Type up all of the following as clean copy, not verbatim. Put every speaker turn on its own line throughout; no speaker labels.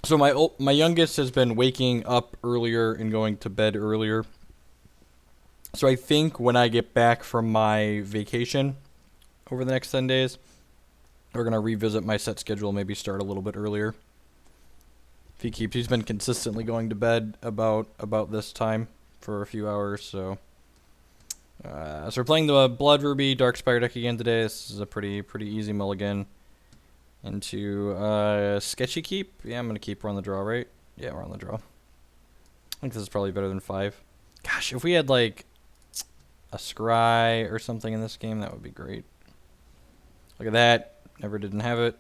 So my youngest has been waking up earlier and going to bed earlier. So I think when I get back from my vacation over the next 10 days, we're going to revisit my set schedule, maybe start a little bit earlier. If he's been consistently going to bed about this time for a few hours, so we're playing the Blood Ruby Dark Spire deck again today. This is a pretty easy mulligan into Sketchy Keep. Yeah, I'm gonna keep. We're on the draw, right? Yeah, we're on the draw. I think this is probably better than 5. Gosh, if we had like a scry or something in this game, that would be great. Look at that. Never didn't have it.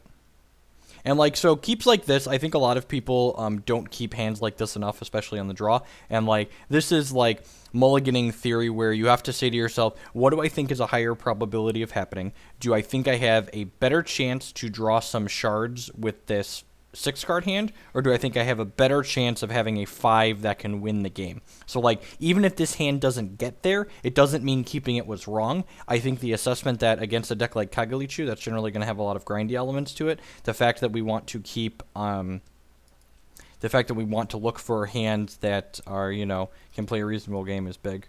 And like, so keeps like this, I think a lot of people don't keep hands like this enough, especially on the draw. And like, this is like mulliganing theory where you have to say to yourself, what do I think is a higher probability of happening? Do I think I have a better chance to draw some shards with this 6-card hand, or do I think I have a better chance of having a 5 that can win the game? So like, even if this hand doesn't get there, it doesn't mean keeping it was wrong. I think the assessment that against a deck like Kagalichu, that's generally going to have a lot of grindy elements to it, the fact that we want to keep the fact that we want to look for hands that are, you know, can play a reasonable game is big.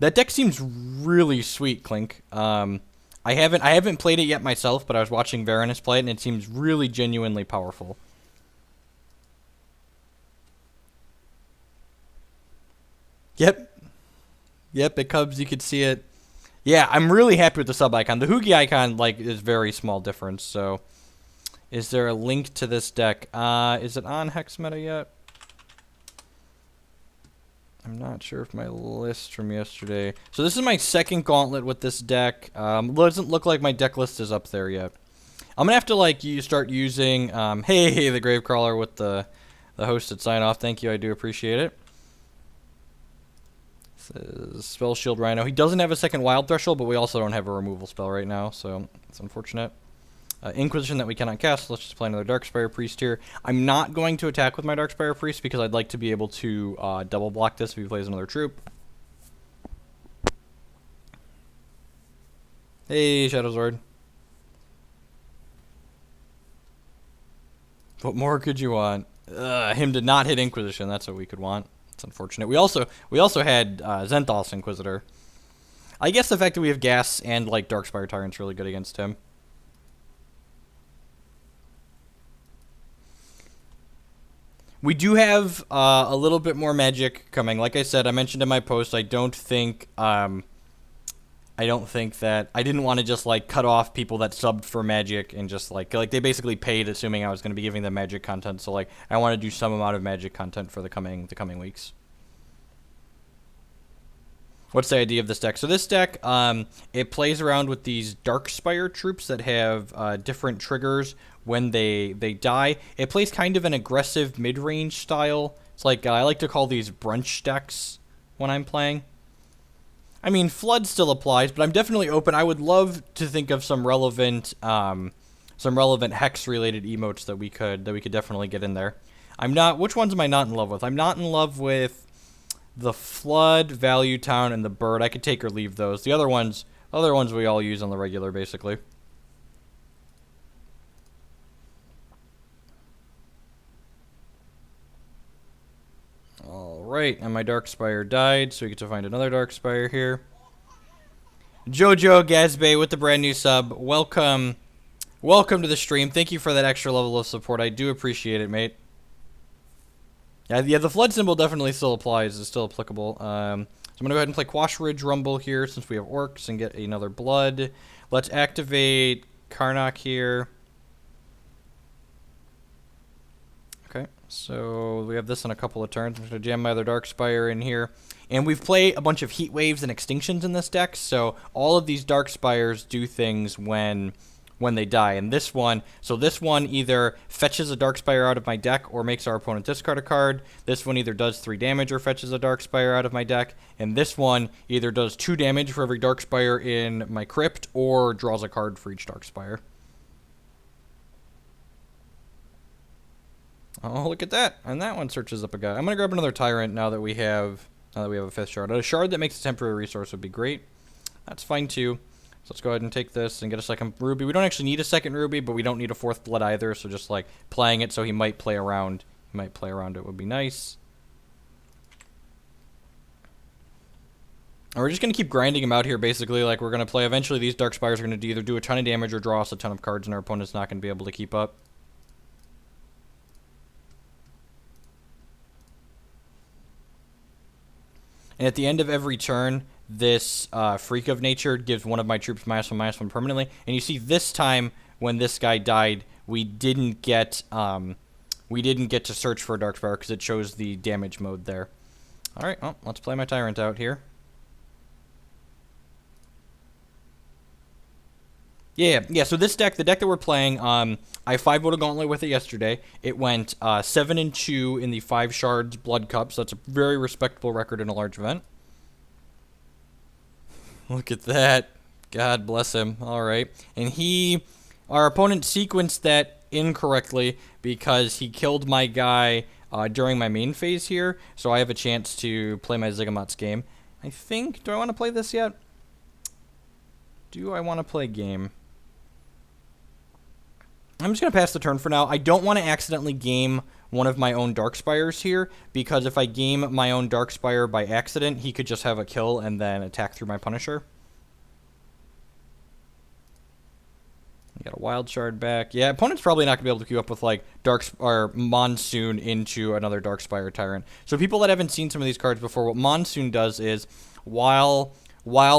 That deck seems really sweet, Clink. I haven't played it yet myself, but I was watching Varanus play it, and it seems really genuinely powerful. Yep. Yep, it comes, you can see it. Yeah, I'm really happy with the sub icon. The Hoogie icon, like, is very small difference, so... Is there a link to this deck? Is it on Hex Meta yet? I'm not sure if my list from yesterday... So this is my second gauntlet with this deck. Doesn't look like my deck list is up there yet. I'm going to have to, like, start using... hey, the Gravecrawler with the hosted sign-off. Thank you, I do appreciate it. Says Spell Shield Rhino. He doesn't have a second Wild Threshold, but we also don't have a removal spell right now, so it's unfortunate. Inquisition that we cannot cast. Let's just play another Darkspire Priest here. I'm not going to attack with my Darkspire Priest because I'd like to be able to double block this if he plays another troop. Hey, Shadowzord. What more could you want? Him to not hit Inquisition. That's what we could want. It's unfortunate. We also had Zenthal's Inquisitor. I guess the fact that we have Gas and like Darkspire Tyrant's really good against him. We do have a little bit more magic coming. Like I said, I mentioned in my post, I don't think that I didn't want to just like cut off people that subbed for magic and just like they basically paid assuming I was going to be giving them magic content. So like I want to do some amount of magic content for the coming weeks. What's the idea of this deck? So this deck, it plays around with these Dark Spire troops that have different triggers when they die. It plays kind of an aggressive mid-range style. It's like, I like to call these brunch decks when I'm playing. I mean, Flood still applies, but I'm definitely open. I would love to think of some relevant Hex-related emotes that we could definitely get in there. Which ones am I not in love with? I'm not in love with the Flood, Value Town, and the Bird. I could take or leave those. The other ones we all use on the regular, basically. Alright, and my Darkspire died, so we get to find another Darkspire here. Jojo Gazbay with the brand new sub. Welcome to the stream. Thank you for that extra level of support. I do appreciate it, mate. Yeah, the Flood symbol definitely still applies. It's still applicable. So I'm going to go ahead and play Quash Ridge Rumble here since we have Orcs and get another Blood. Let's activate Karnak here. Okay, so we have this in a couple of turns. I'm going to jam my other Darkspire in here. And we've played a bunch of Heat Waves and Extinctions in this deck, so all of these Darkspires do things when they die. And this one either fetches a Darkspire out of my deck or makes our opponent discard a card. This one either does 3 damage or fetches a Darkspire out of my deck. And this one either does 2 damage for every Darkspire in my crypt or draws a card for each Darkspire. Oh, look at that. And that one searches up a guy. I'm going to grab another Tyrant now that we have a 5th shard. A shard that makes a temporary resource would be great. That's fine too. So let's go ahead and take this and get a second ruby. We don't actually need a second ruby, but we don't need a fourth blood either. So just like playing it so he might play around. He might play around it would be nice. And we're just going to keep grinding him out here, basically. Like, we're going to play. Eventually, these Dark Spires are going to either do a ton of damage or draw us a ton of cards, and our opponent's not going to be able to keep up. And at the end of every turn, this Freak of Nature gives one of my troops -1/-1 permanently. And you see this time, when this guy died, we didn't get to search for a Dark Spire because it shows the damage mode there. All right, well, let's play my Tyrant out here. Yeah, so this deck, the deck that we're playing, I 5-voted a Gauntlet with it yesterday. It went 7-2 in the 5 Shards Blood Cup, so that's a very respectable record in a large event. Look at that. God bless him. All right. And our opponent sequenced that incorrectly because he killed my guy during my main phase here, so I have a chance to play my Zygomots game. I think, do I want to play this yet? Do I want to play game? I'm just going to pass the turn for now. I don't want to accidentally game one of my own Dark Spires here, because if I game my own Dark Spire by accident, he could just have a kill and then attack through my Punisher. You got a Wild Shard back. Yeah, opponent's probably not going to be able to keep up with, like, Monsoon into another Dark Spire Tyrant. So people that haven't seen some of these cards before, what Monsoon does is, while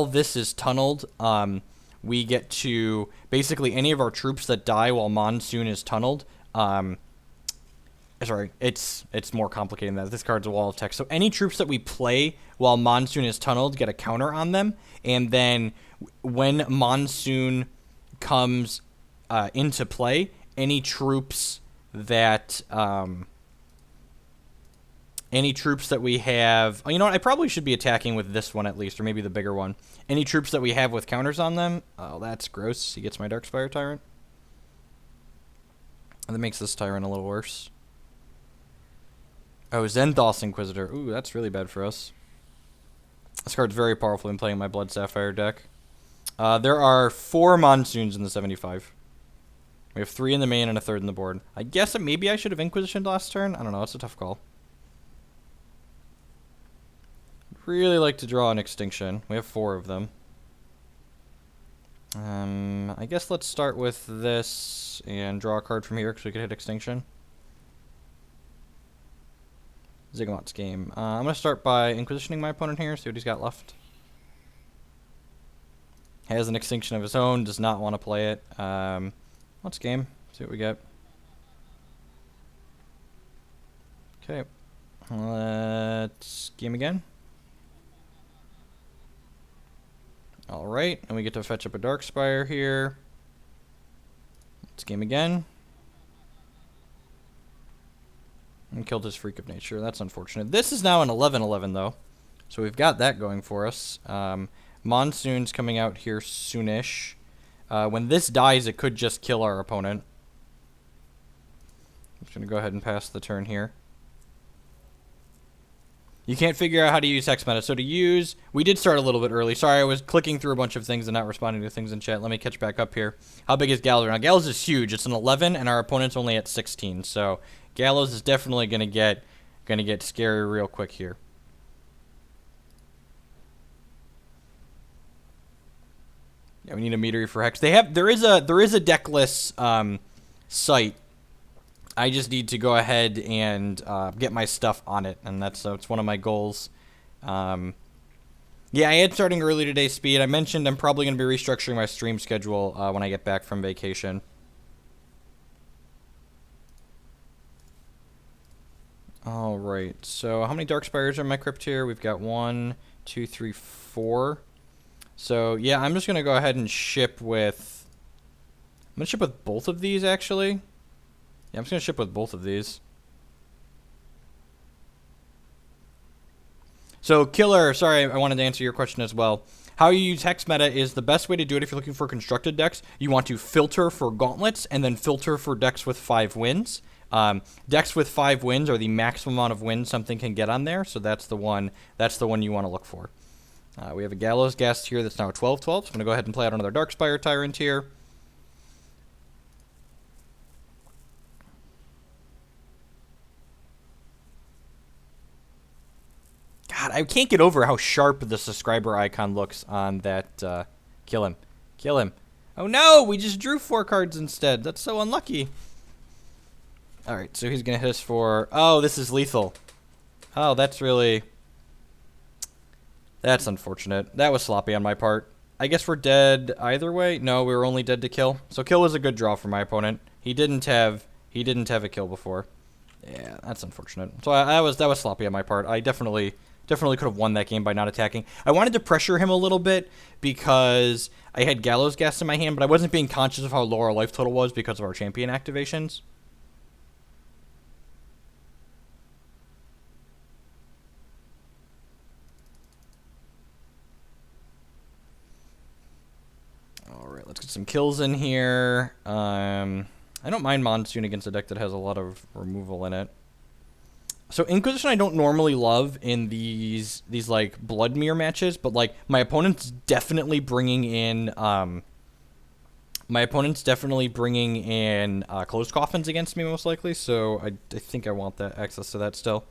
this is tunneled, we get to, basically, any of our troops that die while Monsoon is tunneled, sorry, it's more complicated than that. This card's a wall of text. So any troops that we play while Monsoon is tunneled get a counter on them, and then when Monsoon comes into play, any troops that we have, you know what, I probably should be attacking with this one at least, or maybe the bigger one. Any troops that we have with counters on them, oh, that's gross. He gets my Darkspire Tyrant. And that makes this Tyrant a little worse. Oh, Zenthos Inquisitor. Ooh, that's really bad for us. This card's very powerful in playing my Blood Sapphire deck. There are 4 Monsoons in the 75. We have 3 in the main and a 3rd in the board. I guess that maybe I should have Inquisitioned last turn. I don't know. It's a tough call. Really like to draw an Extinction. We have 4 of them. I guess let's start with this and draw a card from here because we could hit Extinction. Zygomots game. I'm going to start by Inquisitioning my opponent here, see what he's got left. Has an Extinction of his own, does not want to play it. Let's game, see what we get. Okay, let's game again. Alright, and we get to fetch up a Dark Spire here. Let's game again. And killed his Freak of Nature. That's unfortunate. This is now an 11-11, though. So we've got that going for us. Monsoon's coming out here soonish. When this dies, it could just kill our opponent. I'm just going to go ahead and pass the turn here. You can't figure out how to use hex meta. So to use, we did start a little bit early. Sorry, I was clicking through a bunch of things and not responding to things in chat. Let me catch back up here. How big is Gallows? Now, Gallows is huge. It's an 11, and our opponent's only at 16. So Gallows is definitely going to get scary real quick here. Yeah, we need a metery for hex. There is a deckless site. I just need to go ahead and get my stuff on it, and that's one of my goals. Yeah, I had starting early today, Speed. I mentioned I'm probably going to be restructuring my stream schedule when I get back from vacation. All right, so how many Dark Spires are in my crypt here? We've got 1, 2, 3, 4. So yeah, I'm just going to go ahead and ship with... I'm going to ship with both of these, actually. Yeah, I'm just going to ship with both of these. So, Killer, sorry, I wanted to answer your question as well. How you use Hex Meta is the best way to do it if you're looking for constructed decks. You want to filter for gauntlets and then filter for decks with 5 wins. Decks with 5 wins are the maximum amount of wins something can get on there, so that's the one you want to look for. We have a Gallows Ghast here that's now a 12/12, so I'm going to go ahead and play out another Darkspire Tyrant here. God, I can't get over how sharp the subscriber icon looks on that. Kill him. Kill him. Oh no, we just drew 4 cards instead. That's so unlucky. Alright, so he's going to hit us for... Oh, this is lethal. Oh, that's really... That's unfortunate. That was sloppy on my part. I guess we're dead either way. No, we were only dead to kill. So kill was a good draw for my opponent. He didn't have a kill before. Yeah, that's unfortunate. So that was sloppy on my part. I definitely could have won that game by not attacking. I wanted to pressure him a little bit because I had Gallows Ghast in my hand, but I wasn't being conscious of how low our life total was because of our champion activations. Alright, let's get some kills in here. I don't mind Monsoon against a deck that has a lot of removal in it. So Inquisition I don't normally love in these like Blood Mirror matches, but like my opponent's definitely bringing in closed coffins against me most likely. So I think I want that access to that still.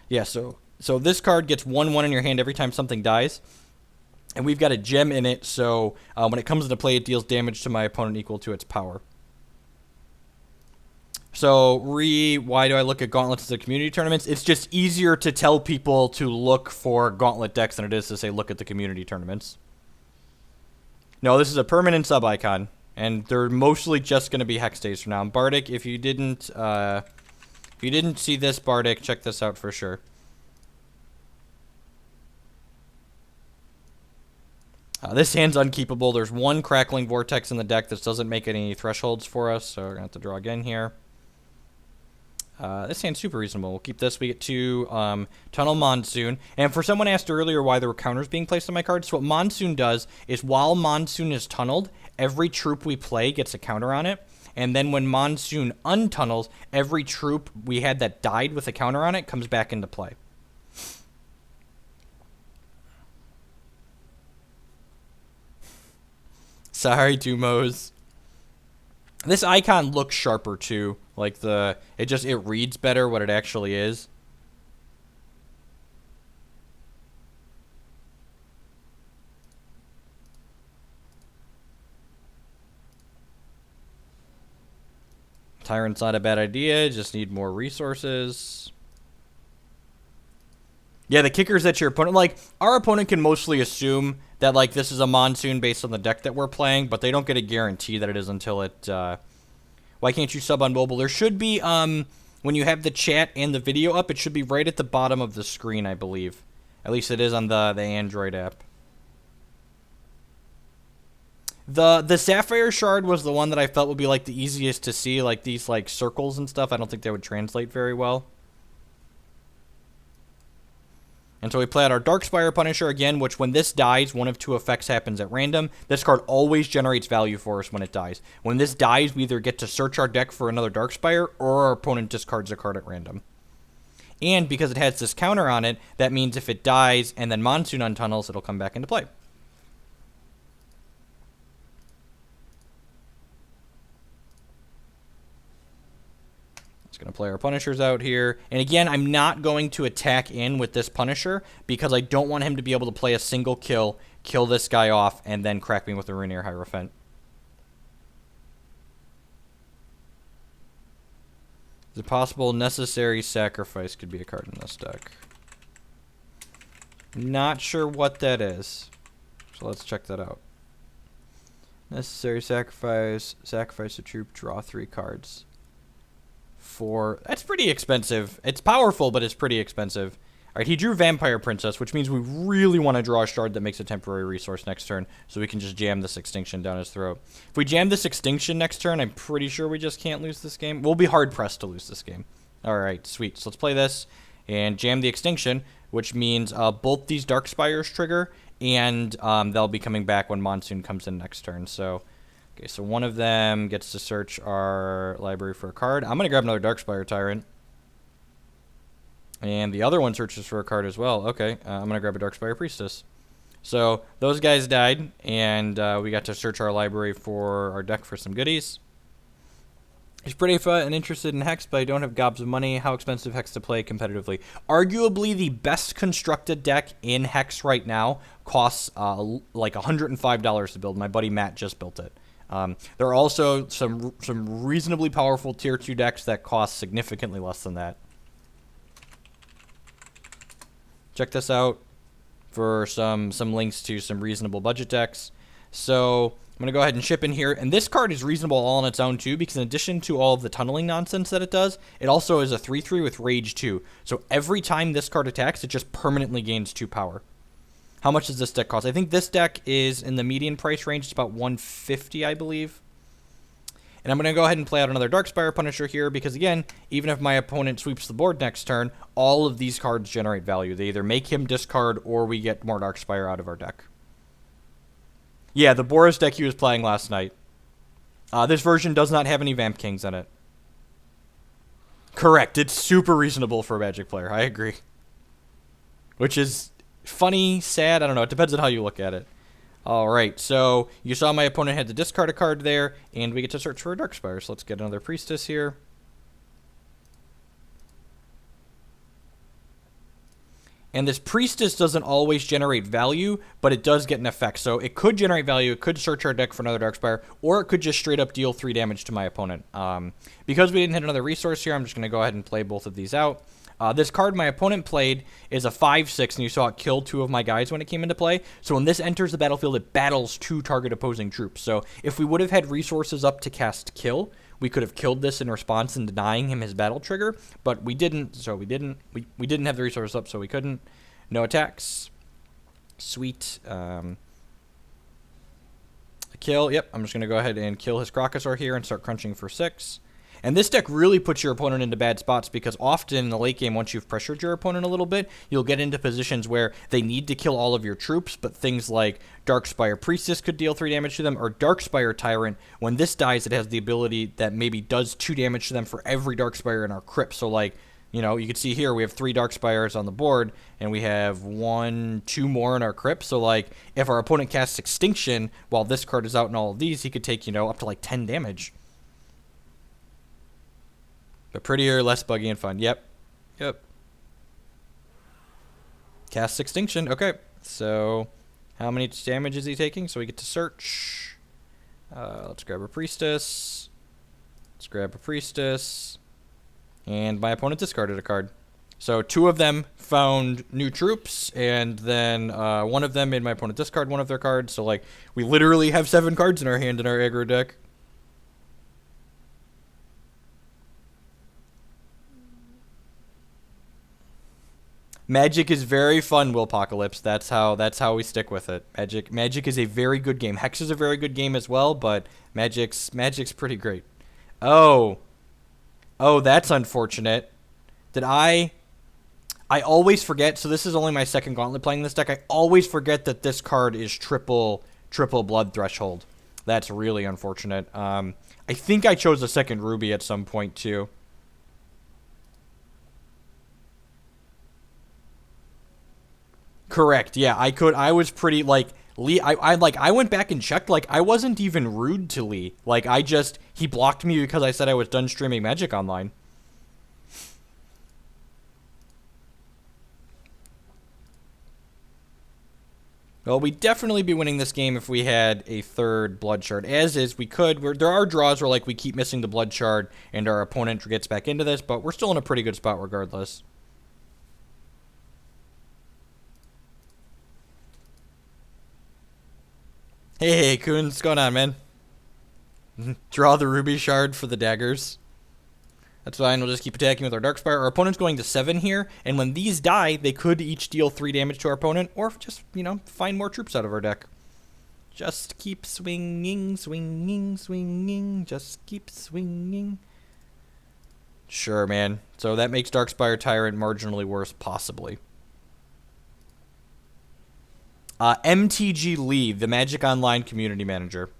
Yeah. So this card gets 1/1 in your hand every time something dies, and we've got a gem in it. So when it comes into play, it deals damage to my opponent equal to its power. So, why do I look at gauntlets as the community tournaments? It's just easier to tell people to look for gauntlet decks than it is to say look at the community tournaments. No, this is a permanent sub icon, and they're mostly just going to be hex days from now. And Bardic, if you didn't see this Bardic, check this out for sure. This hand's unkeepable. There's one Crackling Vortex in the deck that doesn't make any thresholds for us, so we're going to have to draw again here. This hand's super reasonable. We'll keep this. We get 2 Tunnel Monsoon. And for someone asked earlier why there were counters being placed on my cards, so what Monsoon does is while Monsoon is tunneled, every troop we play gets a counter on it. And then when Monsoon untunnels, every troop we had that died with a counter on it comes back into play. Sorry, Dumos. This icon looks sharper too. Like it reads better what it actually is. Tyrant's not a bad idea. Just need more resources. Yeah, the kicker is that your opponent, like, our opponent can mostly assume that, like, this is a Monsoon based on the deck that we're playing, but they don't get a guarantee that it is until it, why can't you sub on mobile? There should be, when you have the chat and the video up, it should be right at the bottom of the screen, I believe. At least it is on the Android app. The Sapphire Shard was the one that I felt would be, like, the easiest to see, like, these, like, circles and stuff. I don't think they would translate very well. And so we play out our Darkspire Punisher again, which when this dies, one of 2 effects happens at random. This card always generates value for us when it dies. When this dies, we either get to search our deck for another Darkspire, or our opponent discards a card at random. And because it has this counter on it, that means if it dies and then Monsoon untunnels, it'll come back into play. Going to play our Punishers out here. And again, I'm not going to attack in with this Punisher because I don't want him to be able to play a single kill this guy off, and then crack me with a Rainier Hierophant. Is it possible Necessary Sacrifice could be a card in this deck? Not sure what that is. So let's check that out. Necessary Sacrifice. Sacrifice a troop, draw 3 cards. That's pretty expensive. It's powerful, but it's pretty expensive. All right, he drew Vampire Princess, which means we really want to draw a shard that makes a temporary resource next turn, so we can just jam this Extinction down his throat. If we jam this Extinction next turn, I'm pretty sure we just can't lose this game. We'll be hard-pressed to lose this game. All right, sweet. So let's play this and jam the Extinction, which means both these Dark Spires trigger, and they'll be coming back when Monsoon comes in next turn. So... okay, so one of them gets to search our library for a card. I'm going to grab another Darkspire Tyrant. And the other one searches for a card as well. Okay, I'm going to grab a Darkspire Priestess. So those guys died, and we got to search our library for our deck for some goodies. He's pretty fun and interested in Hex, but I don't have gobs of money. How expensive Hex to play competitively? Arguably the best constructed deck in Hex right now costs like $105 to build. My buddy Matt just built it. There are also some reasonably powerful tier 2 decks that cost significantly less than that. Check this out for some links to some reasonable budget decks. So I'm going to go ahead and ship in here. And this card is reasonable all on its own, too, because in addition to all of the tunneling nonsense that it does, it also is a 3/3 with Rage 2. So every time this card attacks, it just permanently gains 2 power. How much does this deck cost? I think this deck is in the median price range. It's about $150, I believe. And I'm going to go ahead and play out another Darkspire Punisher here because, again, even if my opponent sweeps the board next turn, all of these cards generate value. They either make him discard or we get more Darkspire out of our deck. Yeah, the Boris deck he was playing last night. This version does not have any Vamp Kings in it. Correct. It's super reasonable for a Magic player. I agree. Which is funny, sad, I don't know. It depends on how you look at it. Alright, so you saw my opponent had to discard a card there, and we get to search for a Darkspire. So let's get another Priestess here. And this Priestess doesn't always generate value, but it does get an effect. So it could generate value, it could search our deck for another Darkspire, or it could just straight up deal 3 damage to my opponent. Because we didn't hit another resource here, I'm just going to go ahead and play both of these out. This card my opponent played is a 5/6, and you saw it kill 2 of my guys when it came into play. So when this enters the battlefield, it battles 2 target opposing troops. So if we would have had resources up to cast Kill, we could have killed this in response and denying him his battle trigger, but we didn't, so we didn't. We didn't have the resources up, so we couldn't. No attacks. Sweet. Kill. Yep, I'm just going to go ahead and kill his Crocosaur here and start crunching for 6. And this deck really puts your opponent into bad spots because often in the late game, once you've pressured your opponent a little bit, you'll get into positions where they need to kill all of your troops, but things like Darkspire Priestess could deal 3 damage to them, or Darkspire Tyrant, when this dies, it has the ability that maybe does 2 damage to them for every Darkspire in our crypt. So, like, you know, you can see here we have 3 Darkspires on the board, and we have 1, 2 more in our crypt. So, like, if our opponent casts Extinction while this card is out in all of these, he could take, you know, up to like 10 damage. But prettier, less buggy, and fun. Yep. Cast Extinction. Okay. So, how many damage is he taking? So we get to search. Let's grab a Priestess. And my opponent discarded a card. So 2 of them found new troops, and then 1 of them made my opponent discard 1 of their cards. So, like, we literally have 7 cards in our hand in our aggro deck. Magic is very fun, Willpocalypse. That's how we stick with it. Magic is a very good game. Hex is a very good game as well, but Magic's pretty great. Oh, that's unfortunate. I always forget, so this is only my second gauntlet playing this deck. I always forget that this card is triple blood threshold. That's really unfortunate. I think I chose a second ruby at some point too. Correct. Yeah, I was pretty, like, Lee, I went back and checked, like, I wasn't even rude to Lee. Like, he blocked me because I said I was done streaming Magic Online. Well, we'd definitely be winning this game if we had a 3rd Blood Shard. As is, there are draws where, like, we keep missing the Blood Shard and our opponent gets back into this, but we're still in a pretty good spot regardless. Hey, Coon, what's going on, man? Draw the Ruby Shard for the daggers. That's fine, we'll just keep attacking with our Darkspire. Our opponent's going to 7 here, and when these die, they could each deal 3 damage to our opponent, or just, you know, find more troops out of our deck. Just keep swinging, just keep swinging. Sure, man. So that makes Darkspire Tyrant marginally worse, possibly. MTG Lee, the Magic Online community manager.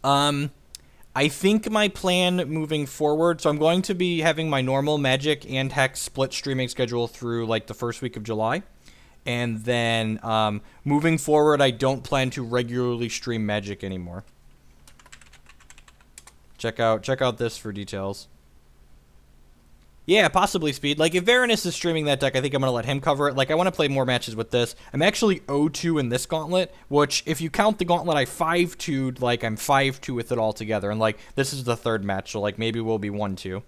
I think my plan moving forward, so I'm going to be having my normal Magic and Hex split streaming schedule through like the first week of July. And then moving forward, I don't plan to regularly stream Magic anymore. Check out this for details. Yeah, possibly Speed. Like, if Varanus is streaming that deck, I think I'm going to let him cover it. Like, I want to play more matches with this. I'm actually 0-2 in this gauntlet, which, if you count the gauntlet, I 5-2'd, like, I'm 5-2 with it all together. And, like, this is the third match, so, like, maybe we'll be 1-2.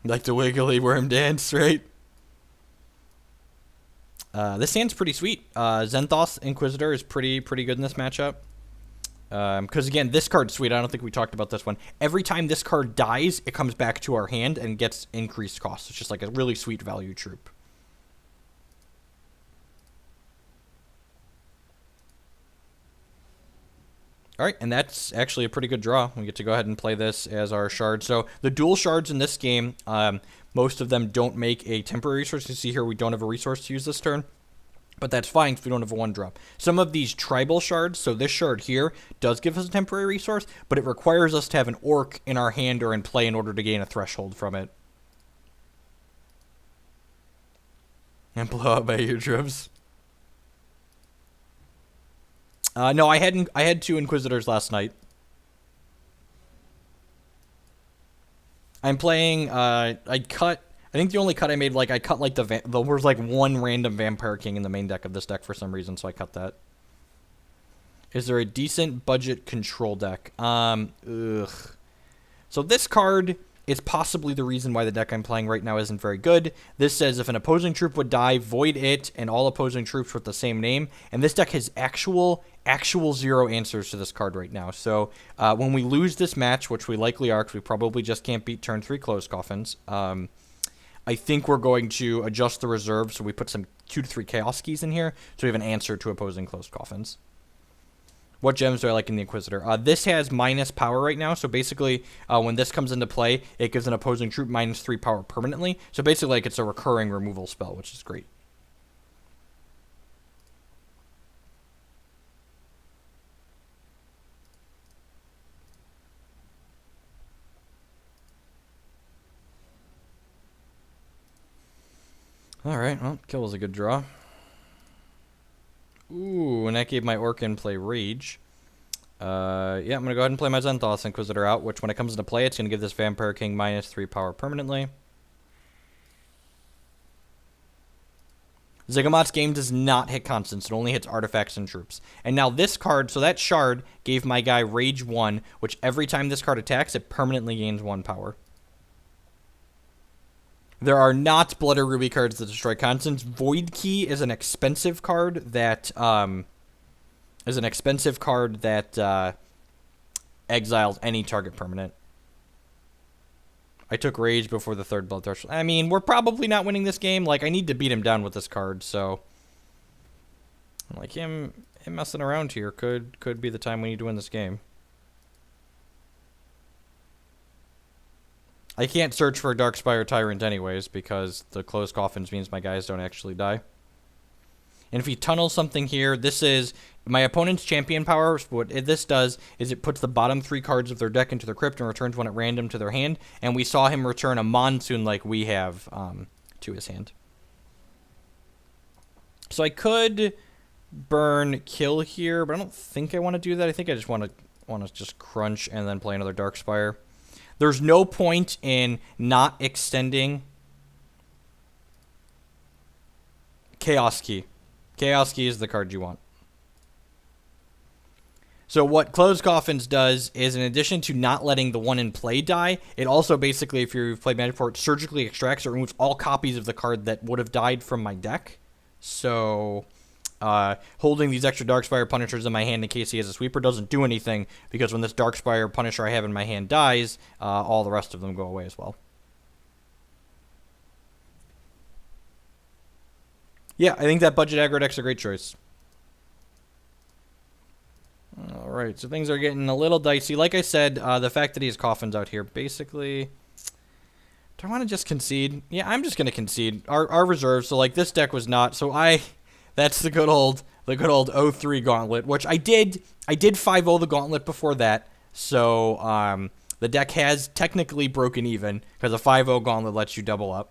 Like the wiggly worm dance, right? This hand's pretty sweet. Zenthos Inquisitor is pretty good in this matchup. Because, again, this card's sweet. I don't think we talked about this one. Every time this card dies, it comes back to our hand and gets increased cost. It's just like a really sweet value troop. All right, and that's actually a pretty good draw. We get to go ahead and play this as our shard. So the dual shards in this game, most of them don't make a temporary resource. You see here we don't have a resource to use this turn, but that's fine if we don't have a 1-drop. Some of these tribal shards, so this shard here does give us a temporary resource, but it requires us to have an orc in our hand or in play in order to gain a threshold from it. And blow up by your troops. No, I had 2 Inquisitors last night. I'm playing, I think the only cut I made, like, I cut, like, there was, like, 1 random Vampire King in the main deck of this deck for some reason, so I cut that. Is there a decent budget control deck? Ugh. So this card is possibly the reason why the deck I'm playing right now isn't very good. This says if an opposing troop would die, void it and all opposing troops with the same name. And this deck has actual 0 answers to this card right now. So when we lose this match, which we likely are because we probably just can't beat turn 3 Closed Coffins, I think we're going to adjust the reserve. So we put some 2 to 3 Chaos Keys in here so we have an answer to opposing Closed Coffins. What gems do I like in the Inquisitor? This has minus power right now, so basically when this comes into play, it gives an opposing troop minus 3 power permanently. So basically like it's a recurring removal spell, which is great. Alright, well, kill was a good draw. Ooh, and that gave my Orc in play Rage. Yeah, I'm going to go ahead and play my Zenthos Inquisitor out, which when it comes into play, it's going to give this Vampire King minus 3 power permanently. Zygamot's game does not hit constants. It only hits artifacts and troops. And now this card, so that shard gave my guy Rage 1, which every time this card attacks, it permanently gains 1 power. There are not Blood or Ruby cards that destroy constants. Void Key is an expensive card that exiles any target permanent. I took Rage before the 3rd Blood Threshold. I mean, we're probably not winning this game. Like, I need to beat him down with this card, so like him messing around here could be the time we need to win this game. I can't search for a Darkspire Tyrant anyways, because the Closed Coffins means my guys don't actually die. And if he tunnels something here, this is my opponent's champion power. What this does is it puts the bottom 3 cards of their deck into their crypt and returns one at random to their hand. And we saw him return a Monsoon like we have to his hand. So I could burn kill here, but I don't think I want to do that. I think I just want to just crunch and then play another Darkspire. There's no point in not extending Chaos Key. Chaos Key is the card you want. So what Closed Coffins does is, in addition to not letting the one in play die, it also basically, if you've played Magic before, it surgically extracts or removes all copies of the card that would have died from my deck. So holding these extra Darkspire Punishers in my hand in case he has a sweeper doesn't do anything, because when this Darkspire Punisher I have in my hand dies, all the rest of them go away as well. Yeah, I think that budget aggro deck's a great choice. Alright, so things are getting a little dicey. Like I said, the fact that he has coffins out here, basically... Do I want to just concede? Yeah, I'm just going to concede. Our reserves, so like this deck was not... So that's the good old 03 Gauntlet, which I did 5-0 the Gauntlet before that. So the deck has technically broken even, because a 5-0 Gauntlet lets you double up.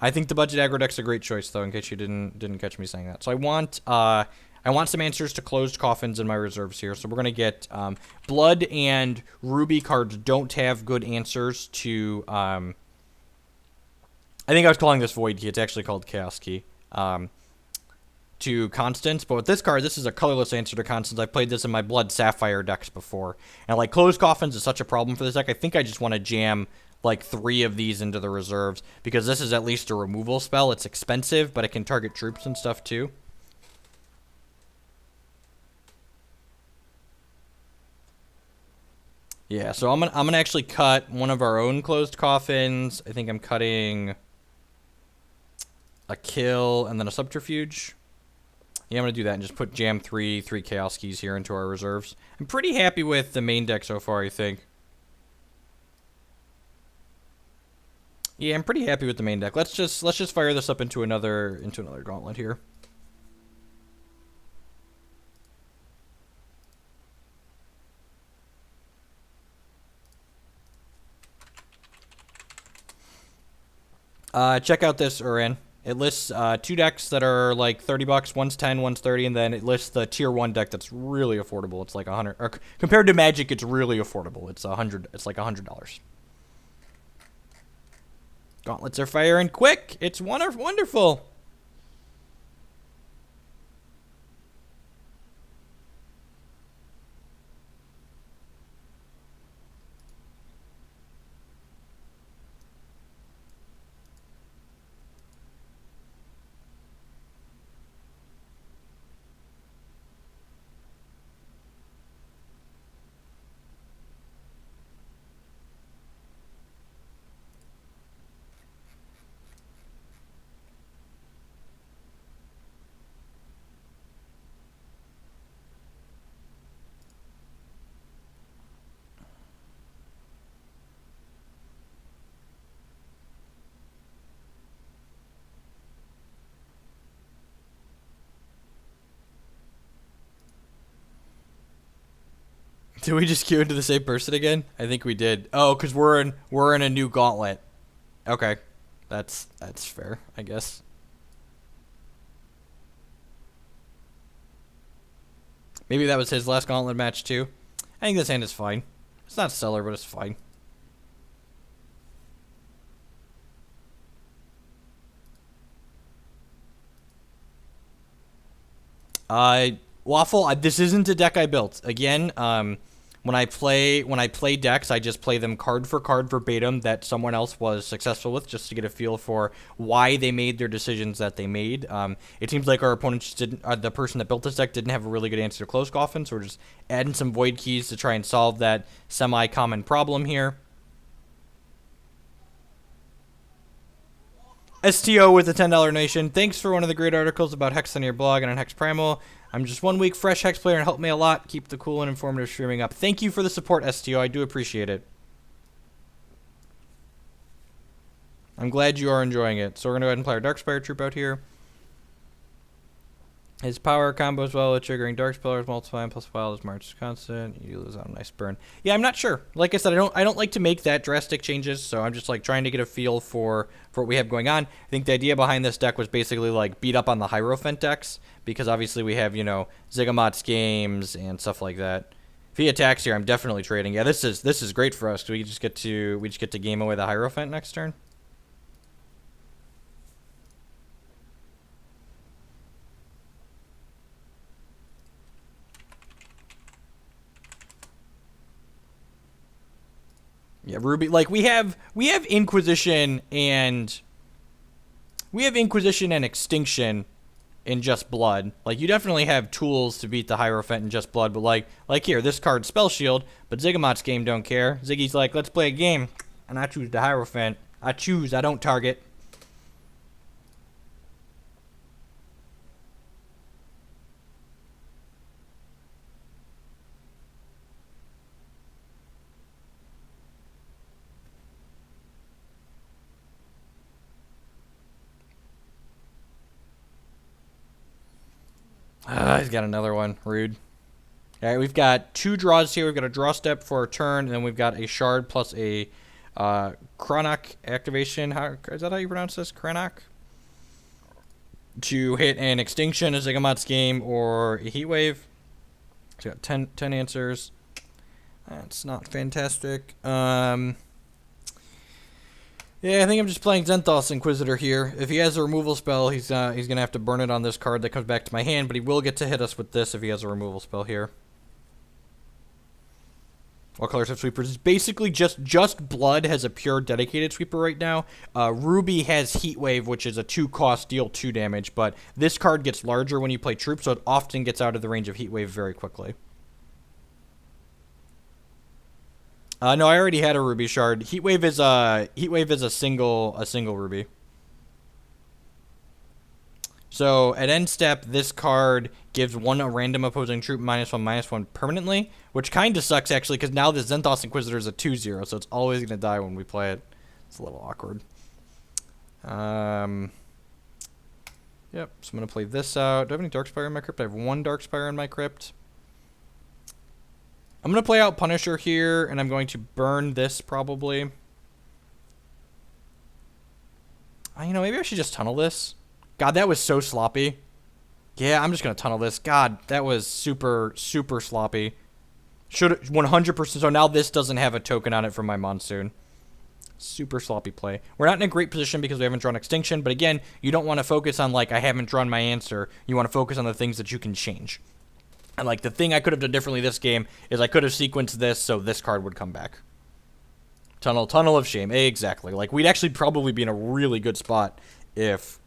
I think the budget aggro deck's a great choice, though, in case you didn't catch me saying that. So I want some answers to closed coffins in my reserves here. So we're going to get Blood and Ruby cards don't have good answers to... I think I was calling this Void Key. It's actually called Chaos Key. To Constants. But with this card, this is a colorless answer to Constants. I've played this in my Blood Sapphire decks before. And like closed coffins is such a problem for this deck. I think I just want to jam like 3 of these into the reserves. Because this is at least a removal spell. It's expensive, but it can target troops and stuff too. Yeah, so I'm gonna actually cut one of our own closed coffins. I think I'm cutting a kill and then a subterfuge. Yeah, I'm gonna do that and just put jam three chaos keys here into our reserves. I'm pretty happy with the main deck so far, I think. Yeah, I'm pretty happy with the main deck. Let's just fire this up into another gauntlet here. Check out this Uran. It lists 2 decks that are like $30. One's 10, one's 30, and then it lists the tier 1 deck that's really affordable. It's like 100. Or compared to Magic, it's really affordable. It's 100. It's like $100. Gauntlets are firing quick. It's wonderful. Did we just queue into the same person again? I think we did. Oh, because we're in a new gauntlet. Okay, that's fair, I guess. Maybe that was his last gauntlet match too. I think this hand is fine. It's not stellar, but it's fine. Waffle, this isn't a deck I built. Again, when I play decks, I just play them card for card verbatim that someone else was successful with, just to get a feel for why they made their decisions that they made. It seems like our opponent just didn't, the person that built this deck didn't have a really good answer to close coffin, so we're just adding some void keys to try and solve that semi-common problem here. STO with a $10 donation. Thanks for one of the great articles about Hex on your blog and on Hex Primal. I'm just 1 week fresh Hex player and helped me a lot. Keep the cool and informative streaming up. Thank you for the support, STO. I do appreciate it. I'm glad you are enjoying it. So we're going to go ahead and play our Darkspire troop out here. His power combos well with triggering Dark Spires, multiplying plus wild is March constant. You lose out a nice burn. Yeah, I'm not sure. Like I said, I don't like to make that drastic changes, so I'm just like trying to get a feel for what we have going on. I think the idea behind this deck was basically like beat up on the Hierophant decks, because obviously we have, you know, Zigamot's games and stuff like that. If he attacks here, I'm definitely trading. Yeah, this is great for us. We just get to game away the Hierophant next turn. Yeah, Ruby, like we have Inquisition and Extinction in Just Blood. Like you definitely have tools to beat the Hierophant in Just Blood, but like here, this card Spell Shield, but Zigamot's game don't care. Ziggy's like, let's play a game, and I choose the Hierophant. I don't target. He's got another one. Rude. All right, we've got 2 draws here. We've got a draw step for a turn, and then we've got a shard plus a Chronok activation. Is that how you pronounce this? Chronok? To hit an Extinction, a Zigamot's Game, or a Heat Wave. So got 10 answers. That's not fantastic. Yeah, I think I'm just playing Zenthos Inquisitor here. If he has a removal spell, he's gonna have to burn it on this card that comes back to my hand, but he will get to hit us with this if he has a removal spell here. All colors have sweepers. It's basically just Blood has a pure dedicated sweeper right now. Ruby has Heat Wave, which is a 2-cost, deal 2 damage, but this card gets larger when you play troops, so it often gets out of the range of Heat Wave very quickly. No, I already had a Ruby shard. Heat Wave is a single Ruby. So at end step, this card gives one a random opposing troop -1/-1 permanently, which kind of sucks actually, because now the Zenthos Inquisitor is a 2/0, so it's always gonna die when we play it. It's a little awkward. Yep. So I'm gonna play this out. Do I have any Darkspire in my crypt? I have 1 Darkspire in my crypt. I'm going to play out Punisher here, and I'm going to burn this probably. You know, maybe I should just tunnel this. God, that was so sloppy. Yeah, I'm just going to tunnel this. God, that was super, super sloppy. Should 100%. So now this doesn't have a token on it from my Monsoon. Super sloppy play. We're not in a great position because we haven't drawn Extinction, but again, you don't want to focus on, like, I haven't drawn my answer. You want to focus on the things that you can change. And, like, the thing I could have done differently this game is I could have sequenced this so this card would come back. Tunnel of Shame. Exactly. Like, we'd actually probably be in a really good spot if...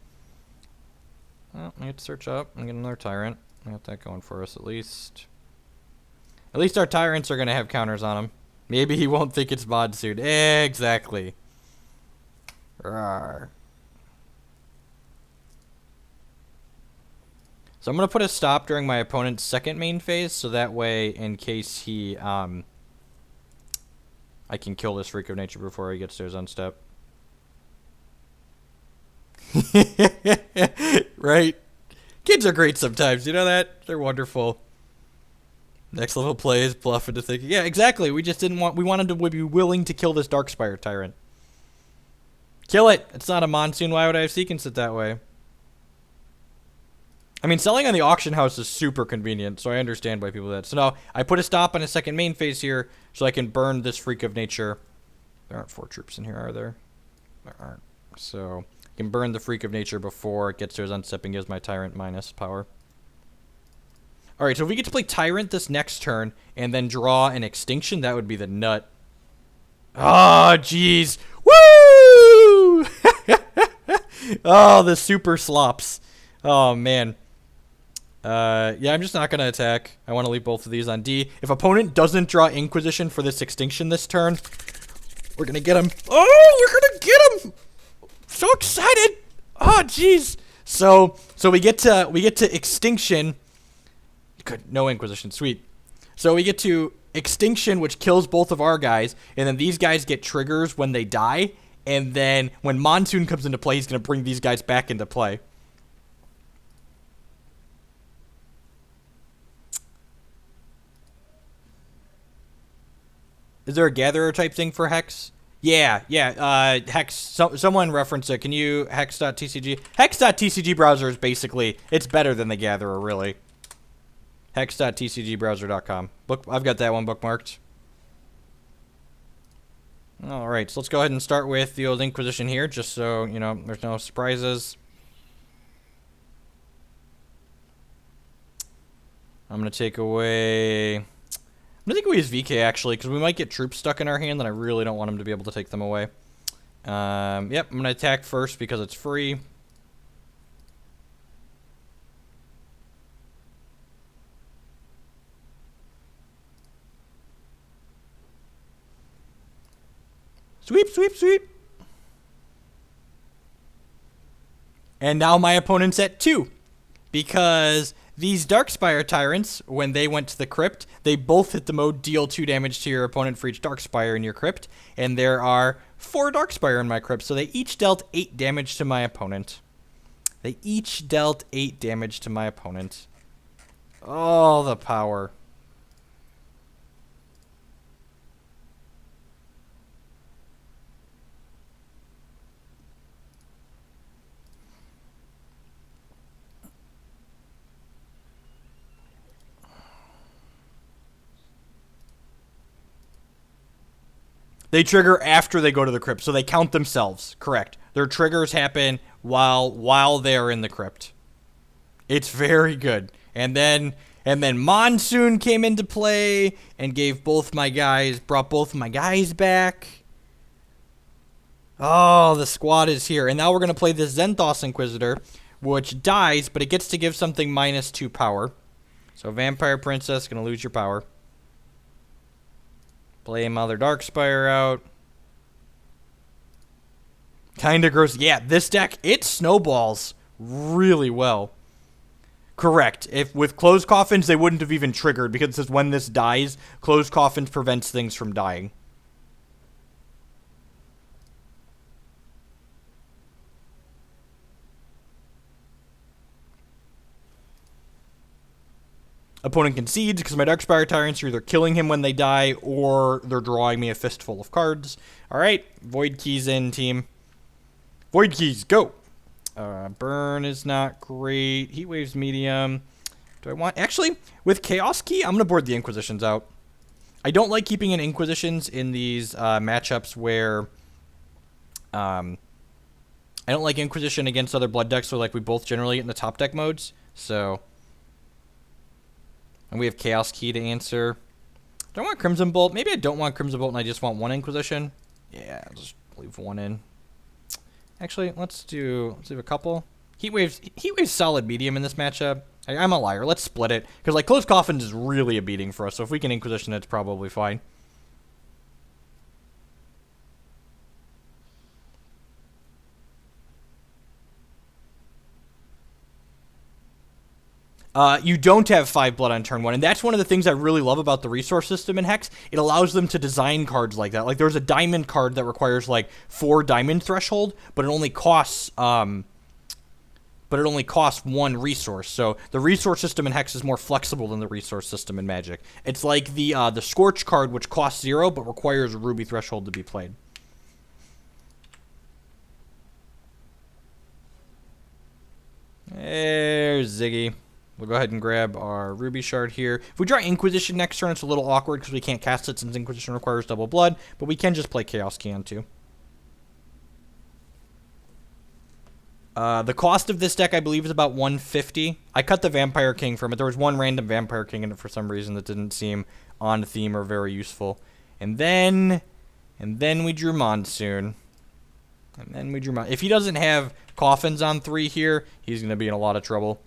Well, I get to search up and get another Tyrant. I got that going for us at least. At least our Tyrants are going to have counters on them. Maybe he won't think it's Monsoon. Exactly. Rawr. So I'm going to put a stop during my opponent's second main phase, so that way, in case he, I can kill this Freak of Nature before he gets to his unstep. Right? Kids are great sometimes, you know that? They're wonderful. Next level plays, bluff into thinking. Yeah, exactly. We just didn't want, we wanted to be willing to kill this Darkspire Tyrant. Kill it! It's not a Monsoon, why would I have sequenced it that way? I mean, selling on the auction house is super convenient, so I understand why people do that. So now, I put a stop on a second main phase here, so I can burn this Freak of Nature. There aren't 4 troops in here, are there? There aren't. So, I can burn the Freak of Nature before it gets to his unstep and gives my Tyrant minus power. Alright, so if we get to play Tyrant this next turn, and then draw an Extinction, that would be the nut. Oh, jeez. Woo! Oh, the super slops. Oh, man. Yeah, I'm just not going to attack. I want to leave both of these on D. If opponent doesn't draw Inquisition for this Extinction this turn, we're going to get him. Oh, we're going to get him! So excited! Oh, jeez. So we get to Extinction. Good, no Inquisition, sweet. So we get to Extinction, which kills both of our guys, and then these guys get triggers when they die, and then when Monsoon comes into play, he's going to bring these guys back into play. Is there a gatherer type thing for Hex? Yeah. Hex. Someone reference it. Can you hex.tcg? Hex.tcg browser is basically, it's better than the gatherer, really. Hex.tcgbrowser.com. I've got that one bookmarked. All right, so let's go ahead and start with the old Inquisition here, just so you know there's no surprises. I'm gonna take away his VK, actually, because we might get troops stuck in our hand, and I really don't want him to be able to take them away. Yep, I'm going to attack first because it's free. Sweep, sweep, sweep. And now my opponent's at 2, because these Darkspire Tyrants, when they went to the crypt, they both hit the mode deal 2 damage to your opponent for each Darkspire in your crypt, and there are 4 Darkspire in my crypt, so they each dealt 8 damage to my opponent. Oh, the power. They trigger after they go to the crypt, so they count themselves. Correct. Their triggers happen while they're in the crypt. It's very good. And then Monsoon came into play and brought both my guys back. Oh, the squad is here. And now we're going to play this Zenthos Inquisitor, which dies, but it gets to give something -2 power. So Vampire Princess, going to lose your power. Play Mother Darkspire out. Kind of gross. Yeah, this deck, it snowballs really well. Correct. If with Closed Coffins, they wouldn't have even triggered because it says when this dies, Closed Coffins prevents things from dying. Opponent concedes because my Darkspire Tyrants are either killing him when they die or they're drawing me a fistful of cards. Alright, Void Keys in, team. Void Keys, go! Burn is not great. Heat Wave's medium. Do I want... Actually, with Chaos Key, I'm going to board the Inquisitions out. I don't like keeping in Inquisitions in these matchups where... I don't like Inquisition against other blood decks, so like we both generally get in the top deck modes. So... And we have Chaos Key to answer. Do I want Crimson Bolt? Maybe I don't want Crimson Bolt and I just want one Inquisition. Yeah, I'll just leave one in. Actually, let's leave a couple. Heatwave's solid medium in this matchup. I'm a liar. Let's split it. Because like Closed Coffins is really a beating for us, so if we can Inquisition, it's probably fine. You don't have 5 blood on turn 1, and that's one of the things I really love about the resource system in Hex. It allows them to design cards like that. Like, there's a diamond card that requires, like, 4 diamond threshold, but it only costs, 1 resource. So, the resource system in Hex is more flexible than the resource system in Magic. It's like the Scorch card, which costs 0, but requires a Ruby threshold to be played. There's Ziggy. We'll go ahead and grab our Ruby Shard here. If we draw Inquisition next turn, it's a little awkward because we can't cast it since Inquisition requires double blood, but we can just play Chaos Key on too. The cost of this deck, I believe, is about 150. I cut the Vampire King from it. There was one random Vampire King in it for some reason that didn't seem on theme or very useful. And then we drew Monsoon. If he doesn't have Coffins on 3 here, he's going to be in a lot of trouble.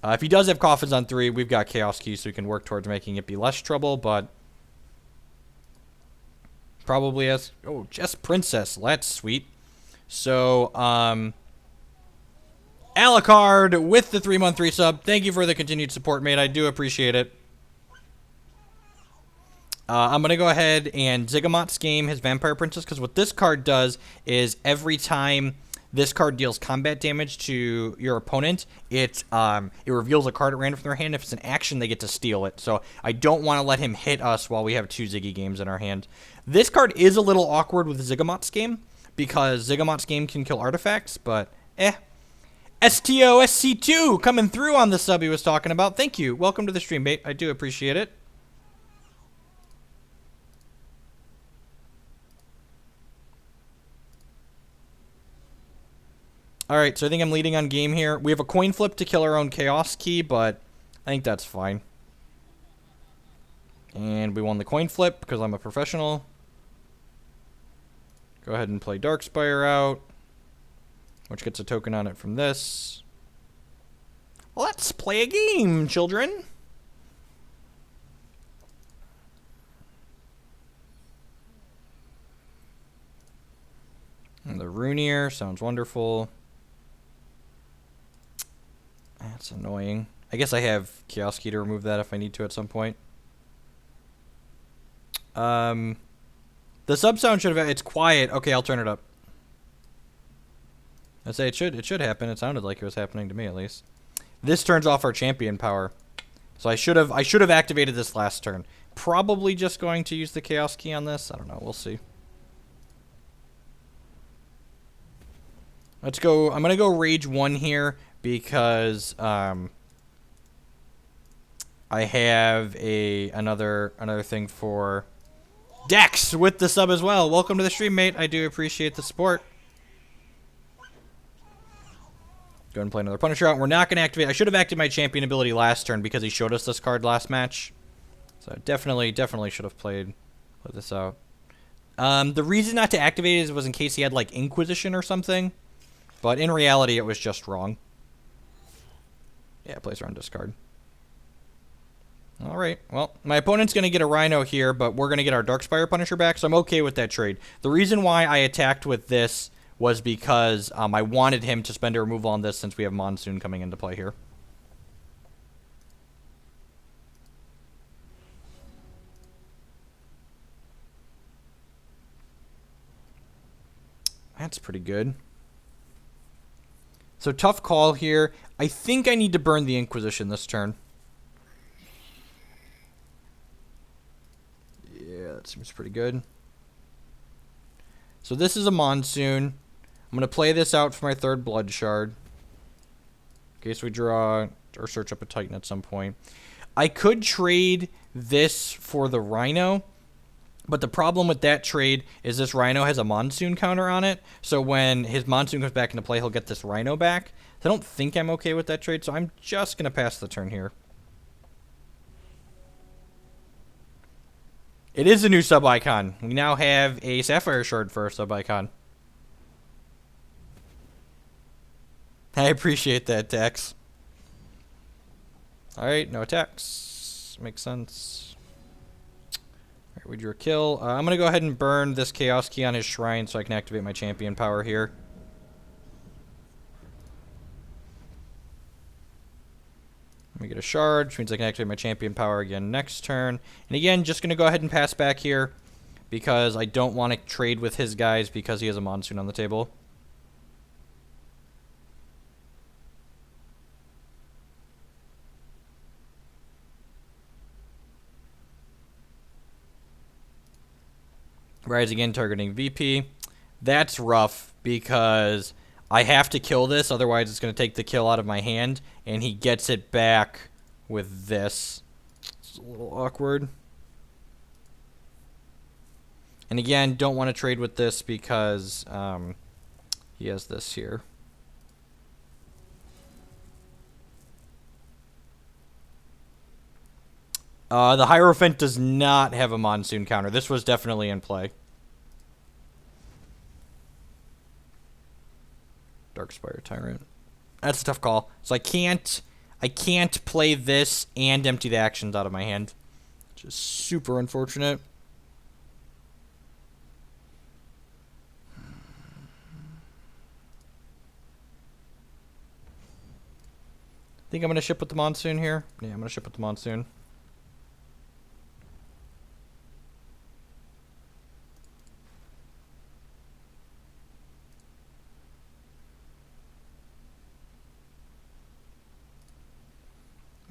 If he does have Coffins on 3, we've got Chaos Key, so we can work towards making it be less trouble, but... Probably has... Oh, just Princess. That's sweet. So, Alucard with the 3-month resub. Thank you for the continued support, mate. I do appreciate it. I'm going to go ahead and Zigamot's game his Vampire Princess, because what this card does is every time this card deals combat damage to your opponent, it reveals a card at random from their hand. If it's an action, they get to steal it. So I don't want to let him hit us while we have 2 Ziggy games in our hand. This card is a little awkward with Zigamot's game, because Zigamot's game can kill artifacts, but STOSC2 coming through on the sub he was talking about. Thank you. Welcome to the stream, mate. I do appreciate it. Alright, so I think I'm leading on game here. We have a coin flip to kill our own Chaos Key, but I think that's fine. And we won the coin flip because I'm a professional. Go ahead and play Darkspire out, which gets a token on it from this. Let's play a game, children. And the Runier sounds wonderful. That's annoying. I guess I have Chaos Key to remove that if I need to at some point. The sub sound should have... It's quiet. Okay, I'll turn it up. I'd say it should happen. It sounded like it was happening to me, at least. This turns off our champion power. So I should have activated this last turn. Probably just going to use the Chaos Key on this. I don't know. We'll see. Let's go. I'm gonna go Rage 1 here because I have another thing for Dex with the sub as well. Welcome to the stream, mate. I do appreciate the support. Go ahead and play another Punisher out. We're not going to activate. I should have activated my champion ability last turn because he showed us this card last match. So definitely should have played this out. The reason not to activate it was in case he had like Inquisition or something. But in reality, it was just wrong. Yeah, place around discard. All right. Well, my opponent's going to get a Rhino here, but we're going to get our Darkspire Punisher back, so I'm okay with that trade. The reason why I attacked with this was because I wanted him to spend a removal on this since we have Monsoon coming into play here. That's pretty good. So tough call here. I think I need to burn the Inquisition this turn. Yeah, that seems pretty good. So this is a Monsoon. I'm going to play this out for my third Blood Shard. In case we draw or search up a Titan at some point. I could trade this for the Rhino. But the problem with that trade is this Rhino has a Monsoon counter on it. So when his Monsoon comes back into play, he'll get this Rhino back. So I don't think I'm okay with that trade. So I'm just going to pass the turn here. It is a new sub-icon. We now have a Sapphire Shard for our sub-icon. I appreciate that, Dex. Alright, no attacks. Makes sense. Alright, we drew a kill. I'm going to go ahead and burn this Chaos Key on his Shrine so I can activate my champion power here. Let me get a shard, which means I can activate my champion power again next turn. And again, just going to go ahead and pass back here because I don't want to trade with his guys because he has a Monsoon on the table. Rise again, targeting VP. That's rough because I have to kill this, otherwise it's going to take the kill out of my hand, and he gets it back with this. It's a little awkward. And again, don't want to trade with this because he has this here. The Hierophant does not have a Monsoon counter. This was definitely in play. Darkspire Tyrant. That's a tough call. So I can't play this and empty the actions out of my hand. Which is super unfortunate. Think I'm going to ship with the Monsoon here? Yeah, I'm going to ship with the Monsoon.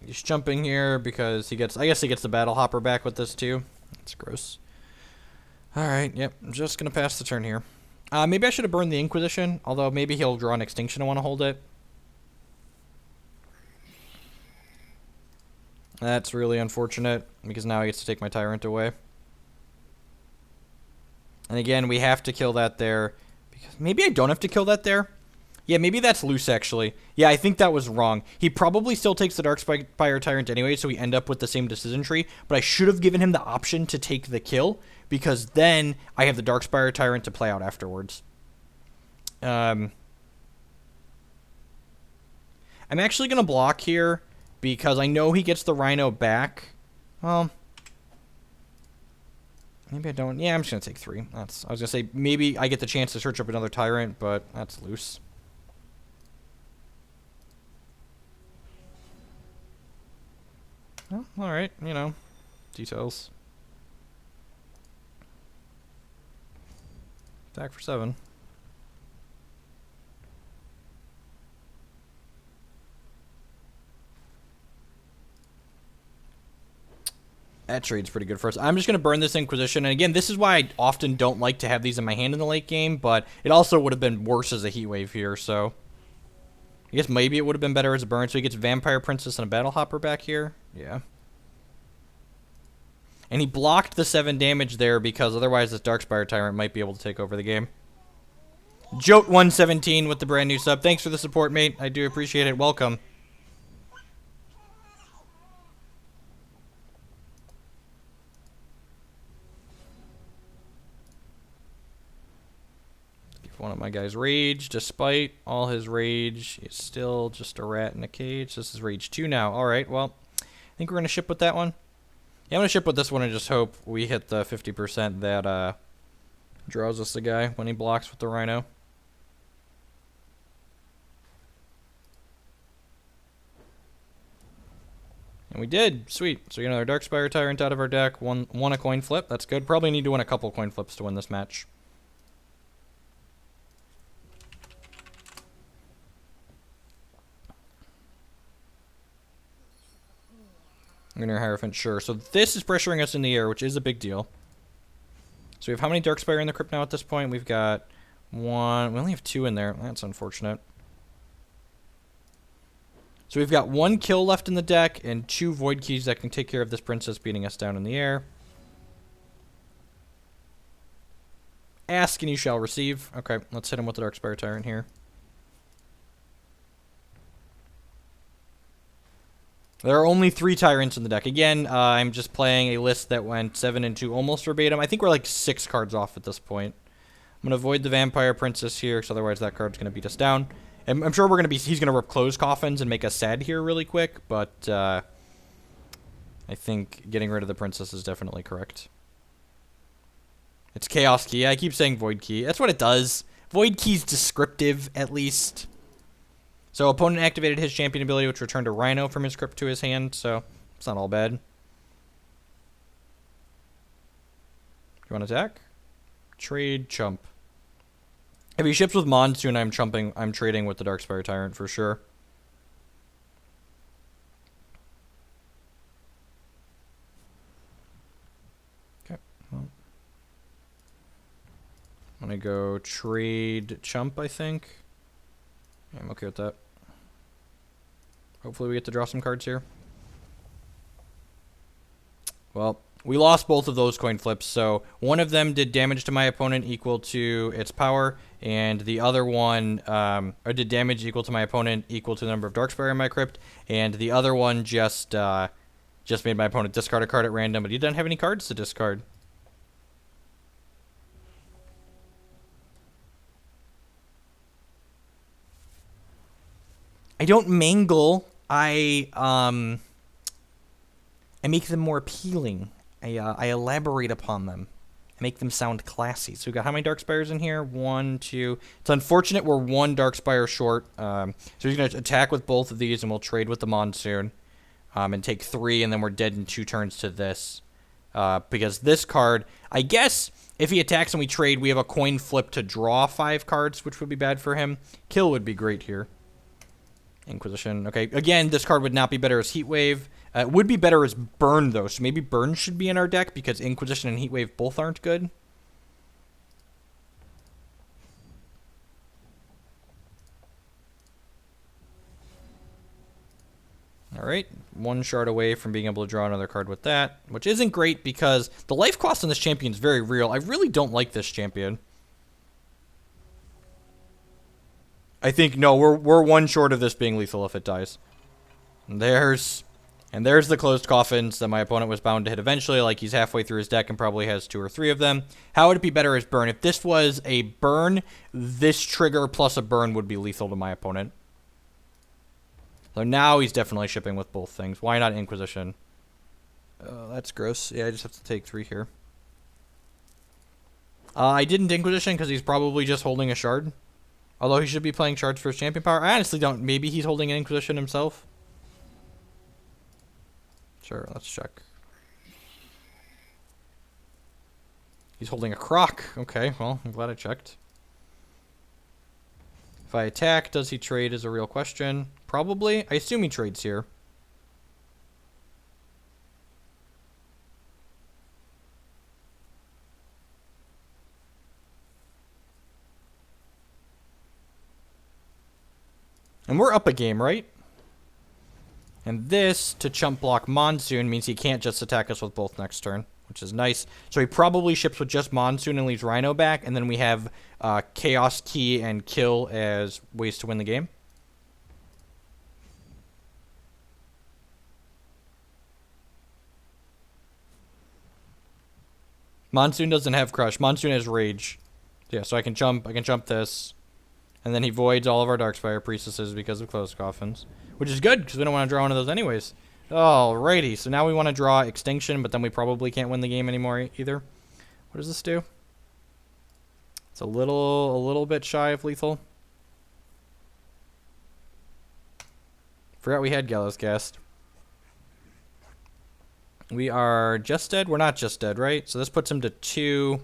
He's jumping here because he gets, I guess he gets the Battle Hopper back with this too. That's gross. Alright, yep, I'm just going to pass the turn here. Maybe I should have burned the Inquisition, although maybe he'll draw an Extinction and want to hold it. That's really unfortunate because now he gets to take my Tyrant away. And again, we have to kill that there. Because maybe I don't have to kill that there. Yeah, maybe that's loose, actually. Yeah, I think that was wrong. He probably still takes the Darkspire Tyrant anyway, so we end up with the same decision tree. But I should have given him the option to take the kill, because then I have the Darkspire Tyrant to play out afterwards. I'm actually going to block here, because I know he gets the Rhino back. Well, maybe I don't. Yeah, I'm just going to take 3. I was going to say, maybe I get the chance to search up another Tyrant, but that's loose. Oh, alright, you know, details. Attack for 7. That trade's pretty good for us. I'm just going to burn this Inquisition. And again, this is why I often don't like to have these in my hand in the late game, but it also would have been worse as a Heat Wave here, so I guess maybe it would have been better as a burn. So he gets Vampire Princess and a Battle Hopper back here. Yeah. And he blocked the 7 damage there because otherwise this Darkspire Tyrant might be able to take over the game. Jote117 with the brand new sub. Thanks for the support, mate. I do appreciate it. Welcome. One of my guys rage. Despite all his rage, he's still just a rat in a cage. This is rage 2 now. Alright, well, I think we're going to ship with that one. Yeah, I'm going to ship with this one and just hope we hit the 50% that draws us the guy when he blocks with the Rhino. And we did. Sweet. So, you know, our Darkspire Tyrant out of our deck. Won a coin flip. That's good. Probably need to win a couple coin flips to win this match. Lunar Hierophant, sure. So this is pressuring us in the air, which is a big deal. So we have how many Darkspire in the crypt now at this point? We've got 1. We only have 2 in there. That's unfortunate. So we've got 1 kill left in the deck and 2 Void Keys that can take care of this princess beating us down in the air. Ask and you shall receive. Okay, let's hit him with the Darkspire Tyrant here. There are only 3 Tyrants in the deck. Again, I'm just playing a list that went 7 and 2 almost verbatim. I think we're like 6 cards off at this point. I'm going to avoid the Vampire Princess here, because otherwise that card's going to beat us down. And I'm sure we're going to be. He's going to rip Closed Coffins and make us sad here really quick, but I think getting rid of the Princess is definitely correct. It's Chaos Key. I keep saying Void Key. That's what it does. Void Key's descriptive, at least. So opponent activated his champion ability, which returned a Rhino from his crypt to his hand, so it's not all bad. You want to attack? Trade, chump. If he ships with Monsoon, I'm trading with the Darkspire Tyrant for sure. Okay. Well, I'm going to go trade chump, I think. Yeah, I'm okay with that. Hopefully we get to draw some cards here. Well, we lost both of those coin flips, so one of them did damage to my opponent equal to its power, and the other one did damage equal to my opponent equal to the number of Darkspire in my crypt, and the other one just made my opponent discard a card at random, but he doesn't have any cards to discard. I don't mangle. I make them more appealing. I elaborate upon them. I make them sound classy. So we got how many Darkspires in here? 1, 2. It's unfortunate we're 1 Darkspire short. So he's going to attack with both of these, and we'll trade with the Monsoon. And take 3, and then we're dead in 2 turns to this. Because this card, I guess, if he attacks and we trade, we have a coin flip to draw 5 cards, which would be bad for him. Kill would be great here. Inquisition. Okay, again, this card would not be better as Heat Wave. It would be better as Burn, though, so maybe Burn should be in our deck because Inquisition and Heat Wave both aren't good. Alright, 1 shard away from being able to draw another card with that, which isn't great because the life cost on this champion is very real. I really don't like this champion. I think, no, we're 1 short of this being lethal if it dies. And there's the Closed Coffins that my opponent was bound to hit eventually. Like, he's halfway through his deck and probably has 2 or 3 of them. How would it be better as Burn? If this was a Burn, this trigger plus a Burn would be lethal to my opponent. So now he's definitely shipping with both things. Why not Inquisition? That's gross. Yeah, I just have to take 3 here. I didn't Inquisition because he's probably just holding a shard. Although he should be playing shards for his champion power. I honestly don't. Maybe he's holding an Inquisition himself. Sure, let's check. He's holding a Croc. Okay, well, I'm glad I checked. If I attack, does he trade is a real question. Probably. I assume he trades here. And we're up a game, right? And this, to chump block Monsoon, means he can't just attack us with both next turn, which is nice. So he probably ships with just Monsoon and leaves Rhino back, and then we have Chaos Key and Kill as ways to win the game. Monsoon doesn't have Crush. Monsoon has Rage. Yeah, so I can jump this. And then he voids all of our Darkspire Priestesses because of Closed Coffins. Which is good, because we don't want to draw one of those anyways. Alrighty, so now we want to draw Extinction, but then we probably can't win the game anymore either. What does this do? It's a little bit shy of lethal. Forgot we had Gallows Cast. We are just dead? We're not just dead, right? So this puts him to 2.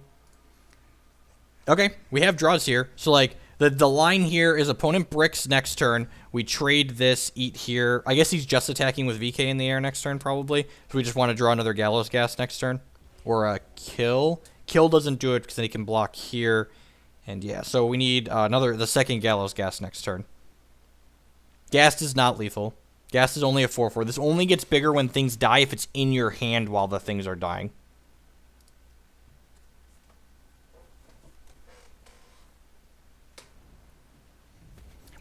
Okay, we have draws here. So, like, the line here is opponent bricks next turn. We trade this, eat here. I guess he's just attacking with VK in the air next turn, probably. So we just want to draw another Gallows Gas next turn. Or a Kill. Kill doesn't do it because then he can block here. And yeah, so we need the second Gallows Gas next turn. Gas is not lethal. Gas is only a 4/4. This only gets bigger when things die if it's in your hand while the things are dying.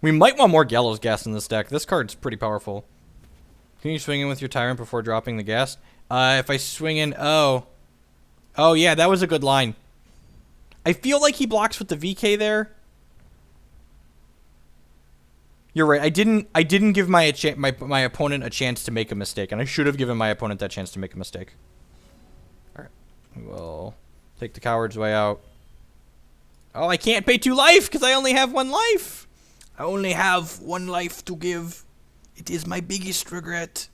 We might want more Gallows Gas in this deck. This card's pretty powerful. Can you swing in with your Tyrant before dropping the gas? If I swing in... Oh, yeah, that was a good line. I feel like he blocks with the VK there. You're right. I didn't give my opponent a chance to make a mistake, and I should have given my opponent that chance to make a mistake. All right. We'll take the coward's way out. Oh, I can't pay 2 life because I only have 1 life. I only have 1 life to give. It is my biggest regret.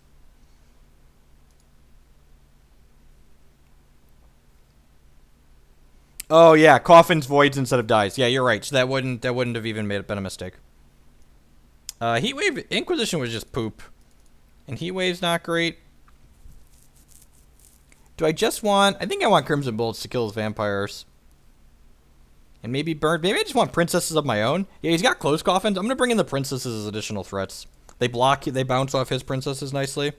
Oh yeah, coffins voids instead of dies. Yeah, you're right. So that wouldn't have even been a mistake. Heatwave Inquisition was just poop. And Heatwave's not great. Do I just want... I think I want Crimson Bolts to kill his vampires. And maybe burn... Maybe I just want princesses of my own. Yeah, he's got closed coffins. I'm going to bring in the princesses as additional threats. They block... They bounce off his princesses nicely.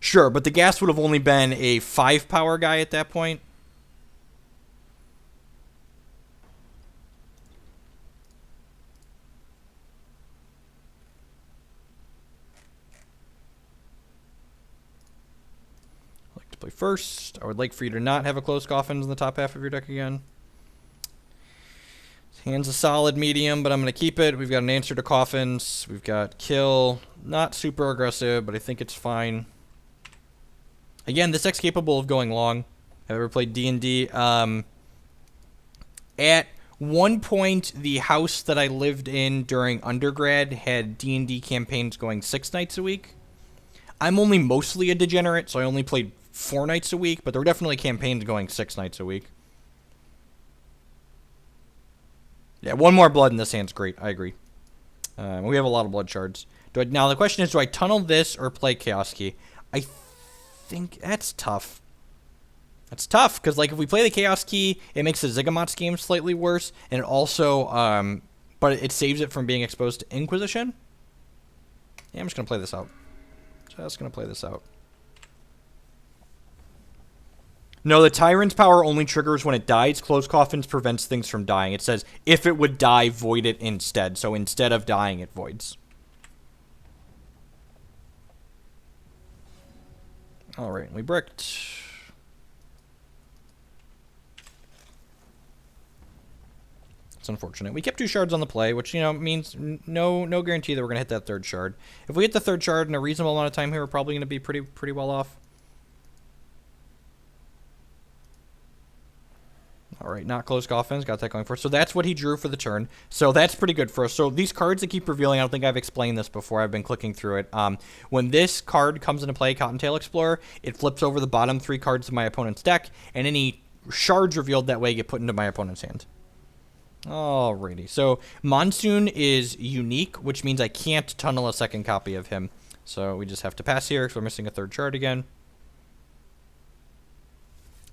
Sure, but the gas would have only been a 5 power guy at that point. Play first. I would like for you to not have a closed coffins in the top half of your deck again. Hand's a solid medium, but I'm going to keep it. We've got an answer to coffins. We've got kill. Not super aggressive, but I think it's fine. Again, this deck's capable of going long. I've ever played D&D. At one point, the house that I lived in during undergrad had D&D campaigns going 6 nights a week. I'm only mostly a degenerate, so I only played 4 nights a week, but there were definitely campaigns going 6 nights a week. Yeah, 1 more blood in this hand's great. I agree. We have a lot of blood shards. Now, the question is, do I tunnel this or play Chaos Key? I think that's tough. That's tough, because like if we play the Chaos Key, it makes the Ziggurat's game slightly worse, and it also, but it saves it from being exposed to Inquisition. Yeah, I'm just going to play this out. Just going to play this out. No, the Tyrant's power only triggers when it dies. Closed Coffins prevents things from dying. It says, if it would die, void it instead. So instead of dying, it voids. Alright, we bricked. It's unfortunate. We kept 2 shards on the play, which, you know, means no guarantee that we're going to hit that 3rd shard. If we hit the 3rd shard in a reasonable amount of time here, we're probably going to be pretty well off. All right, not closed coffins. Got that going for us. So that's what he drew for the turn. So that's pretty good for us. So these cards that keep revealing, I don't think I've explained this before. I've been clicking through it. When this card comes into play, Cottontail Explorer, it flips over the bottom 3 cards of my opponent's deck, and any shards revealed that way get put into my opponent's hand. Alrighty. So Monsoon is unique, which means I can't tunnel a second copy of him. So we just have to pass here because we're missing a 3rd shard again.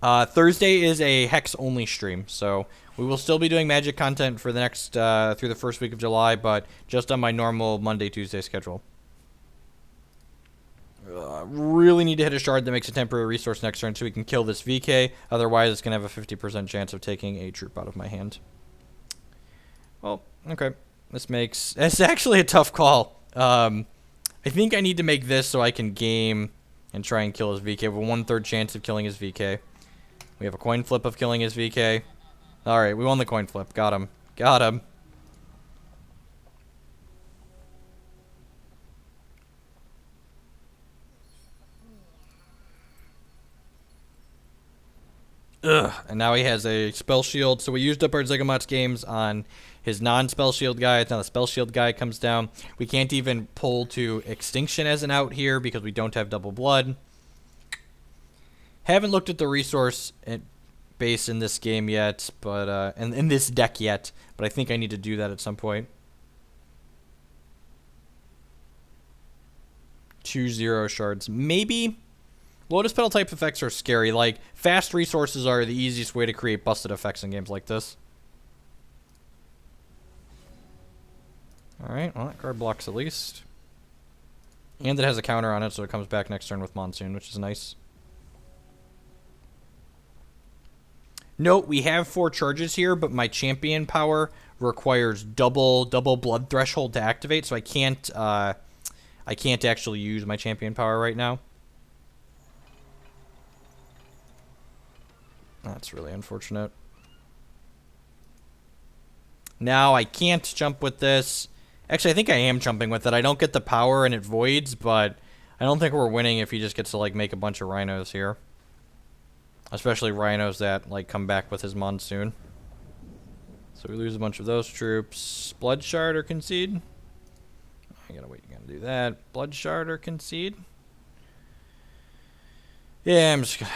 Thursday is a Hex-only stream, so We will still be doing Magic content for the next through the first week of July, but just on my normal Monday, Tuesday schedule. Really need to hit a shard that makes a temporary resource next turn so we can kill this VK. Otherwise, it's going to have a 50% chance of taking a troop out of my hand. Well, okay. It's actually a tough call. I think I need to make this so I can game and try and kill his VK. We have a 1/3 chance of killing his VK. We have a coin flip of killing his VK. Alright, we won the coin flip. Got him. Got him. Ugh. And now he has a spell shield. So we used up our Zygomots games on his non-spell shield guy. Now the spell shield guy comes down. We can't even pull to Extinction as an out here because we don't have double blood. Haven't looked at the resource base in this game yet, but in this deck yet. But I think I need to do that at some point. 2/0 shards. Maybe. Lotus Petal type effects are scary. Like, fast resources are the easiest way to create busted effects in games like this. Alright, well, that card blocks at least. And it has a counter on it, so it comes back next turn with Monsoon, which is nice. Note, we have 4 charges here, but my champion power requires double blood threshold to activate, so I can't actually use my champion power right now. That's really unfortunate. Now I can't jump with this. Actually, I think I am jumping with it. I don't get the power and it voids, but I don't think we're winning if he just gets to, like, make a bunch of rhinos here. Especially rhinos that, like, come back with his Monsoon. So we lose a bunch of those troops. Blood Shard or concede? I gotta wait, you gotta do that. Blood Shard or concede? Yeah, I'm just gonna...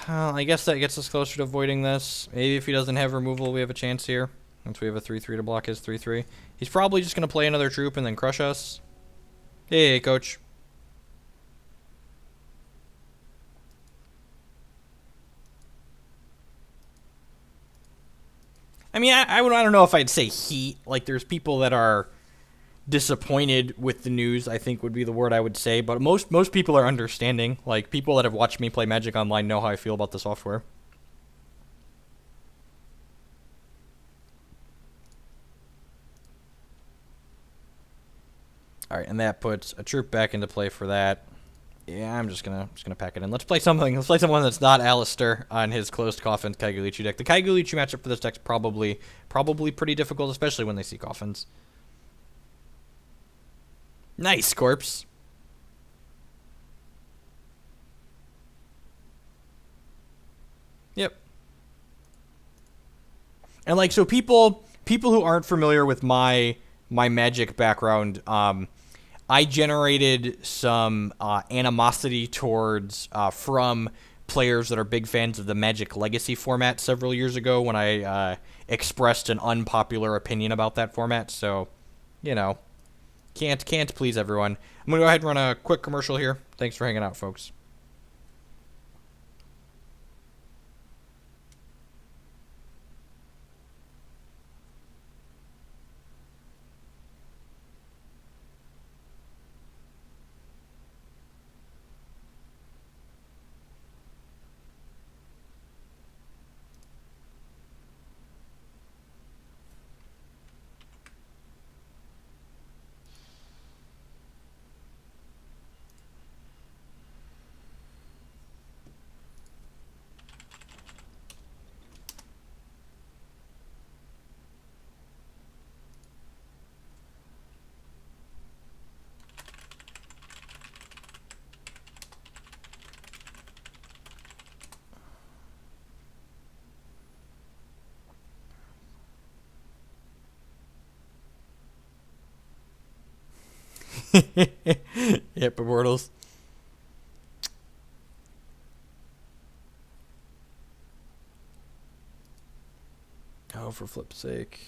Well, I guess that gets us closer to avoiding this. Maybe if he doesn't have removal, we have a chance here. Once we have a 3/3 to block his 3/3. He's probably just going to play another troop and then crush us. Hey, coach. I mean, I don't know if I'd say heat. Like, there's people that are disappointed with the news, I think would be the word I would say, but most people are understanding. Like, people that have watched me play Magic Online know how I feel about the software. Alright, and that puts a troop back into play for that. Yeah, I'm just gonna pack it in. Let's play something. Let's play someone that's not Alistair on his closed coffin Kaigulichu deck. The Kaigulichu matchup for this deck's probably pretty difficult, especially when they see coffins. Nice, corpse. Yep. And, like, so people who aren't familiar with my Magic background, I generated some animosity towards from players that are big fans of the Magic Legacy format several years ago when I expressed an unpopular opinion about that format. So, you know. Can't please everyone. I'm going to go ahead and run a quick commercial here. Thanks for hanging out, folks. Yep, Immortals. Oh, for flip's sake.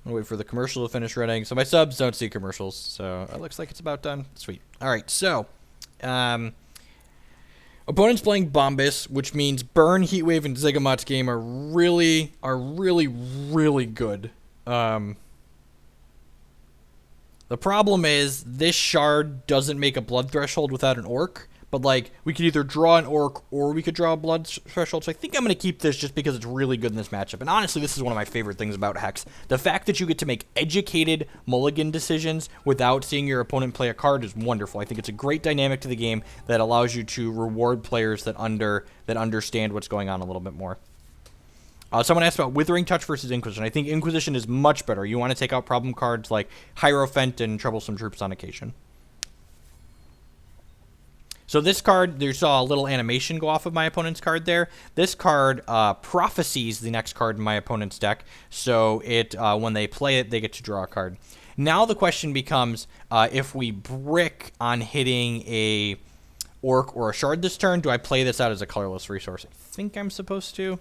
I'll wait for the commercial to finish running. So my subs don't see commercials. So it looks like it's about done. Sweet. All right. So, opponents playing Bombus, which means Burn, Heatwave, and Zygamot's game are really good. The problem is this shard doesn't make a blood threshold without an orc. But, like, we could either draw an orc or we could draw a blood threshold. So I think I'm going to keep this just because it's really good in this matchup. And honestly, this is one of my favorite things about Hex. The fact that you get to make educated mulligan decisions without seeing your opponent play a card is wonderful. I think it's a great dynamic to the game that allows you to reward players that understand what's going on a little bit more. Someone asked about Withering Touch versus Inquisition. I think Inquisition is much better. You want to take out problem cards like Hierophant and Troublesome Troops on occasion. So this card, you saw a little animation go off of my opponent's card there. This card prophesies the next card in my opponent's deck. So it when they play it, they get to draw a card. Now the question becomes, if we brick on hitting a orc or a shard this turn, do I play this out as a colorless resource? I think I'm supposed to.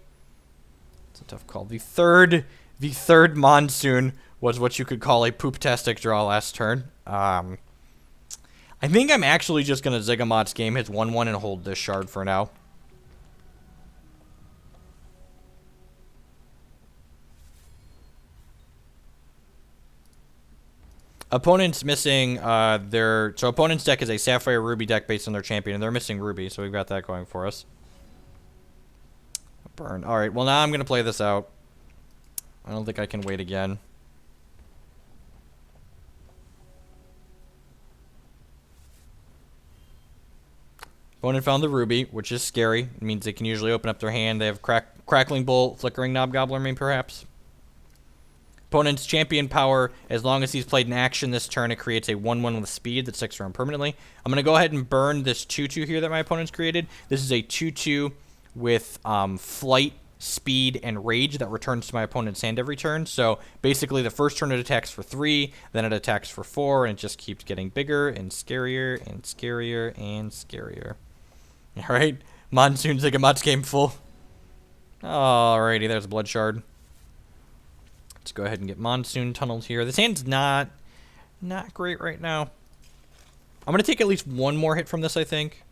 It's a tough call. The third Monsoon was what you could call a poop-tastic draw last turn. I think I'm actually just going to Zygamot's game, hits 1-1, and hold this shard for now. Opponent's missing so opponent's deck is a Sapphire Ruby deck based on their champion, and they're missing Ruby, so we've got that going for us. Burn. All right, well, now I'm going to play this out. I don't think I can wait again. Opponent found the Ruby, which is scary. It means they can usually open up their hand. They have Crackling Bolt, Flickering Knobgobbler, maybe perhaps. Opponent's champion power, as long as he's played an action this turn, it creates a 1-1 with speed that sticks around permanently. I'm going to go ahead and burn this 2-2 here that my opponent's created. This is a 2-2 with Flight, Speed, and Rage that returns to my opponent's hand every turn. So basically the first turn it attacks for 3, then it attacks for 4, and it just keeps getting bigger and scarier and scarier and scarier. Alright, Monsoon Zygamot's game full. Alrighty, there's a Blood Shard. Let's go ahead and get Monsoon tunneled here. This hand's not great right now. I'm going to take at least one more hit from this, I think.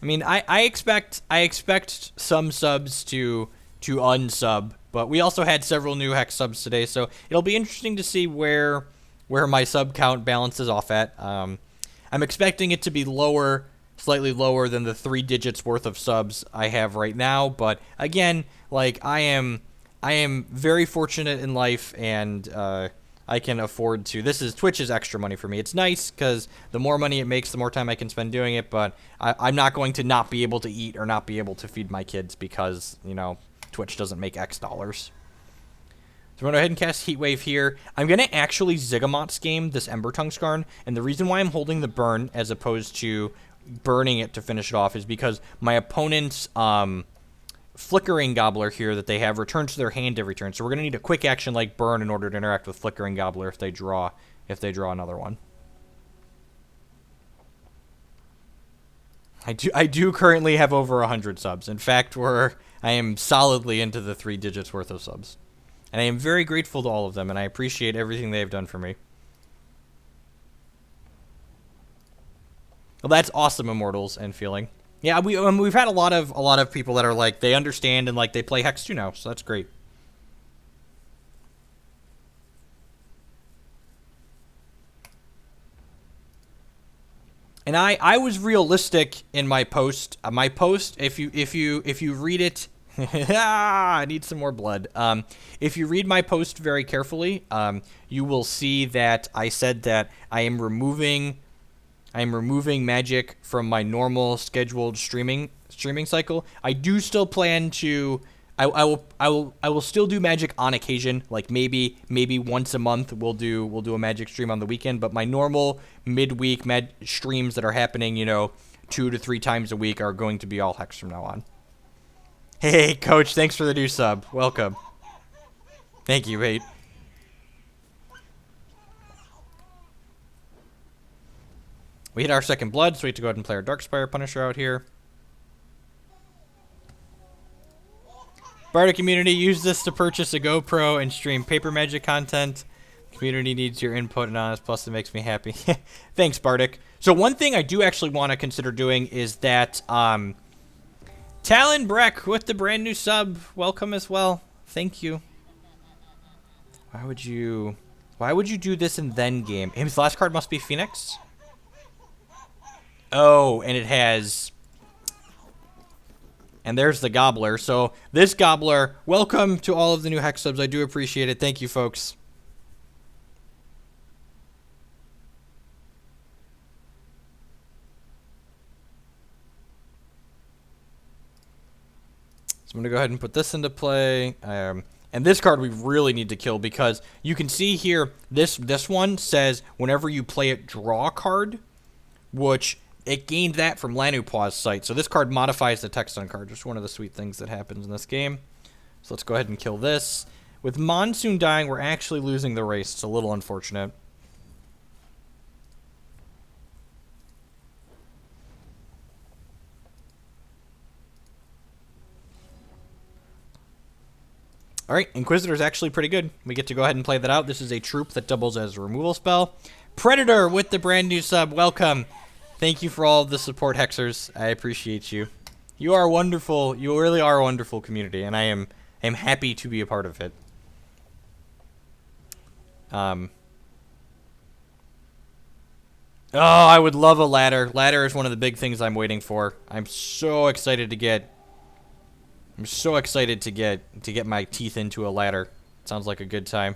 I mean, I expect some subs to unsub, but we also had several new Hex subs today, so it'll be interesting to see where my sub count balances off at. I'm expecting it to be lower, slightly lower than the 3 digits worth of subs I have right now, but again, like I am very fortunate in life, and I can afford to. Twitch is extra money for me. It's nice because the more money it makes, the more time I can spend doing it, but I'm not going to not be able to eat or not be able to feed my kids because, you know, Twitch doesn't make X dollars. So I'm going to go ahead and cast Heatwave here. I'm going to actually Zygamot's game this Ember Tongue Skarn, and the reason why I'm holding the burn as opposed to burning it to finish it off is because my opponent's Flickering Gobbler here that they have returns to their hand every turn. So we're going to need a quick action like burn in order to interact with Flickering Gobbler if they draw another one. I do currently have over 100 subs. In fact, I am solidly into the 3 digits worth of subs. And I am very grateful to all of them, and I appreciate everything they have done for me. Well, that's awesome, Immortals and Feeling. Yeah, we've had a lot of people that are like, they understand and like they play Hex 2 now, so that's great. And I was realistic in my post. My post, if you read it, I need some more blood. If you read my post very carefully, you will see that I said that I am removing Magic from my normal scheduled streaming cycle. I do still plan to. I will still do Magic on occasion. Like maybe once a month we'll do a Magic stream on the weekend. But my normal midweek streams that are happening, 2 to 3 times a week are going to be all Hex from now on. Hey, Coach, thanks for the new sub. Welcome. Thank you, mate. We hit our second blood, so we have to go ahead and play our Darkspire Punisher out here. Bardic community, use this to purchase a GoPro and stream paper magic content. Community needs your input and honest, plus it makes me happy. Thanks, Bardic. So one thing I do actually want to consider doing is that Talon Breck with the brand new sub, welcome as well. Thank you. Why would you do this in then game? His last card must be Phoenix. Oh, and it has. And there's the Gobbler. So this Gobbler, welcome to all of the new Hex subs. I do appreciate it. Thank you, folks. So I'm going to go ahead and put this into play. And this card we really need to kill because you can see here, this one says whenever you play it, draw a card, which it gained that from Lanupaw's site. So this card modifies the text on card. Just one of the sweet things that happens in this game. So let's go ahead and kill this. With Monsoon dying, we're actually losing the race. It's a little unfortunate. All right, Inquisitor's actually pretty good. We get to go ahead and play that out. This is a troop that doubles as a removal spell. Predator with the brand new sub. Welcome. Thank you for all of the support, Hexers. I appreciate you. You are wonderful. You really are a wonderful community, and I am happy to be a part of it. Oh, I would love a ladder. Ladder is one of the big things I'm waiting for. I'm so excited to get my teeth into a ladder. Sounds like a good time.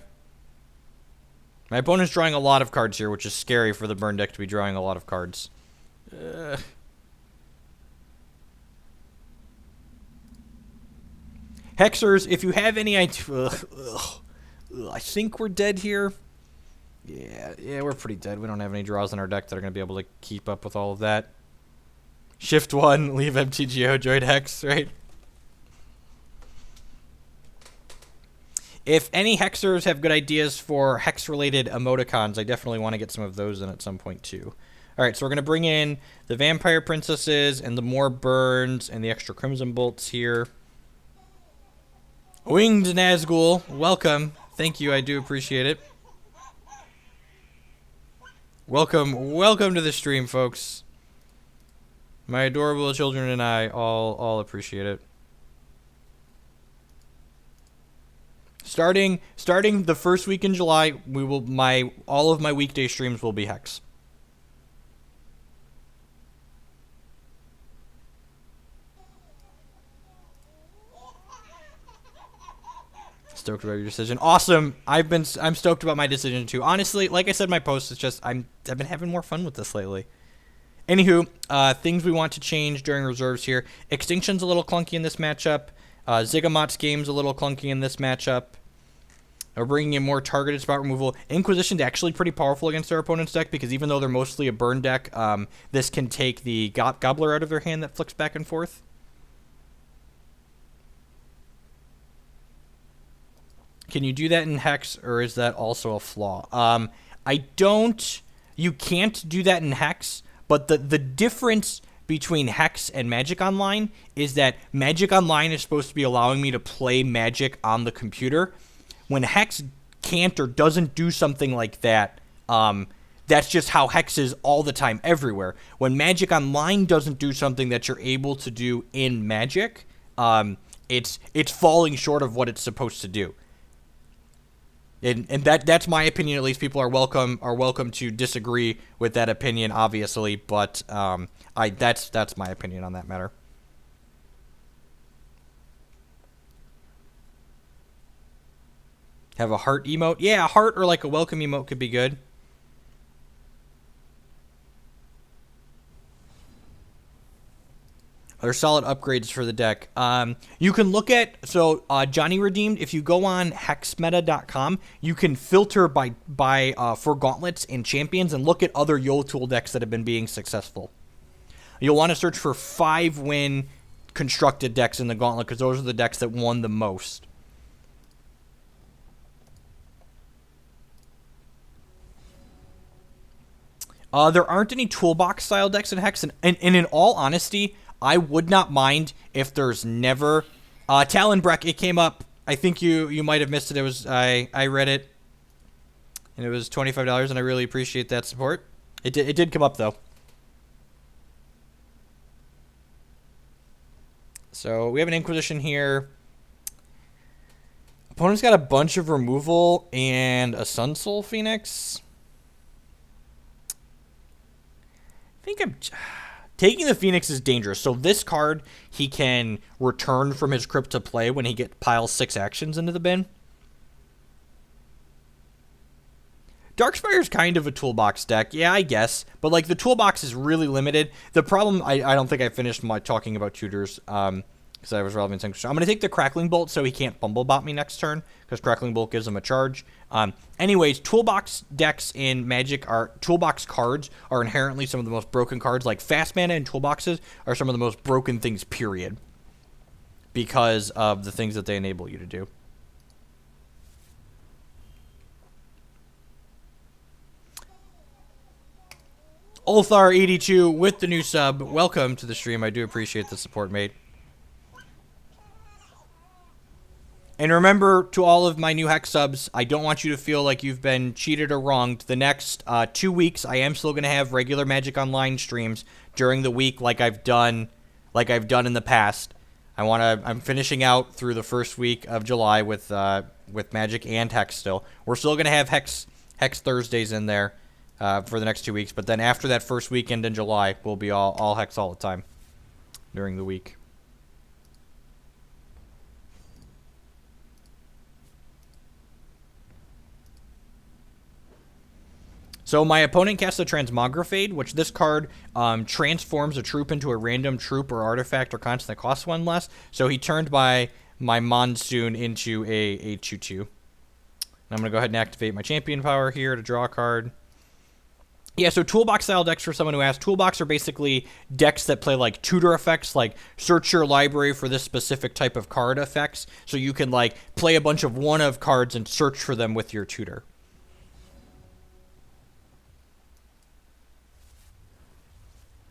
My opponent's drawing a lot of cards here, which is scary for the burn deck to be drawing a lot of cards. Hexers, if you have any idea... I think we're dead here. Yeah, we're pretty dead. We don't have any draws in our deck that are going to be able to keep up with all of that. Shift 1, leave MTGO, join Hex, right? If any Hexers have good ideas for Hex-related emoticons, I definitely want to get some of those in at some point, too. All right, so we're going to bring in the Vampire Princesses and the more burns and the extra Crimson Bolts here. Winged Nazgul, welcome. Thank you, I do appreciate it. Welcome to the stream, folks. My adorable children and I all appreciate it. Starting the first week in July, all of my weekday streams will be Hex. Stoked about your decision. Awesome. I'm stoked about my decision too. Honestly, like I said in my post, it's just I've been having more fun with this lately. Anywho, things we want to change during reserves here. Extinction's a little clunky in this matchup. Zygamot's game's a little clunky in this matchup. We're bringing in more targeted spot removal. Inquisition's actually pretty powerful against our opponent's deck because even though they're mostly a burn deck, this can take the Gobbler out of their hand that flicks back and forth. Can you do that in Hex, or is that also a flaw? You can't do that in Hex, but the difference between Hex and Magic Online is that Magic Online is supposed to be allowing me to play Magic on the computer. When Hex can't or doesn't do something like that, that's just how Hex is all the time, everywhere. When Magic Online doesn't do something that you're able to do in Magic, it's falling short of what it's supposed to do. And that's my opinion. At least people are welcome to disagree with that opinion, obviously. But that's my opinion on that matter. Have a heart emote? Yeah, a heart or like a welcome emote could be good. They're solid upgrades for the deck. You can look at, Johnny Redeemed, if you go on hexmeta.com, you can filter for gauntlets and champions and look at other YoTool decks that have been being successful. You'll want to search for 5-win constructed decks in the gauntlet because those are the decks that won the most. There aren't any toolbox-style decks in Hex, and in all honesty, I would not mind if there's never Talonbreck, it came up. I think you might have missed it. It was I read it, and it was $25, and I really appreciate that support. It did come up though. So we have an Inquisition here. Opponent's got a bunch of removal and a Sunsoul Phoenix. I think I'm... Taking the Phoenix is dangerous. So this card, he can return from his crypt to play when he piles 6 actions into the bin. Darkspire is kind of a toolbox deck. Yeah, I guess. But, like, the toolbox is really limited. The problem... I don't think I finished my talking about tutors. Because I was relevant. So I'm going to take the Crackling Bolt so he can't Bumblebot me next turn, because Crackling Bolt gives him a charge. Anyways, toolbox decks in Magic toolbox cards are inherently some of the most broken cards. Like fast mana and toolboxes are some of the most broken things, period, because of the things that they enable you to do. Ulthar82 with the new sub. Welcome to the stream. I do appreciate the support, mate. And remember, to all of my new Hex subs, I don't want you to feel like you've been cheated or wronged. The next 2 weeks, I am still going to have regular Magic Online streams during the week, like I've done in the past. I'm finishing out through the first week of July with Magic and Hex still. We're still going to have Hex Thursdays in there for the next 2 weeks, but then after that first weekend in July, we'll be all Hex all the time during the week. So my opponent casts a Transmogrifade, which this card transforms a troop into a random troop or artifact or constant that costs 1 less. So he turned my Monsoon into a 2/2. And I'm going to go ahead and activate my Champion Power here to draw a card. Yeah, so toolbox style decks, for someone who asked, toolbox are basically decks that play like tutor effects, like search your library for this specific type of card effects. So you can like play a bunch of one-of cards and search for them with your tutor.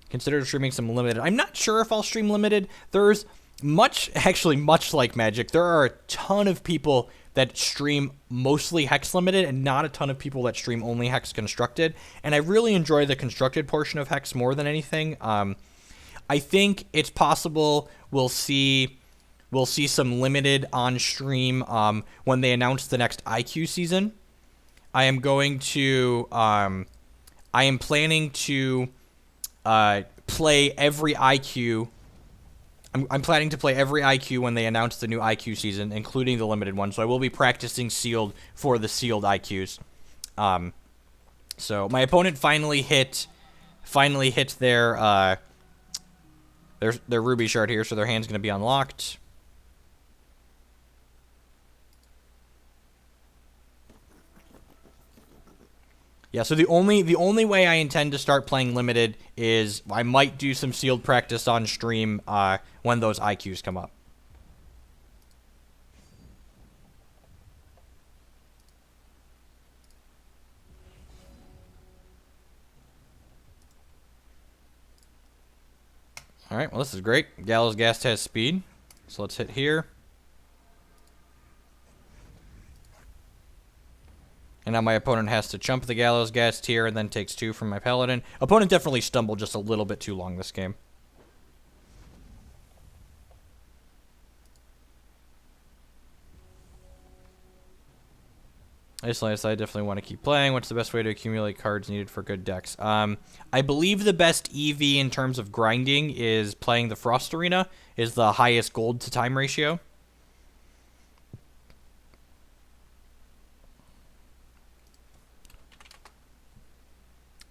Consider streaming some limited. I'm not sure if I'll stream limited. There's much like Magic, there are a ton of people that stream mostly Hex limited and not a ton of people that stream only Hex constructed. And I really enjoy the constructed portion of Hex more than anything. I think it's possible we'll see some limited on stream when they announce the next IQ season. I am planning to play every IQ. I'm planning to play every IQ when they announce the new IQ season, including the limited one. So I will be practicing sealed for the sealed IQs. So my opponent finally hit their Ruby Shard here, so their hand's going to be unlocked. Yeah, so the only way I intend to start playing limited is I might do some sealed practice on stream when those IQs come up. All right, well, this is great. Gallows Ghast has speed, so let's hit here. And now my opponent has to chump the Gallows Ghast here and then takes 2 from my Paladin. Opponent definitely stumbled just a little bit too long this game. I definitely want to keep playing. What's the best way to accumulate cards needed for good decks? I believe the best EV in terms of grinding is playing the Frost Arena, is the highest gold to time ratio.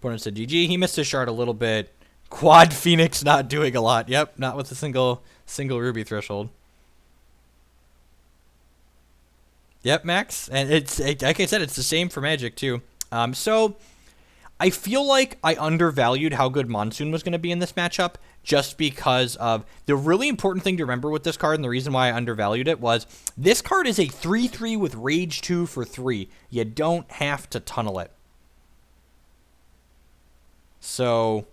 Opponent said GG. He missed his shard a little bit. Quad Phoenix not doing a lot. Yep, not with a single Ruby threshold. Yep, Max. And it's like I said, it's the same for Magic too. So I feel like I undervalued how good Monsoon was going to be in this matchup, just because of the really important thing to remember with this card, and the reason why I undervalued it was this card is a 3/3 with Rage 2 for 3. You don't have to tunnel it. So,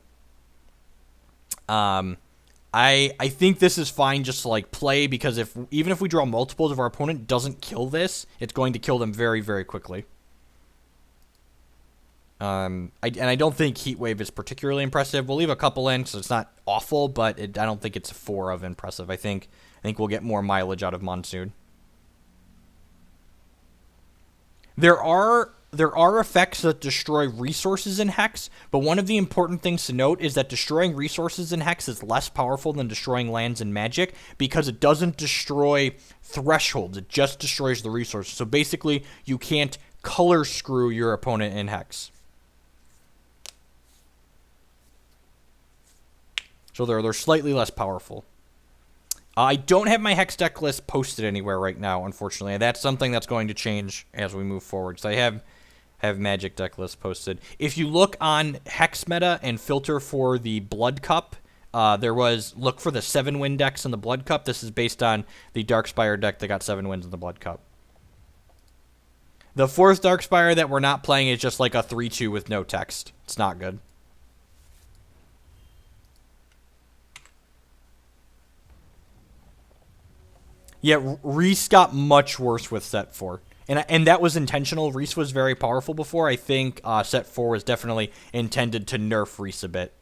I think this is fine just to like play, because even if we draw multiples, if our opponent doesn't kill this, it's going to kill them very, very quickly. I don't think Heat Wave is particularly impressive. We'll leave a couple in, so it's not awful, but I don't think it's 4 of impressive. I think we'll get more mileage out of Monsoon. There are effects that destroy resources in Hex, but one of the important things to note is that destroying resources in Hex is less powerful than destroying lands in Magic, because it doesn't destroy thresholds, it just destroys the resources. So basically, you can't color screw your opponent in Hex. So they're slightly less powerful. I don't have my Hex deck list posted anywhere right now, unfortunately. That's something that's going to change as we move forward. So I have Magic deck list posted. If you look on Hex meta and filter for the Blood Cup, look for the 7-win decks in the Blood Cup. This is based on the Darkspire deck that got 7 wins in the Blood Cup. The 4th Darkspire that we're not playing is just like a 3-2 with no text. It's not good. Yeah, Reese got much worse with set 4. And that was intentional. Reese was very powerful before. I think set 4 was definitely intended to nerf Reese a bit.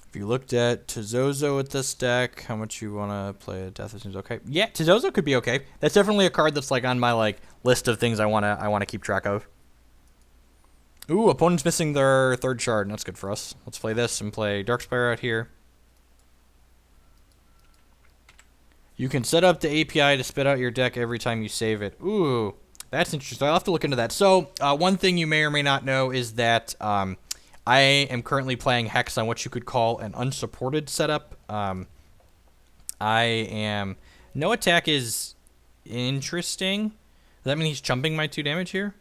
If you looked at Tizozo with this deck, how much you want to play a Death seems okay. Yeah, Tizozo could be okay. That's definitely a card that's like on my like list of things I wanna keep track of. Ooh, opponent's missing their 3rd shard. That's good for us. Let's play this and play Darkspire out here. You can set up the API to spit out your deck every time you save it. Ooh, that's interesting. I'll have to look into that. So, one thing you may or may not know is that I am currently playing Hex on what you could call an unsupported setup. No attack is interesting. Does that mean he's chumping my 2 damage here?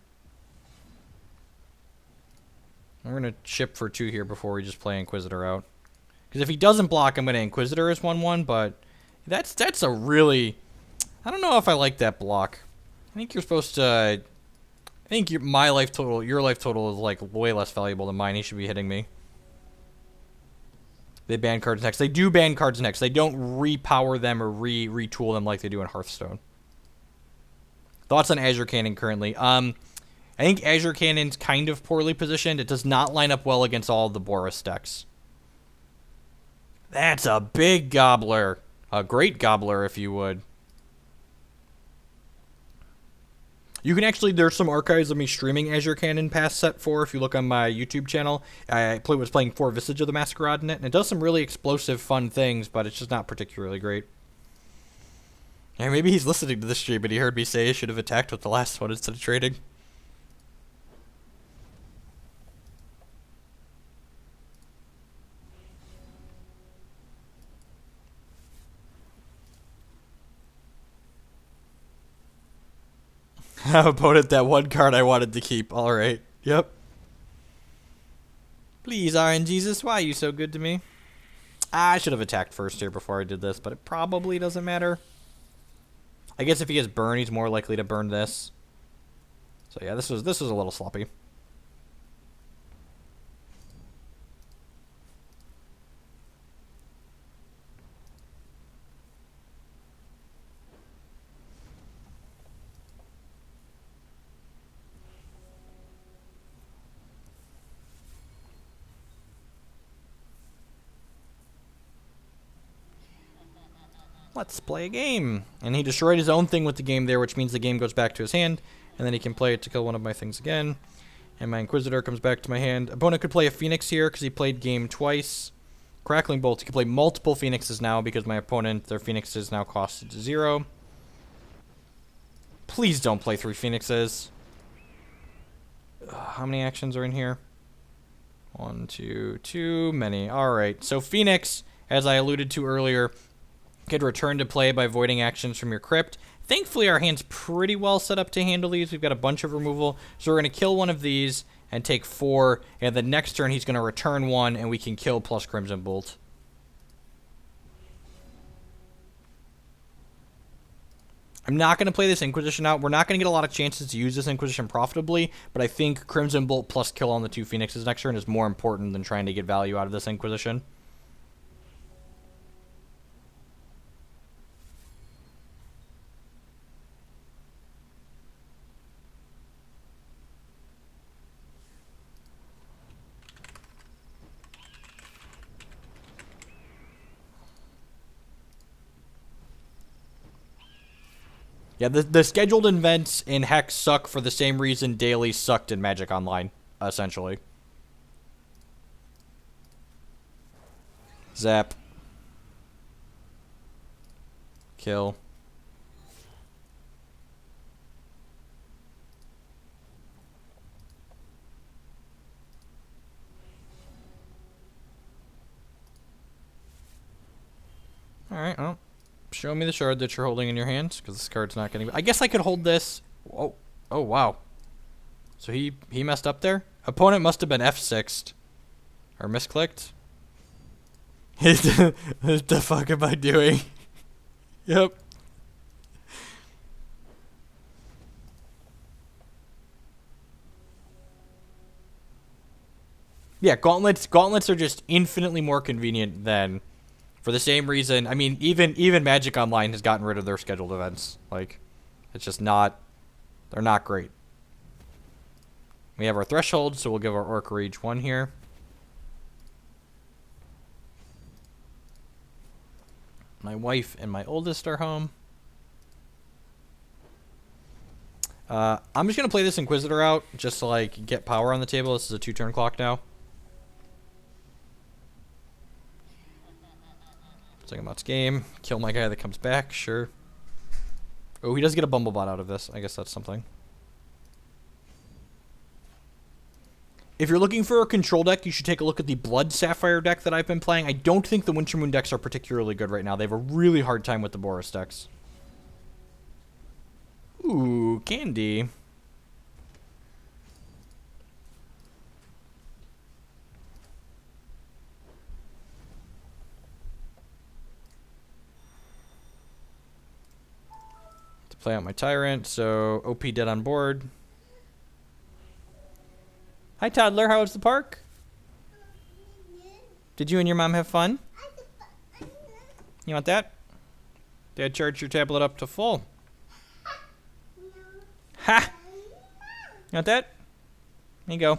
We're going to chip for 2 here before we just play Inquisitor out. Because if he doesn't block, I'm going to Inquisitor as 1/1, but that's a really... I don't know if I like that block. I think you're supposed to... I think your life total is like way less valuable than mine. He should be hitting me. They ban cards next. They do ban cards next. They don't repower them or retool them like they do in Hearthstone. Thoughts on Azure Cannon currently? I think Azure Cannon's kind of poorly positioned. It does not line up well against all of the Boris decks. That's a big gobbler. A great gobbler, if you would. You can actually, there's some archives of me streaming Azure Cannon past set 4. If you look on my YouTube channel, I was playing 4 Visage of the Masquerade in it, and it does some really explosive, fun things, but it's just not particularly great. Yeah, maybe he's listening to this stream, but he heard me say I should have attacked with the last one instead of trading. Opponent, that 1 card I wanted to keep. Alright. Yep. Please, RNGesus, why are you so good to me? I should have attacked first here before I did this, but it probably doesn't matter. I guess if he has burn, he's more likely to burn this. So yeah, this was a little sloppy. Let's play a game. And he destroyed his own thing with the game there, which means the game goes back to his hand, and then he can play it to kill one of my things again. And my Inquisitor comes back to my hand. Opponent could play a Phoenix here because he played game twice. Crackling Bolt. He can play multiple Phoenixes now because my opponent, their Phoenixes now cost 0. Please don't play 3 Phoenixes. How many actions are in here? 1, 2, too many. Alright, so Phoenix, as I alluded to earlier, could return to play by voiding actions from your crypt. Thankfully, our hand's pretty well set up to handle these. We've got a bunch of removal. So we're going to kill one of these and take 4. And the next turn, he's going to return 1, and we can kill plus Crimson Bolt. I'm not going to play this Inquisition out. We're not going to get a lot of chances to use this Inquisition profitably, but I think Crimson Bolt plus kill on the 2 Phoenixes next turn is more important than trying to get value out of this Inquisition. Yeah, the scheduled events in Hex suck for the same reason dailies sucked in Magic Online, essentially. Zap. Kill. Alright, well. Show me the shard that you're holding in your hands, because this card's not getting... I guess I could hold this... Oh, oh wow. So he messed up there? Opponent must have been F6'd. Or misclicked. What the fuck am I doing? Yep. Yeah, gauntlets are just infinitely more convenient than... For the same reason, I mean, even Magic Online has gotten rid of their scheduled events. Like, it's just not... They're not great. We have our Threshold, so we'll give our Orc Rage 1 here. My wife and my oldest are home. I'm just going to play this Inquisitor out, just to, like, get power on the table. This is a 2-turn clock now. Second Mott's game. Kill my guy that comes back, sure. Oh, he does get a Bumblebot out of this. I guess that's something. If you're looking for a control deck, you should take a look at the Blood Sapphire deck that I've been playing. I don't think the Wintermoon decks are particularly good right now. They have a really hard time with the Boros decks. Ooh, candy. Play out my Tyrant, so OP dead on board. Hi, toddler. How was the park? Did you and your mom have fun? You want that? Dad charged your tablet up to full. Ha! You want that? There you go.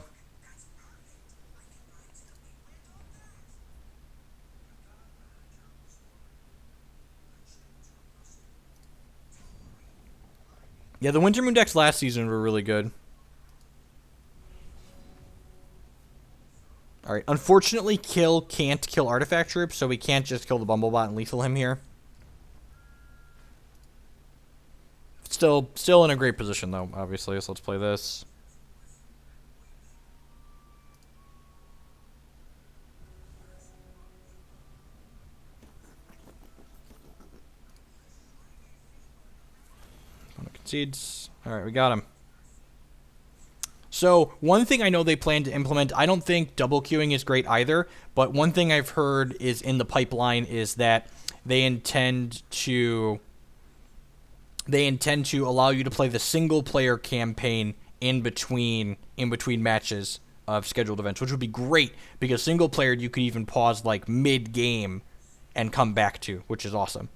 Yeah, the Wintermoon decks last season were really good. Alright, unfortunately, Kill can't kill Artifact Troops, so we can't just kill the Bumblebot and lethal him here. Still in a great position, though, obviously, so let's play this. Concedes. Alright, we got him. So, one thing I know they plan to implement, I don't think double queuing is great either, but one thing I've heard is in the pipeline is that they intend to allow you to play the single player campaign in between matches of scheduled events, which would be great because single player you could even pause like mid game and come back to, which is awesome.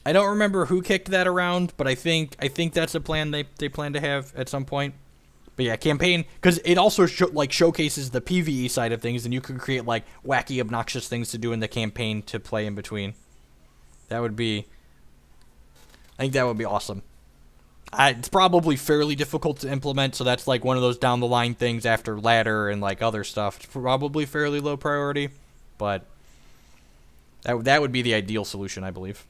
I don't remember who kicked that around, but I think that's a plan they plan to have at some point. But yeah, campaign, because it also showcases the PvE side of things, and you can create like wacky, obnoxious things to do in the campaign to play in between. That would be, I think that would be awesome. It's probably fairly difficult to implement, so that's like one of those down the line things after ladder and like other stuff. It's probably fairly low priority, but that would be the ideal solution, I believe.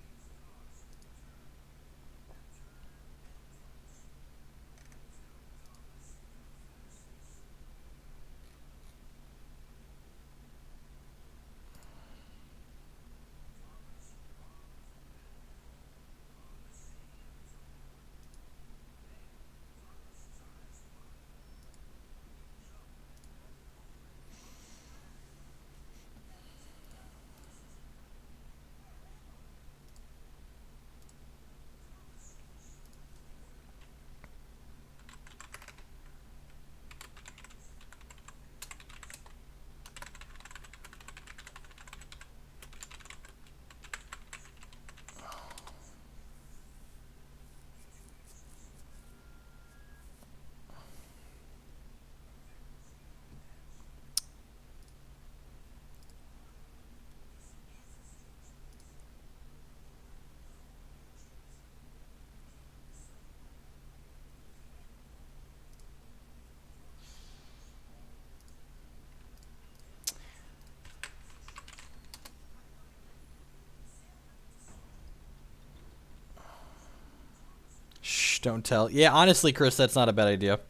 Shh, don't tell. Yeah, honestly, Chris, that's not a bad idea.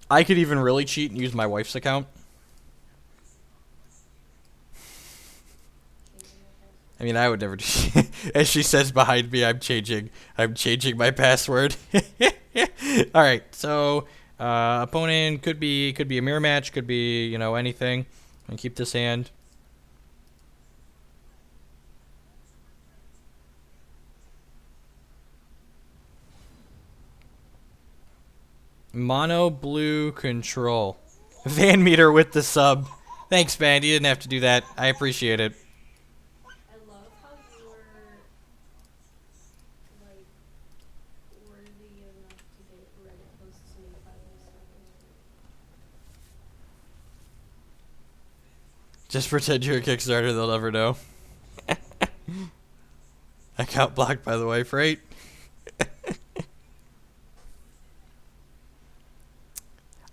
I could even really cheat and use my wife's account. I mean, I would never do. As she says behind me, I'm changing my password. All right, so opponent could be a mirror match, could be anything. And keep this hand. Mono blue control. Van Meter with the sub. Thanks, Van. You didn't have to do that. I appreciate it.
I love how you were like worthy enough to get Reddit posts made by this.
Just pretend you're a Kickstarter, they'll never know. Account blocked by the wife, right?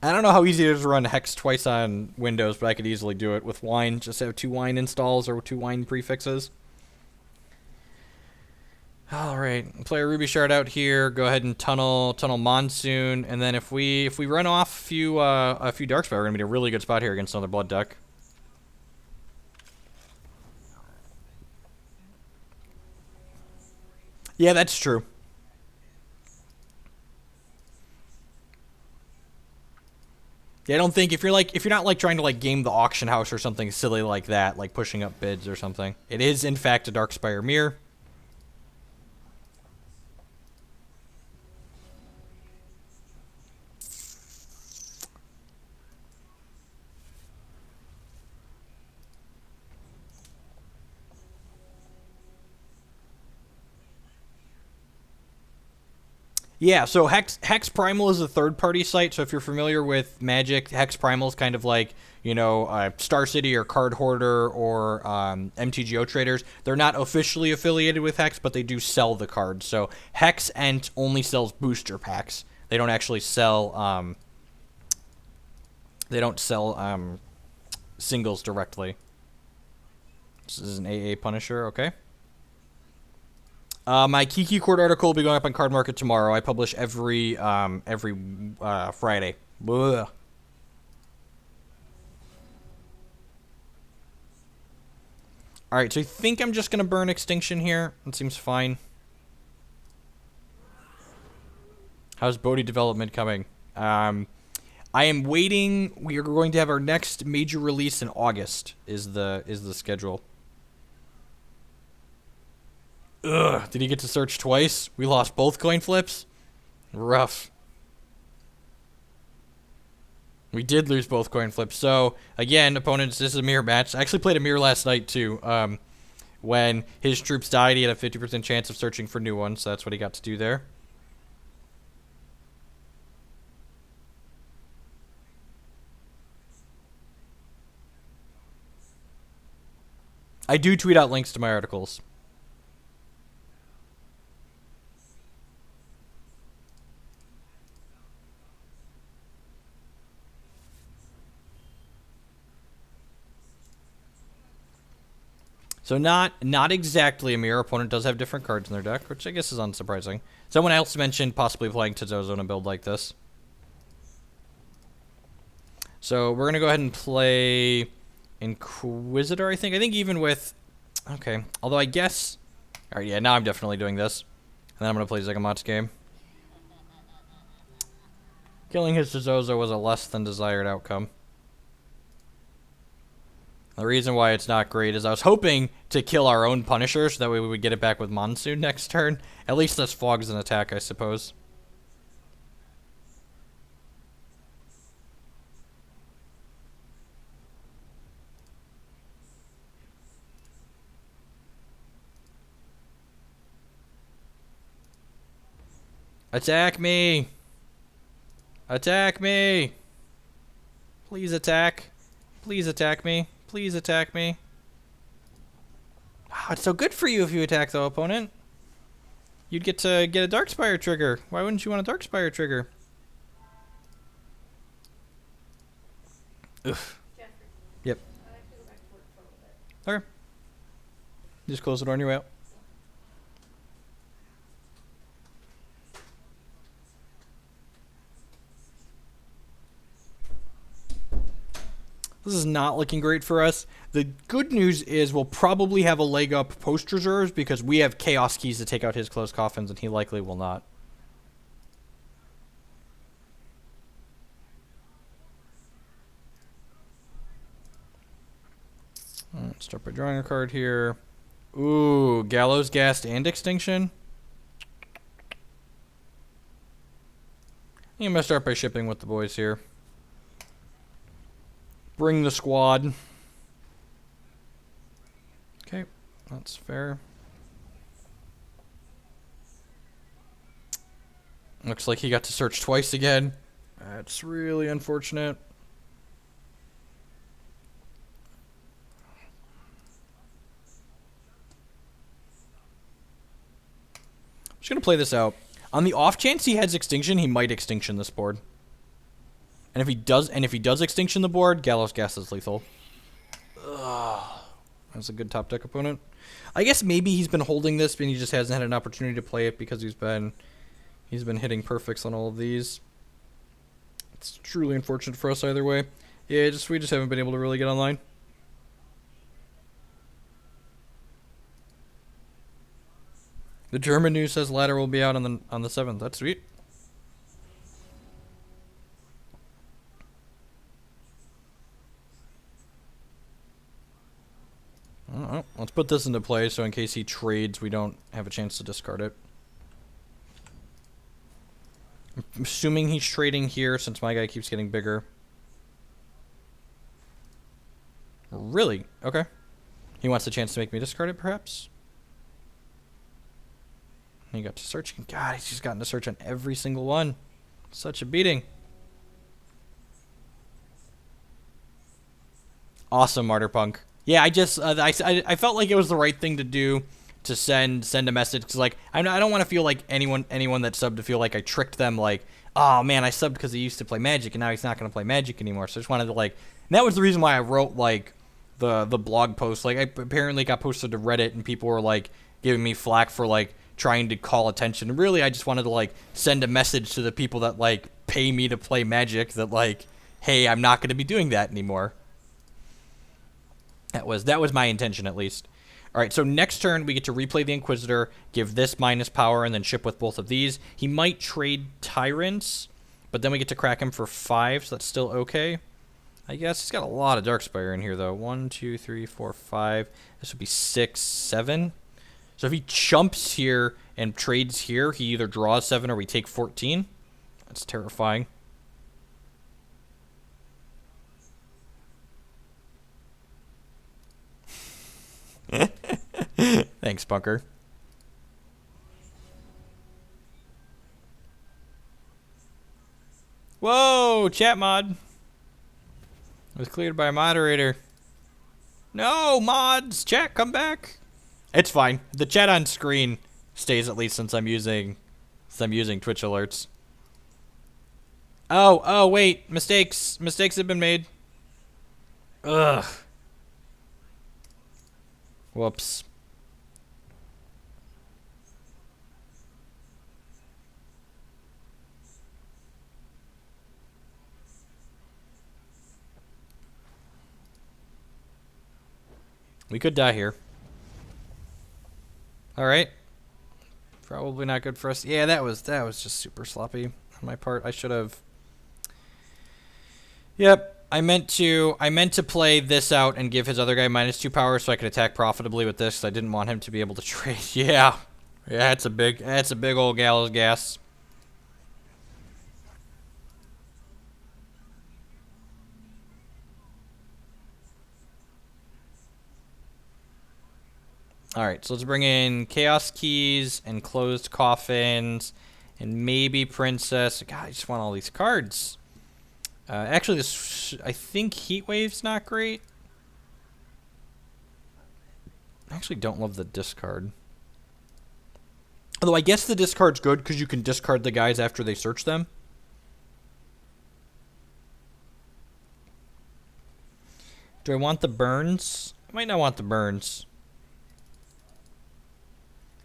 I don't know how easy it is to run Hex twice on Windows, but I could easily do it with Wine. Just have 2 Wine installs or 2 Wine prefixes. All right, play a Ruby Shard out here. Go ahead and tunnel Monsoon, and then if we run off a few Darkspire, we're gonna be in a really good spot here against another Blood deck. Yeah, that's true. Yeah, I don't think if you're not like trying to like game the auction house or something silly like that, like pushing up bids or something. It is in fact a Darkspire mirror. Yeah, so Hex Primal is a third-party site. So if you're familiar with Magic, Hex Primal is kind of like Star City or Card Hoarder or MTGO traders. They're not officially affiliated with Hex, but they do sell the cards. So Hex Ent only sells booster packs. They don't actually sell. They don't sell singles directly. This is an AA Punisher. Okay. My Kiki Court article will be going up on Card Market tomorrow. I publish every Friday. Blah. All right, so I think I'm just gonna burn Extinction here. It seems fine. How's Bodhi development coming? I am waiting. We are going to have our next major release in August. Is the schedule. Ugh, did he get to search twice? We lost both coin flips? Rough. We did lose both coin flips. So, again, opponents, this is a mirror match. I actually played a mirror last night, too. When his troops died, he had a 50% chance of searching for new ones. So that's what he got to do there. I do tweet out links to my articles. So not exactly a mirror. Opponent does have different cards in their deck, which I guess is unsurprising. Someone else mentioned possibly playing Tizozo in a build like this. So we're going to go ahead and play Inquisitor, I think. I think even with... Okay. Although I guess... Alright, yeah, now I'm definitely doing this. And then I'm going to play Zegamot's game. Killing his Tizozo was a less than desired outcome. The reason why it's not great is I was hoping to kill our own Punisher so that way we would get it back with Monsoon next turn. At least this Fog's an attack, I suppose. Attack me! Attack me! Please attack. Please attack me. Please attack me. Oh, it's so good for you if you attack the opponent. You'd get to get a Dark Spire trigger. Why wouldn't you want a Dark Spire trigger? Ugh.
Jeffrey,
Yep.
I have to go back to work for a little bit.
Okay. Just close the door on your way out. This is not looking great for us. The good news is we'll probably have a leg up post reserves because we have Chaos Keys to take out his closed coffins, and he likely will not. Let's start by drawing a card here. Ooh, Gallows, Ghast, and Extinction. I'm going to start by shipping with the boys here. Bring the squad. Okay, that's fair. Looks like he got to search twice again. That's really unfortunate. I'm just going to play this out. On the off chance he has Extinction, he might Extinction this board. And if he does Extinction the board, Gallows Ghast is lethal. Ugh. That's a good top deck opponent. I guess maybe he's been holding this, but he just hasn't had an opportunity to play it because he's been hitting perfects on all of these. It's truly unfortunate for us either way. Yeah, we just haven't been able to really get online. The German news says ladder will be out on the 7th. That's sweet. Let's put this into play so in case he trades, we don't have a chance to discard it. I'm assuming he's trading here since my guy keeps getting bigger. Really? Okay. He wants a chance to make me discard it, perhaps? He got to search. God, he's just gotten to search on every single one. Such a beating. Awesome, Martyr Punk. Yeah, I felt like it was the right thing to do to send a message because like I don't want to feel like anyone that subbed to feel like I tricked them like, oh man, I subbed because he used to play Magic and now he's not going to play Magic anymore. So I just wanted to like, and that was the reason why I wrote like the blog post. Like I apparently got posted to Reddit and people were like giving me flack for like trying to call attention. And really, I just wanted to like send a message to the people that like pay me to play Magic that like, hey, I'm not going to be doing that anymore. That was my intention, at least. All right, so next turn, we get to replay the Inquisitor, give this minus power, and then ship with both of these. He might trade Tyrants, but then we get to crack him for 5, so that's still okay. I guess he's got a lot of Darkspire in here, though. 1, 2, 3, 4, 5. This would be 6, 7. So if he chumps here and trades here, he either draws 7 or we take 14. That's terrifying. Thanks, Bunker. Whoa, chat mod. It was cleared by a moderator. No, mods! Chat, come back! It's fine. The chat on screen stays at least since I'm using Twitch alerts. Oh, wait. Mistakes. Mistakes have been made. Ugh. Whoops. We could die here. Alright. Probably not good for us. Yeah, that was just super sloppy on my part. I should have... Yep. I meant to play this out and give his other guy -2 power so I could attack profitably with this. I didn't want him to be able to trade. Yeah. Yeah, it's a big old gallows gas. Alright, so let's bring in Chaos Keys and Closed Coffins and maybe Princess. God, I just want all these cards. Actually, I think Heat Wave's not great. I actually don't love the discard. Although I guess the discard's good because you can discard the guys after they search them. Do I want the burns? I might not want the burns.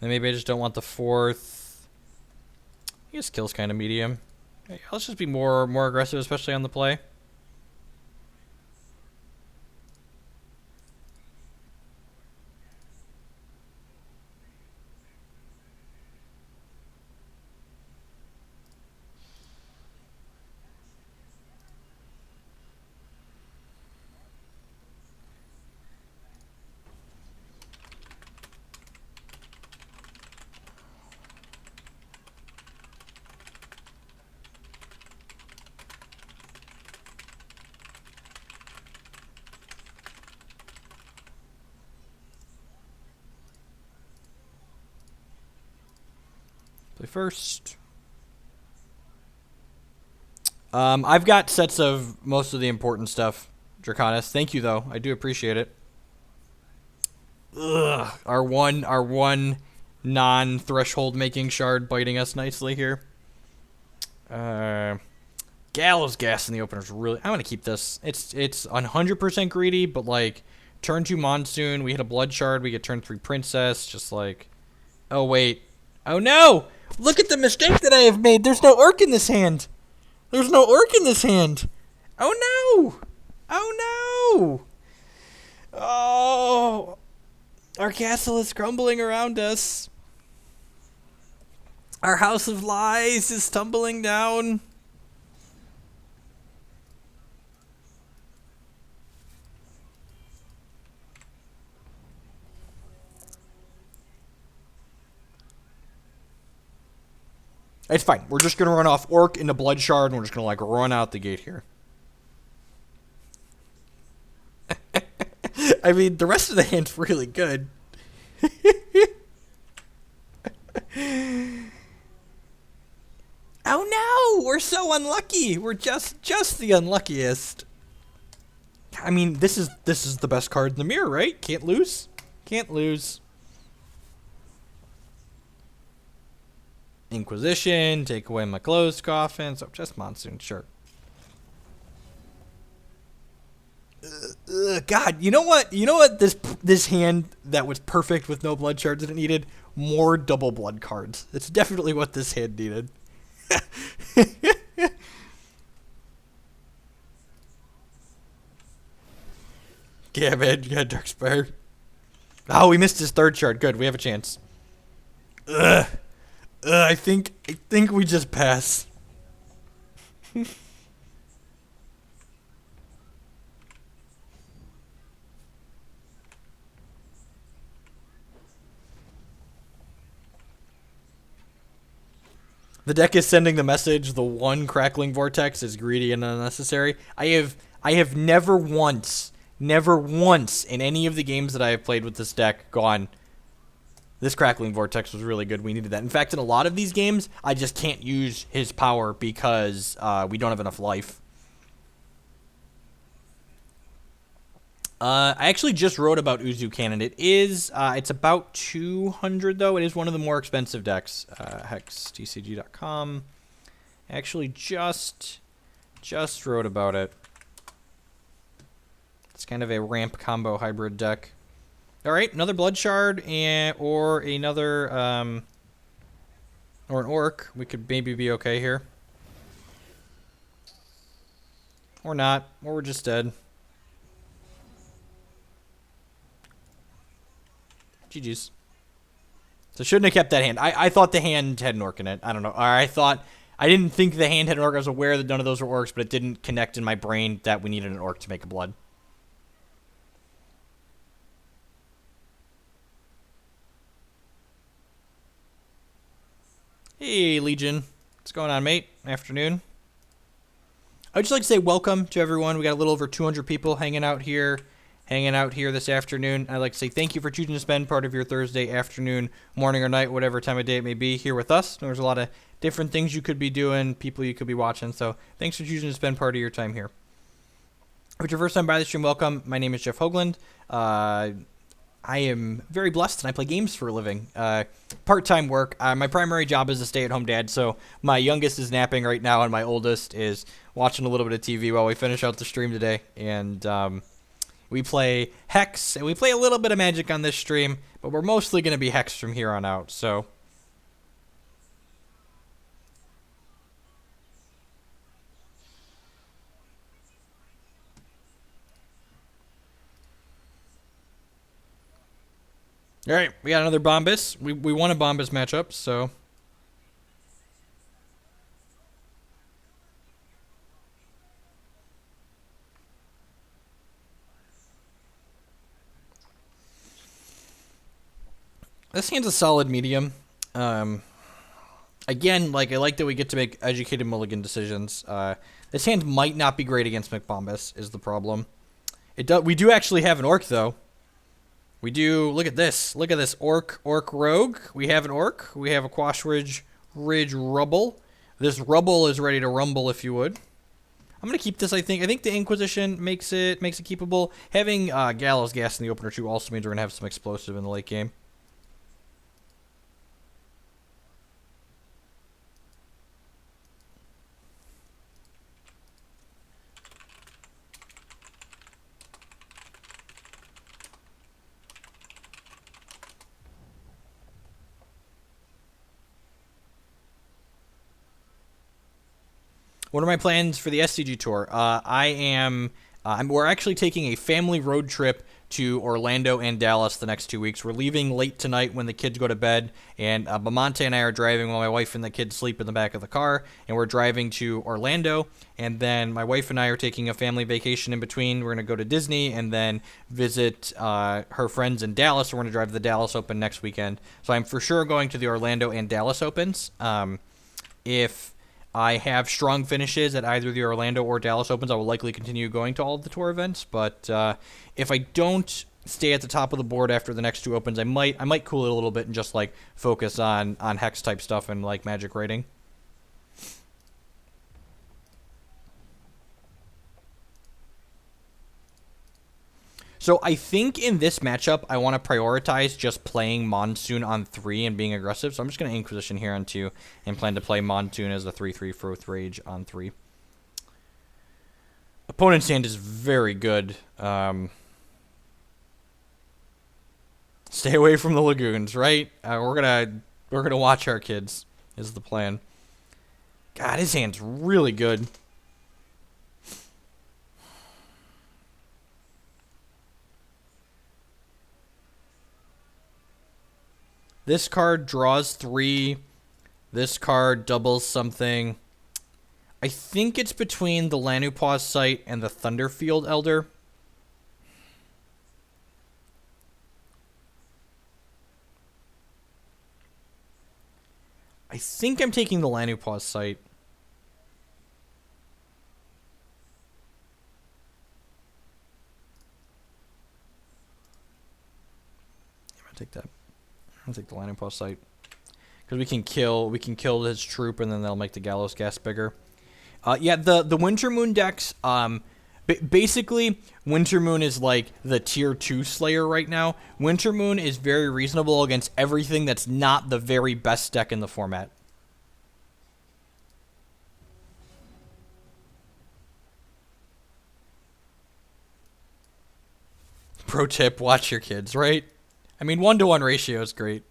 And maybe I just don't want the 4th. I guess kill's kind of medium. Hey, let's just be more aggressive, especially on the play. Play first. I've got sets of most of the important stuff, Draconis. Thank you, though. I do appreciate it. Ugh. Our one non-threshold making shard biting us nicely here. Gallows gas in the opener is really... I want to keep this. It's 100% greedy, but like turn 2 Monsoon, we hit a blood shard, we get turn 3 Princess, just like... Oh, wait. Oh, no! Look at the mistake that I have made. There's no Orc in this hand. There's no Orc in this hand. Oh, no! Oh, no! Oh! Our castle is crumbling around us. Our house of lies is tumbling down. It's fine. We're just going to run off Orc into Blood Shard, and we're just going to, like, run out the gate here. I mean, the rest of the hand's really good. Oh, no! We're so unlucky! We're just the unluckiest. I mean, this is the best card in the mirror, right? Can't lose. Can't lose. Inquisition, take away my closed coffin. So just Monsoon, sure. God, you know what? You know what? This hand that was perfect with no blood shards that it needed more double blood cards. It's definitely what this hand needed. Yeah, man, you got Dark Spire. Oh, we missed his 3rd shard. Good, we have a chance. Ugh. I think we just pass. The deck is sending the message: the one crackling vortex is greedy and unnecessary. I have never once never once in any of the games that I have played with this deck gone, this Crackling Vortex was really good. We needed that. In fact, in a lot of these games, I just can't use his power because we don't have enough life. I actually just wrote about Uzu Cannon. It's about 200 though. It is one of the more expensive decks. HexTCG.com. Actually, just wrote about it. It's kind of a ramp combo hybrid deck. All right, another Blood Shard or another or an Orc. We could maybe be okay here, or not, or we're just dead. GG's. So shouldn't have kept that hand. I thought the hand had an orc in it. I don't know. Or I didn't think the hand had an orc. I was aware that none of those were orcs, but it didn't connect in my brain that we needed an orc to make a blood. Hey, Legion. What's going on, mate? Afternoon. I'd just like to say welcome to everyone. We got a little over 200 people hanging out here this afternoon. I'd like to say thank you for choosing to spend part of your Thursday afternoon, morning, or night, whatever time of day it may be, here with us. There's a lot of different things you could be doing, people you could be watching, so thanks for choosing to spend part of your time here. If it's your first time by the stream, welcome. My name is Jeff Hoagland. I am very blessed, and I play games for a living. Part-time work. My primary job is a stay-at-home dad, so my youngest is napping right now, and my oldest is watching a little bit of TV while we finish out the stream today, and we play Hex, and we play a little bit of Magic on this stream, but we're mostly going to be Hex from here on out, so. All right, we got another Bombus. We won a Bombus matchup, so. This hand's a solid medium. Again, I like that we get to make educated mulligan decisions. This hand might not be great against McBombus, is the problem. We do actually have an orc, though. We do. Look at this. Look at this orc rogue. We have an orc. We have a Quash Ridge Rubble. This Rubble is ready to rumble, if you would. I'm gonna keep this. I think the Inquisition makes it keepable. Having Gallows Gas in the opener too also means we're gonna have some explosive in the late game. What are my plans for the SCG tour? We're actually taking a family road trip to Orlando and Dallas the next 2 weeks. We're leaving late tonight when the kids go to bed, and Bamonte and I are driving while my wife and the kids sleep in the back of the car, and we're driving to Orlando, and then my wife and I are taking a family vacation in between. We're going to go to Disney and then visit her friends in Dallas. We're going to drive to the Dallas Open next weekend. So I'm for sure going to the Orlando and Dallas Opens. If I have strong finishes at either the Orlando or Dallas Opens, I will likely continue going to all of the tour events. But if I don't stay at the top of the board after the next two Opens, I might cool it a little bit and just focus on Hex type stuff and Magic rating. So I think in this matchup, I want to prioritize just playing Monsoon on 3 and being aggressive. So I'm just going to Inquisition here on 2 and plan to play Monsoon as the 3/3 Froth Rage on 3. Opponent's hand is very good. Stay away from the Lagoons, right? We're gonna watch our kids, is the plan. God, his hand's really good. This card draws 3. This card doubles something. I think it's between the Lanupause Sight and the Thunderfield Elder. I think I'm taking the Lanupause Sight. take that. I'll take the landing post site. Because we can kill his troop, and then they'll make the gallows gas bigger. Yeah, the Winter Moon decks, basically, Winter Moon is like the tier 2 Slayer right now. Winter Moon is very reasonable against everything that's not the very best deck in the format. Pro tip, watch your kids, right? I mean, 1-to-1 ratio is great.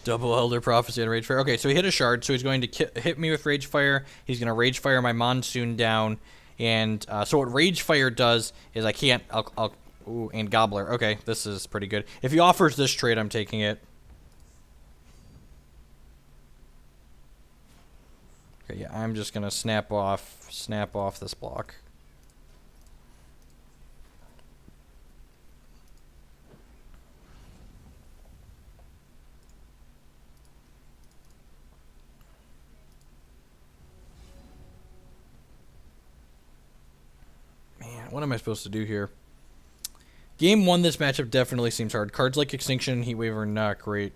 Double Elder Prophecy and Rage Fire. Okay, so he hit a shard, so he's going to hit me with Rage Fire. He's going to Rage Fire my Monsoon down. And so what Rage Fire does is I can't... Ooh, and Gobbler. Okay, this is pretty good. If he offers this trade, I'm taking it. Okay, yeah, I'm just going to snap off this block. What am I supposed to do here? Game 1, this matchup definitely seems hard. Cards like Extinction and Heatwave are not great.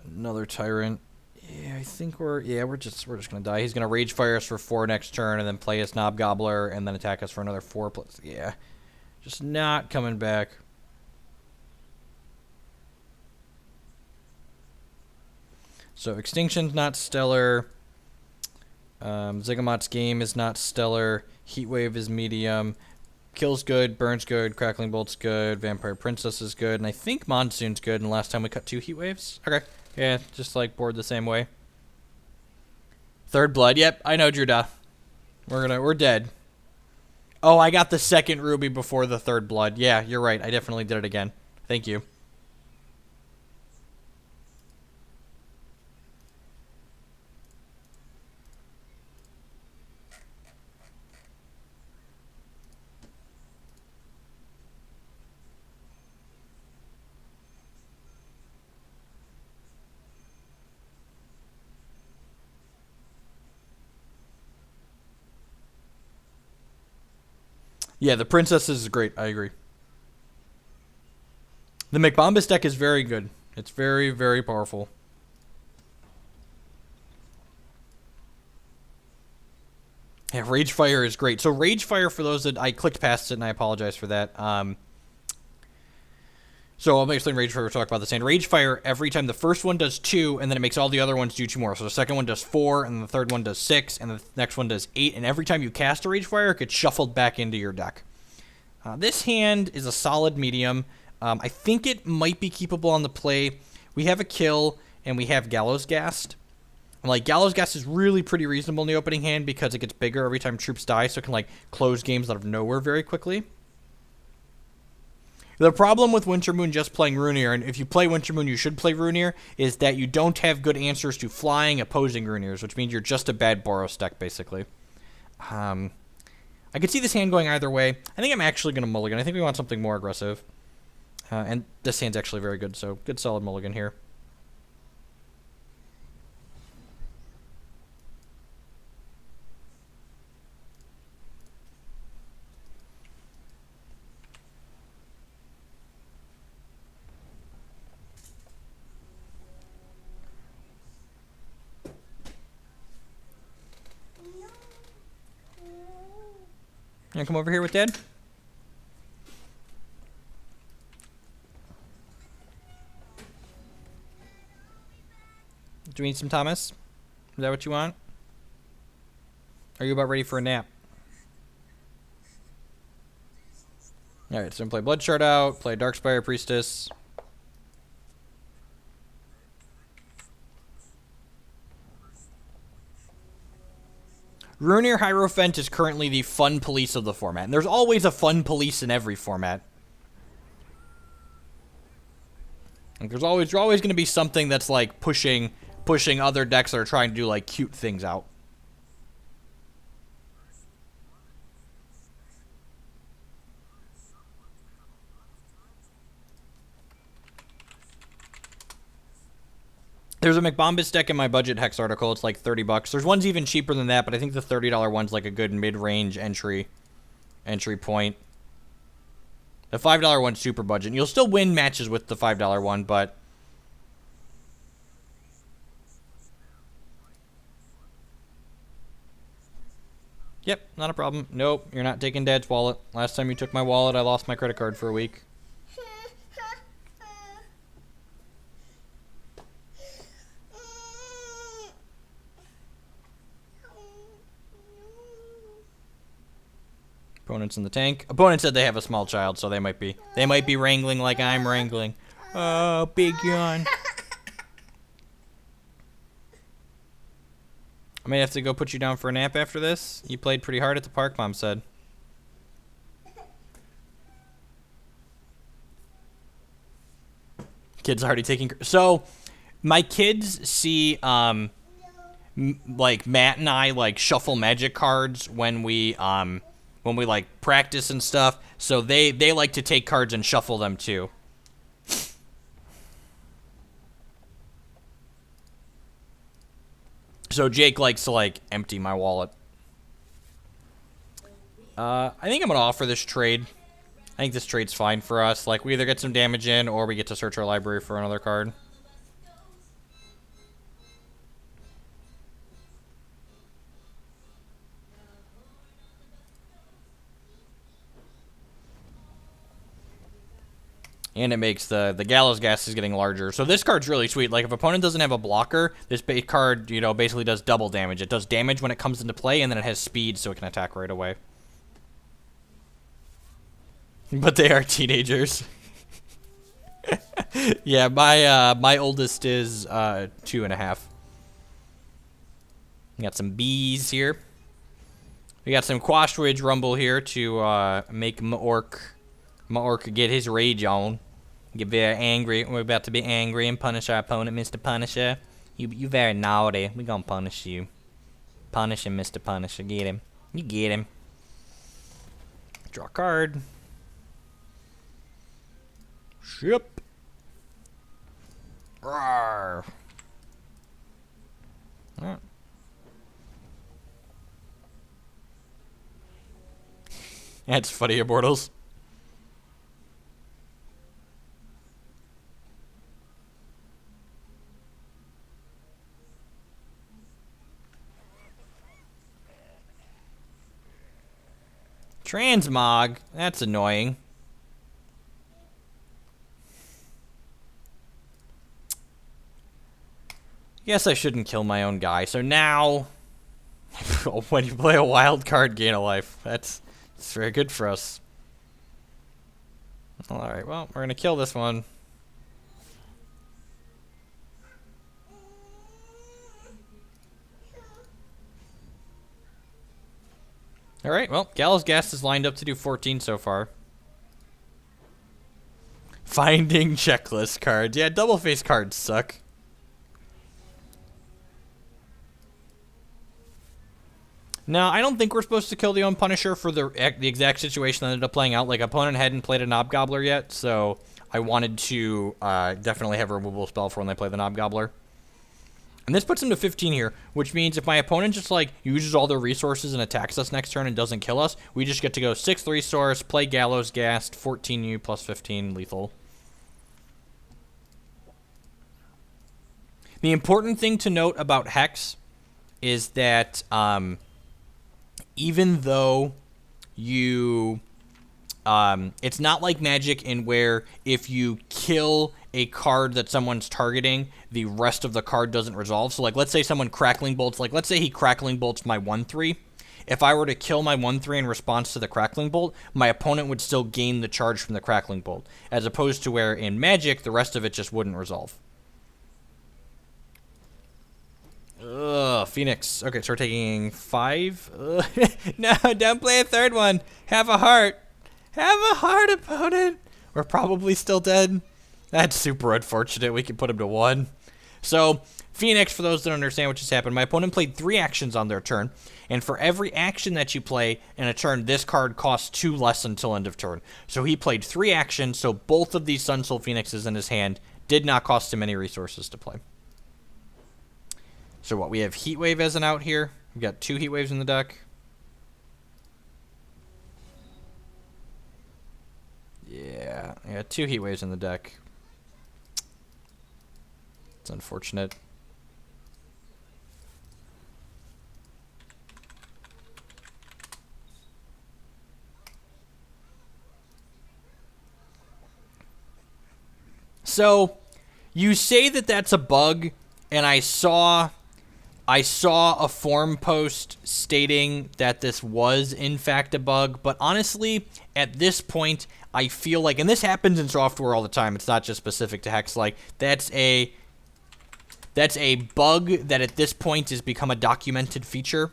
Another Tyrant. Yeah, I think we're just gonna die. He's gonna Rage Fire us for 4 next turn, and then play his Knob Gobbler, and then attack us for another 4. Yeah, just not coming back. So Extinction's not stellar. Zygamot's Game is not stellar. Heatwave is medium. Kill's good. Burn's good. Crackling Bolt's good. Vampire Princess is good. And I think Monsoon's good. And last time we cut 2 Heatwaves. Okay. Yeah, just like board the same way. Third Blood. Yep, I know, Druda. We're dead. Oh, I got the second Ruby before the Third Blood. Yeah, you're right. I definitely did it again. Thank you. Yeah, the Princess is great. I agree. The McBombus deck is very good. It's very, very powerful. Yeah, Rage Fire is great. So Rage Fire, for those that... I clicked past it, and I apologize for that. So I'll explain Rage Fire. We'll talk about this. And Rage Fire, every time the first one does 2, and then it makes all the other ones do 2 more. So the second one does 4, and the third one does 6, and the next one does 8. And every time you cast a Rage Fire, it gets shuffled back into your deck. This hand is a solid medium. I think it might be keepable on the play. We have a kill, and we have Gallows Ghast. Like, Gallows Ghast is really pretty reasonable in the opening hand because it gets bigger every time troops die, so it can, like, close games out of nowhere very quickly. The problem with Winter Moon just playing Runeer, and if you play Winter Moon, you should play Runeer, is that you don't have good answers to flying opposing Runeers, which means you're just a bad Boros deck, basically. I could see this hand going either way. I think I'm actually going to mulligan. I think we want something more aggressive. And this hand's actually very good, so good solid mulligan here. You want to come over here with Dad? Do you need some Thomas? Is that what you want? Are you about ready for a nap? Alright, so I'm going to play Bloodshard out, play Darkspire Priestess. Runeer Hierophant is currently the fun police of the format. And there's always a fun police in every format. Like, there's always going to be something that's like pushing other decks that are trying to do like cute things out. There's a McBombus deck in my budget hex article. It's like $30. There's ones even cheaper than that, but I think the $30 one's like a good mid-range entry point. The $5 one's super budget. And you'll still win matches with the $5 one, but yep, not a problem. Nope, you're not taking Dad's wallet. Last time you took my wallet, I lost my credit card for a week. Opponents in the tank. Opponent said they have a small child, so they might be wrangling like I'm wrangling. Oh, big yawn. I may have to go put you down for a nap after this. You played pretty hard at the park, Mom said. Kids already taking... So, my kids see, like, Matt and I, like, shuffle Magic cards when we like practice and stuff, so they like to take cards and shuffle them too. So Jake likes to like empty my wallet. I think I'm gonna offer this trade. I think this trade's fine for us. Like, we either get some damage in or we get to search our library for another card. And it makes the Gallows Gas is getting larger. So this card's really sweet. Like, if opponent doesn't have a blocker, this base card, you know, basically does double damage. It does damage when it comes into play, and then it has speed so it can attack right away. But they are teenagers. Yeah, my oldest is 2.5. We got some bees here. We got some Quashed Rumble here to make Maork get his rage on. Get very angry. We're about to be angry and punish our opponent, Mr. Punisher. You very naughty. We gonna punish you. Punish him, Mr. Punisher. Get him. You get him. Draw a card. Ship. Rawr. Alright. That's funny, Immortals. Transmog? That's annoying. Guess I shouldn't kill my own guy. So now, when you play a wild card, gain a life. That's very good for us. Alright, well, we're going to kill this one. Alright, well, Gallows Gas is lined up to do 14 so far. Finding checklist cards. Yeah, double face cards suck. No, I don't think we're supposed to kill the own Punisher for the exact situation that ended up playing out. Like, opponent hadn't played a Knob Gobbler yet, so I wanted to definitely have a removable spell for when they play the Knob Gobbler. And this puts him to 15 here, which means if my opponent just, like, uses all their resources and attacks us next turn and doesn't kill us, we just get to go 6 resource, play Gallows Gas, 14U plus 15 lethal. The important thing to note about Hex is that even though you... it's not like Magic in where if you kill a card that someone's targeting, the rest of the card doesn't resolve. So, like, let's say someone Crackling Bolts, like, let's say he Crackling Bolts my 1/3. If I were to kill my 1/3 in response to the Crackling Bolt, my opponent would still gain the charge from the Crackling Bolt, as opposed to where in Magic, the rest of it just wouldn't resolve. Ugh, Phoenix. Okay, so we're taking 5. No, don't play a third one. Have a heart. Have a heart, opponent. We're probably still dead. That's super unfortunate. We can put him to 1. So, Phoenix, for those that don't understand what just happened, my opponent played 3 actions on their turn, and for every action that you play in a turn, this card costs 2 less until end of turn. So he played 3 actions, so both of these Sun Soul Phoenixes in his hand did not cost him any resources to play. So what, we have Heatwave as an out here. We've got 2 Heatwaves in the deck. Yeah, 2 Heatwaves in the deck. It's unfortunate. So, you say that that's a bug, and I saw a forum post stating that this was in fact a bug, but honestly, at this point, I feel like, and this happens in software all the time, it's not just specific to Hex, like, that's a bug that at this point has become a documented feature.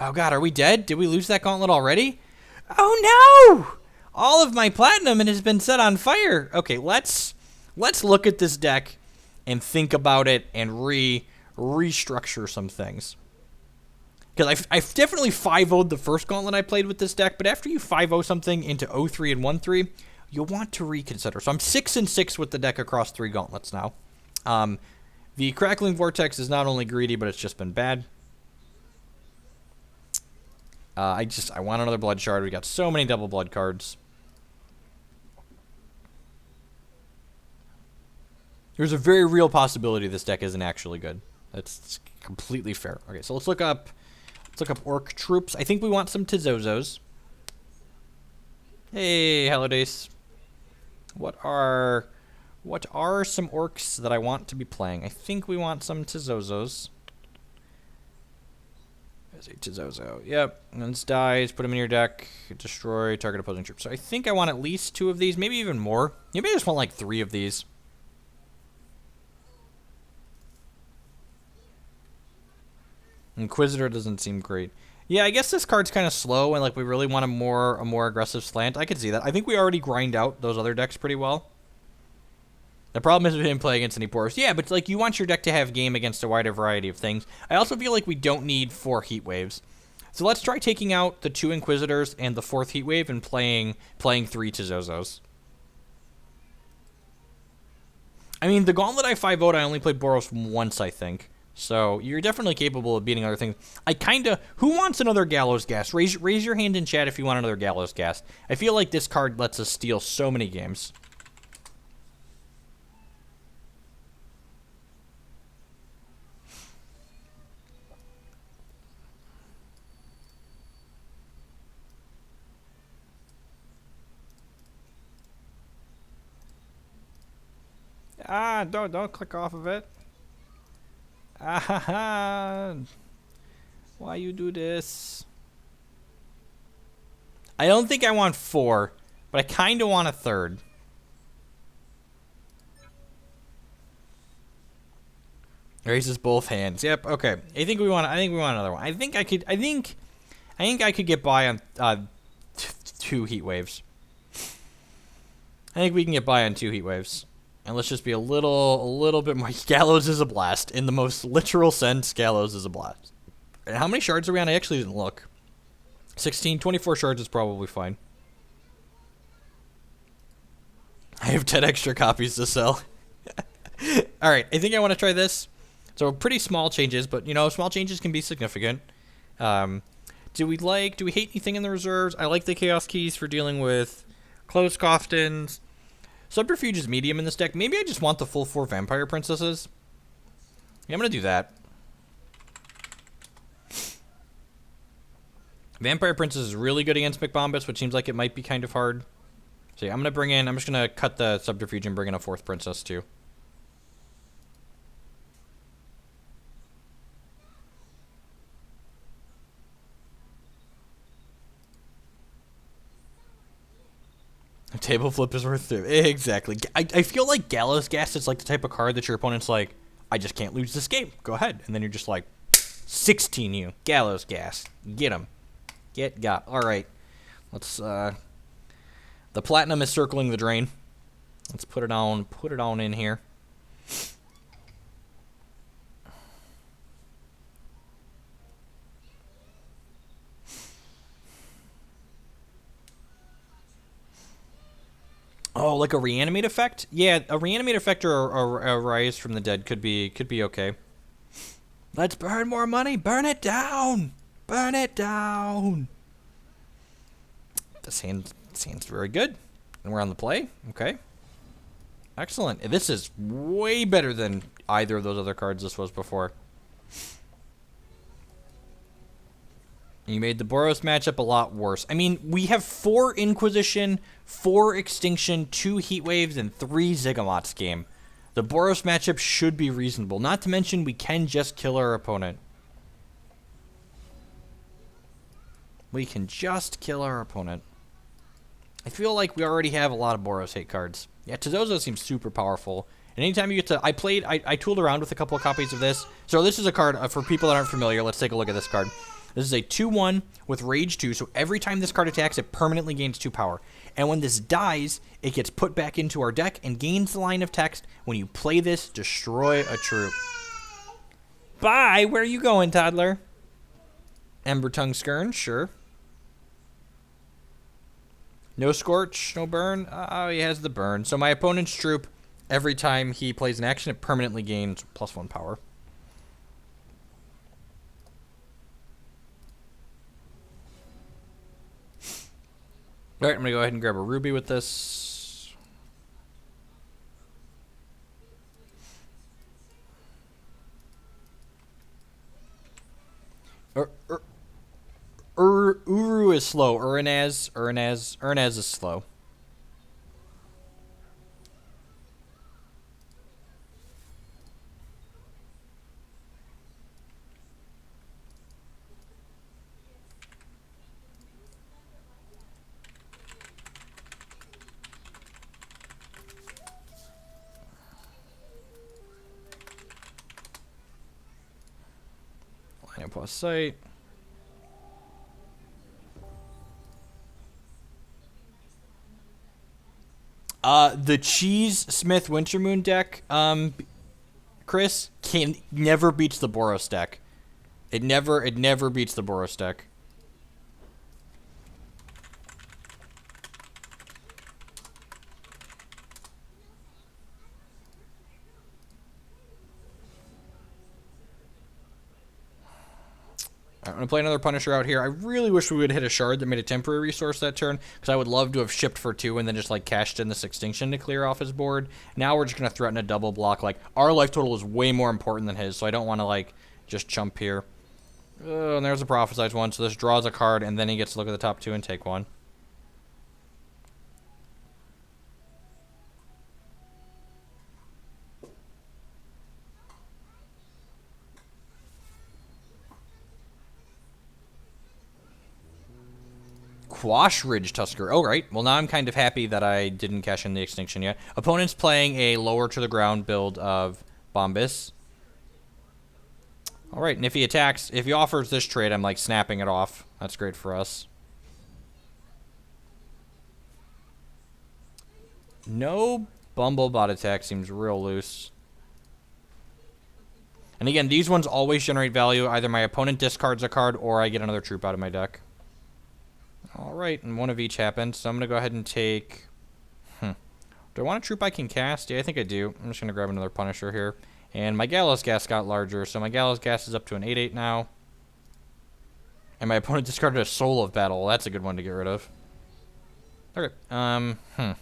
Oh god, are we dead? Did we lose that gauntlet already? Oh no! All of my platinum has been set on fire. Okay, let's look at this deck and think about it and restructure some things. Because I've definitely 5-0'd the first gauntlet I played with this deck, but after you 5-0 something into 0-3 and 1-3, you'll want to reconsider. So I'm 6-6 with the deck across 3 gauntlets now. The Crackling Vortex is not only greedy, but it's just been bad. I want another Blood Shard. We got so many double blood cards. There's a very real possibility this deck isn't actually good. That's completely fair. Okay, so let's look up Orc Troops. I think we want some Tizozos. Hey, hello Dace. What are some orcs that I want to be playing? I think we want some Tizozos. There's a Tizozo. Yep. Once dies, put him in your deck. Destroy target opposing troops. So I think I want at least 2 of these, maybe even more. Maybe I just want like 3 of these. Inquisitor doesn't seem great. Yeah, I guess this card's kind of slow, and like we really want a more aggressive slant. I could see that. I think we already grind out those other decks pretty well. The problem is we didn't play against any Boros. Yeah, but like you want your deck to have game against a wider variety of things. I also feel like we don't need 4 Heat Waves. So let's try taking out the 2 Inquisitors and the 4th Heat Wave and playing 3 Tizozos. I mean, the Gauntlet I 5-0'd, I only played Boros once, I think. So you're definitely capable of beating other things. Who wants another Gallows Gas? Raise your hand in chat if you want another Gallows Gas. I feel like this card lets us steal so many games. Don't click off of it. Why you do this? I don't think I want 4, but I kind of want a 3rd. Raises both hands. Yep. Okay. I think we want another one. I think I could get by on 2 Heat Waves. I think we can get by on 2 Heat Waves. And let's just be a little bit more. Gallows is a blast. In the most literal sense, Gallows is a blast. And how many shards are we on? I actually didn't look. 16, 24 shards is probably fine. I have 10 extra copies to sell. Alright, I think I want to try this. So pretty small changes, but you know, small changes can be significant. Do we hate anything in the reserves? I like the Chaos Keys for dealing with Closed Coffins. Subterfuge is medium in this deck. Maybe I just want the full 4 Vampire Princesses. Yeah, I'm going to do that. Vampire Princess is really good against McBombus, which seems like it might be kind of hard. So yeah, I'm just going to cut the Subterfuge and bring in a 4th Princess too. A table flip is worth 2. Exactly. I feel like Gallows Gas is like the type of card that your opponent's like, I just can't lose this game. Go ahead. And then you're just like, 16 you. Gallows Gas. Get him. Got. All right. Let's, the platinum is circling the drain. Let's put it on in here. Oh, like a reanimate effect? Yeah, a reanimate effect or a rise from the dead could be okay. Let's burn more money. Burn it down. Burn it down. This hand's very good. And we're on the play. Okay. Excellent. This is way better than either of those other cards this was before. You made the Boros matchup a lot worse. I mean, we have 4 Inquisition, 4 Extinction, 2 Heat Waves, and 3 Zigomots game. The Boros matchup should be reasonable. Not to mention, we can just kill our opponent. We can just kill our opponent. I feel like we already have a lot of Boros hate cards. Yeah, Tezozo seems super powerful. And anytime you get to... I tooled around with a couple of copies of this. So this is a card, for people that aren't familiar, let's take a look at this card. This is a 2/1 with Rage 2, so every time this card attacks, it permanently gains 2 power. And when this dies, it gets put back into our deck and gains the line of text. When you play this, destroy a troop. Bye! Where are you going, toddler? Ember Tongue Skern, sure. No Scorch, no Burn. Oh, he has the Burn. So my opponent's troop, every time he plays an action, it permanently gains +1 power. Alright, I'm going to go ahead and grab a ruby with this. Uru is slow. Urnaz is slow. Line up plus sight. The Cheese Smith Wintermoon deck, Chris, never beats the Boros deck. It never beats the Boros deck. I'm going to play another Punisher out here. I really wish we would hit a shard that made a temporary resource that turn, because I would love to have shipped for 2 and then just, like, cashed in this Extinction to clear off his board. Now we're just going to threaten a double block. Like, our life total is way more important than his, so I don't want to, like, just chump here. And there's a Prophesized one, so this draws a card, and then he gets to look at the top 2 and take 1. Quash Ridge Tusker. Oh, right. Well, now I'm kind of happy that I didn't cash in the Extinction yet. Opponent's playing a lower to the ground build of Bombus. All right, and if he attacks, if he offers this trade, I'm like snapping it off. That's great for us. No Bumblebot attack seems real loose. And again, these ones always generate value. Either my opponent discards a card or I get another troop out of my deck. Alright, and one of each happened, so I'm going to go ahead and take... Do I want a troop I can cast? Yeah, I think I do. I'm just going to grab another Punisher here. And my Gallows Gas got larger, so my Gallows Gas is up to an 8/8 now. And my opponent discarded a Soul of Battle. That's a good one to get rid of. Okay, I'm going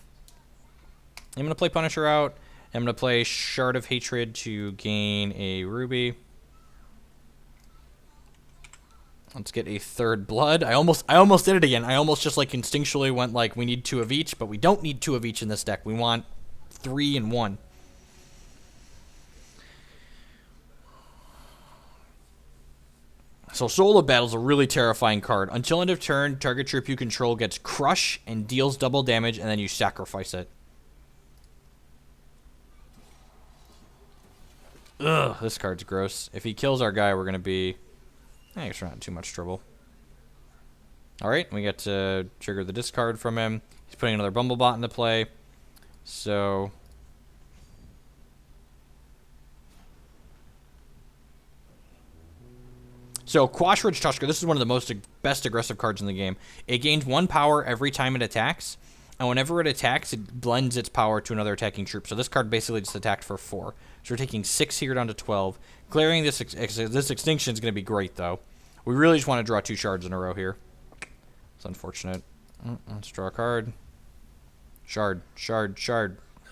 to play Punisher out. I'm going to play Shard of Hatred to gain a Ruby. Let's get a 3rd blood. I almost did it again. I almost just like instinctually went like we need 2 of each, but we don't need 2 of each in this deck. We want 3 and 1. So Soul of Battle is a really terrifying card. Until end of turn, target troop you control gets crush and deals double damage, and then you sacrifice it. Ugh, this card's gross. If he kills our guy, we're going to be... I guess we're not in too much trouble. Alright, we get to trigger the discard from him. He's putting another Bumblebot into play. So Quash Ridge Tusker, this is one of the best aggressive cards in the game. It gains 1 power every time it attacks, and whenever it attacks, it blends its power to another attacking troop. So this card basically just attacked for 4. So we're taking 6 here down to 12. Clearing this extinction is going to be great, though. We really just want to draw 2 shards in a row here. It's unfortunate. Let's draw a card. Shard.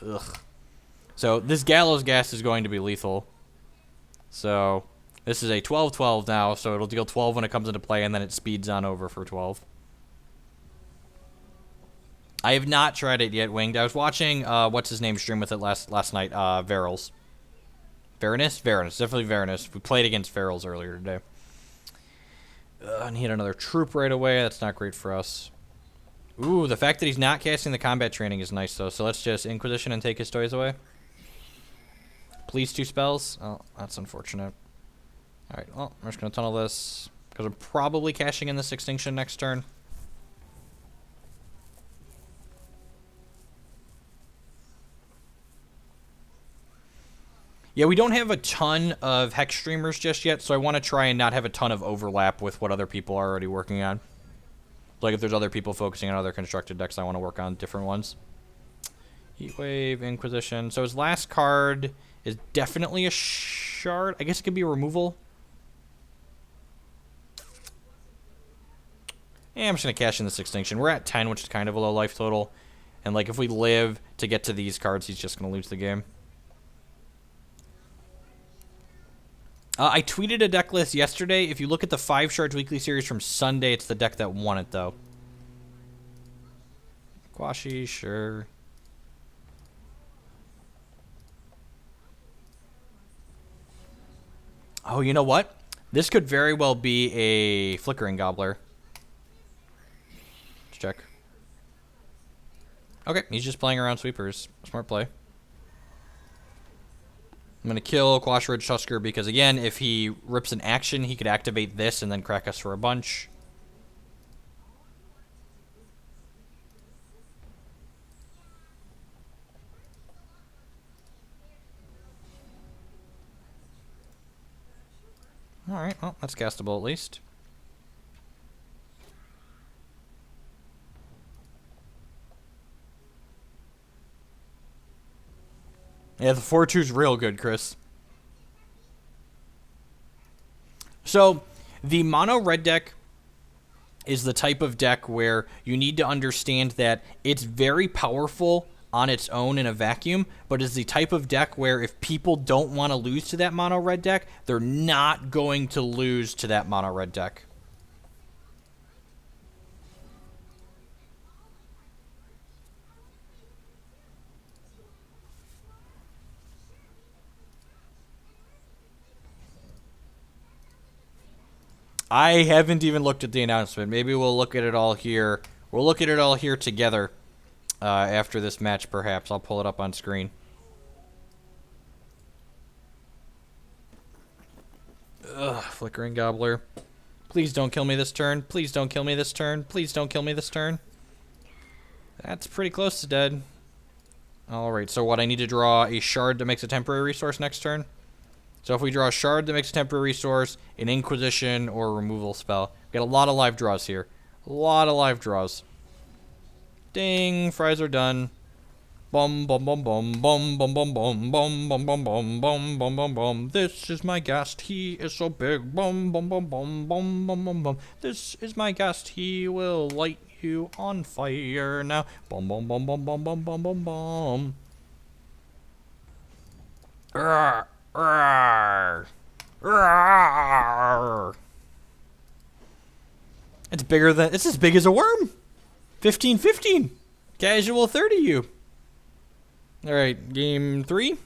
Ugh. So this Gallows Ghast is going to be lethal. So this is a 12-12 now, so it'll deal 12 when it comes into play, and then it speeds on over for 12. I have not tried it yet, Winged. I was watching, what's his name stream with it last night, Varels. Varanus? Varanus, definitely Varanus. We played against Varels earlier today. And he had another troop right away. That's not great for us. Ooh, the fact that he's not casting the combat training is nice, though. So let's just Inquisition and take his toys away. Please 2 spells. Oh, that's unfortunate. Alright, well, I'm just going to tunnel this, because I'm probably cashing in this Extinction next turn. Yeah, we don't have a ton of Hex Streamers just yet, so I want to try and not have a ton of overlap with what other people are already working on. Like, if there's other people focusing on other constructed decks, I want to work on different ones. Heatwave, Inquisition. So his last card is definitely a shard. I guess it could be a removal. Yeah, I'm just going to cash in this Extinction. We're at 10, which is kind of a low life total. And, like, if we live to get to these cards, he's just going to lose the game. I tweeted a deck list yesterday. If you look at the 5 Shards Weekly Series from Sunday, it's the deck that won it, though. Quashi, sure. Oh, you know what? This could very well be a Flickering Gobbler. Let's check. Okay, he's just playing around sweepers. Smart play. I'm going to kill Quash Ridge Tusker because, again, if he rips an action, he could activate this and then crack us for a bunch. Alright, well, that's castable at least. Yeah, the 4-2's real good, Chris. So, the mono red deck is the type of deck where you need to understand that it's very powerful on its own in a vacuum, but is the type of deck where if people don't want to lose to that mono red deck, they're not going to lose to that mono red deck. I haven't even looked at the announcement. Maybe we'll look at it all here. We'll look at it all here together after this match, perhaps. I'll pull it up on screen. Ugh, Flickering Gobbler. Please don't kill me this turn. Please don't kill me this turn. Please don't kill me this turn. That's pretty close to dead. Alright, so what? I need to draw a shard that makes a temporary resource next turn? So if we draw a shard that makes a temporary resource, an Inquisition, or a removal spell. We got a lot of live draws here. A lot of live draws. Ding, fries are done. Bum bum bum bum bum bum bum bum bum bum bum bum bum bum bum bum. This is my Ghast, he is so big. Bum bum bum bum bum bum bum bum. This is my Ghast, he will light you on fire now. Bum bum bum bum bum bum bum bum bum. Rawr, rawr, rawr. It's bigger than, it's as big as a worm. 15-15. Casual 30U. Alright, game 3.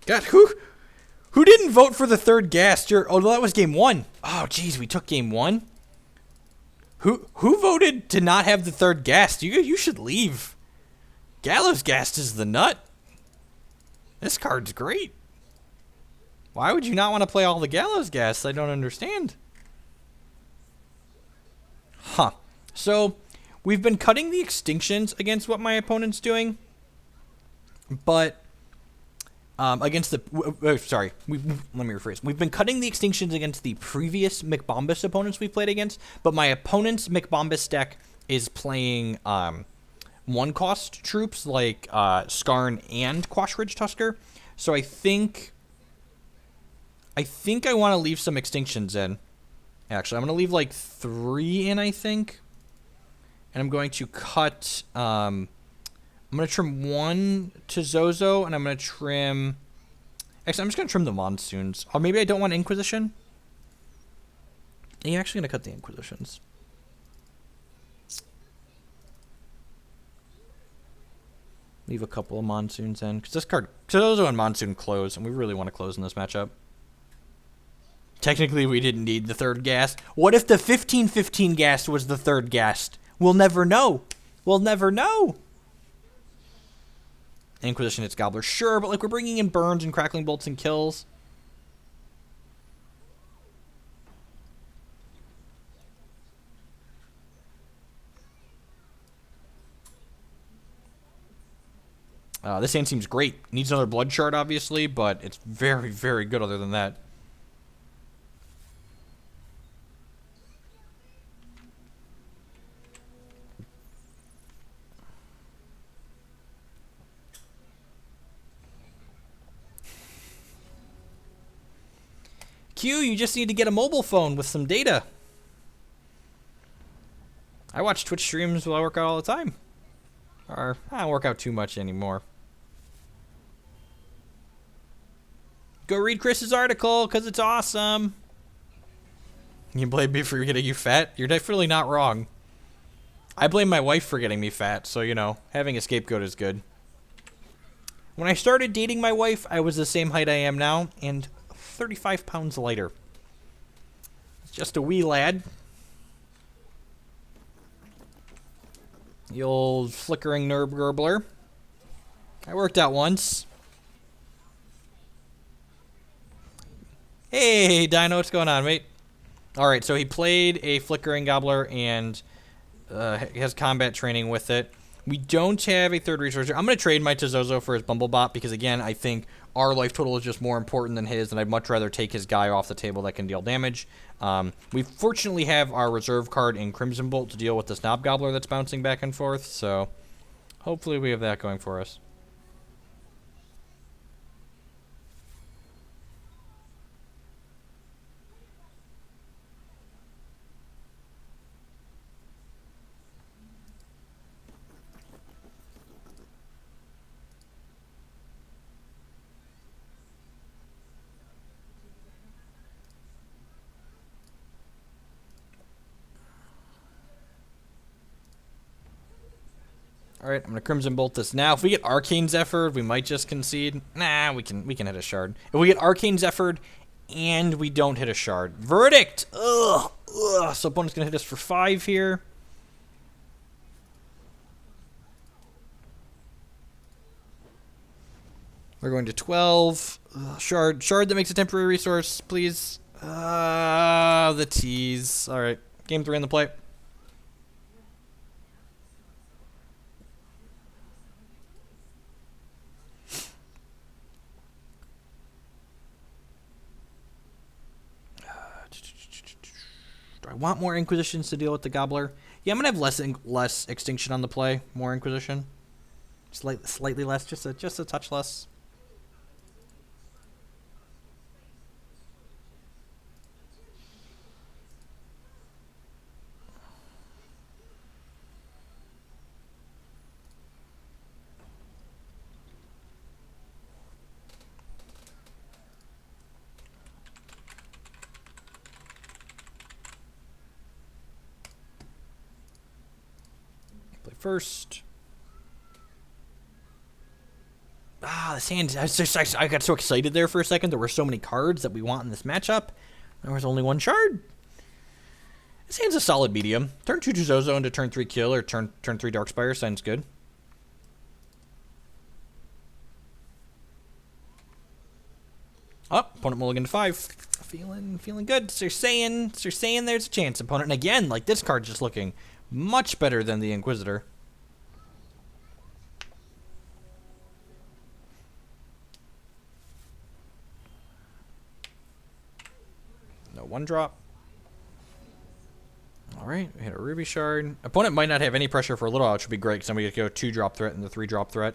God, who didn't vote for the third Ghast? Oh, that was game 1. Oh, jeez, we took game 1. Who voted to not have the third Ghast? You should leave. Gallows Ghast is the nut. This card's great. Why would you not want to play all the Gallows Ghasts? I don't understand. Huh. So, we've been cutting the extinctions against what my opponent's doing, but against the let me rephrase. We've been cutting the extinctions against the previous McBombus opponents we played against, but my opponent's McBombus deck is playing one-cost troops like Skarn and Quashridge Tusker. So I think I want to leave some extinctions in. Actually, I'm going to leave like 3 in, I think. And I'm going to cut... I'm going to trim 1 to Zozo, and I'm going to trim... Actually, I'm just going to trim the Monsoons. Or maybe I don't want Inquisition. Yeah, I'm actually going to cut the Inquisitions. Leave a couple of Monsoons in. Because this card... Zozo and Monsoon close, and we really want to close in this matchup. Technically, we didn't need the third ghast. What if the 15-15 ghast was the third ghast? We'll never know. We'll never know. Inquisition hits Gobbler. Sure, but like we're bringing in burns and crackling bolts and kills. This hand seems great. Needs another blood shard, obviously, but it's very, very good other than that. Q, you just need to get a mobile phone with some data. I watch Twitch streams while I work out all the time. Or, I don't work out too much anymore. Go read Chris's article, because it's awesome. You blame me for getting you fat? You're definitely not wrong. I blame my wife for getting me fat, so, you know, having a scapegoat is good. When I started dating my wife, I was the same height I am now, and 35 pounds lighter. Just a wee lad. The old flickering Nerb Gerbler. I worked out once. Hey, Dino, what's going on, mate? Alright, so he played a flickering Gobbler and has combat training with it. We don't have a third resource. I'm going to trade my Tizozo for his Bumblebot because, again, I think our life total is just more important than his, and I'd much rather take his guy off the table that can deal damage. We fortunately have our reserve card in Crimson Bolt to deal with this Knob Gobbler that's bouncing back and forth, so hopefully we have that going for us. Alright, I'm gonna Crimson Bolt this now. If we get Arcane Zephyr, we might just concede. Nah, we can hit a shard. If we get Arcane Zephyr and we don't hit a shard. Verdict! Ugh! So opponent's gonna hit us for 5 here. We're going to 12. Shard that makes a temporary resource, please. The tease. Alright, game 3 in the play. I want more Inquisitions to deal with the Gobbler. Yeah, I'm gonna have less Extinction on the play, more Inquisition, slightly less, just a touch less. First. This hand, I got so excited there for a second. There were so many cards that we want in this matchup. There was only one shard. This hand's a solid medium. Turn 2 to Zozo into turn 3 kill, or turn 3 Darkspire. Sounds good. Oh, opponent mulligan to 5. Feeling good. Sir saying there's a chance, opponent. And again, like, this card's just looking Much better than the Inquisitor. No 1-drop. Alright, we hit a Ruby Shard. Opponent might not have any pressure for a little while, which would be great, because then we get to go 2-drop threat and the 3-drop threat.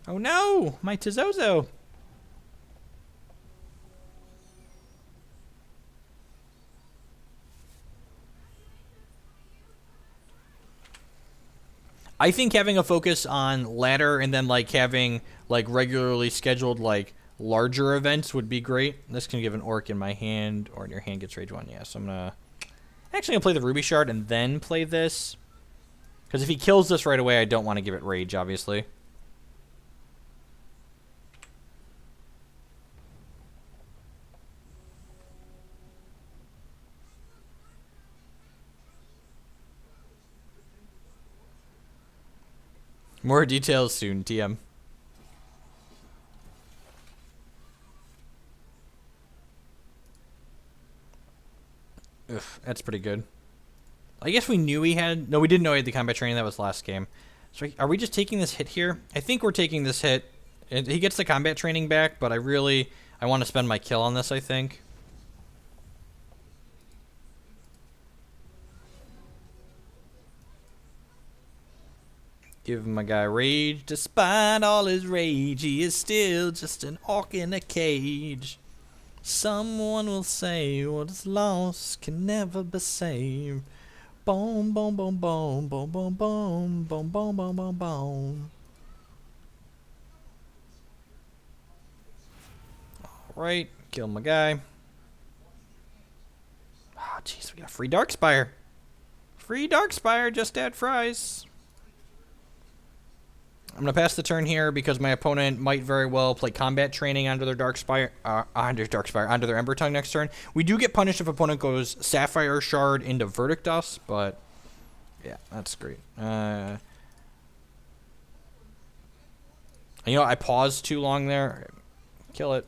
Oh no! My Tizozo! I think having a focus on ladder and then like having like regularly scheduled like larger events would be great. This can give an orc in my hand, or in your hand gets rage 1. Yeah, so I'm gonna play the Ruby Shard and then play this. Because if he kills this right away, I don't want to give it rage, obviously. More details soon, TM. Ugh, that's pretty good. I guess we knew he had... No, we didn't know he had the combat training. That was last game. So are we just taking this hit here? I think we're taking this hit. He gets the combat training back, but I want to spend my kill on this, I think. Give my guy rage. Despite all his rage, he is still just an orc in a cage. Someone will say what is lost can never be saved. Boom, boom, boom, boom, boom, boom, boom, boom, boom, boom, boom, boom. Alright, kill my guy. Ah, oh, jeez, we got a free Darkspire. Free Darkspire, just add fries. I'm going to pass the turn here because my opponent might very well play combat training onto their Darkspire, onto their Ember Tongue next turn. We do get punished if opponent goes Sapphire Shard into Verdict Dust, but yeah, that's great. You know, I paused too long there. Kill it.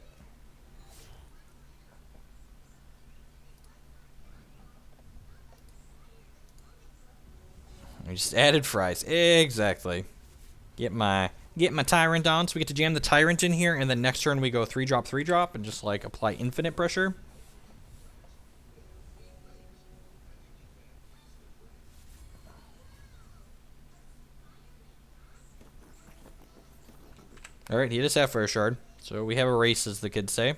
I just added fries. Exactly. Get my Tyrant on, so we get to jam the Tyrant in here, and then next turn we go 3-drop, 3-drop, and just like apply infinite pressure. Alright, he had a Sapphire Shard, so we have a race, as the kids say.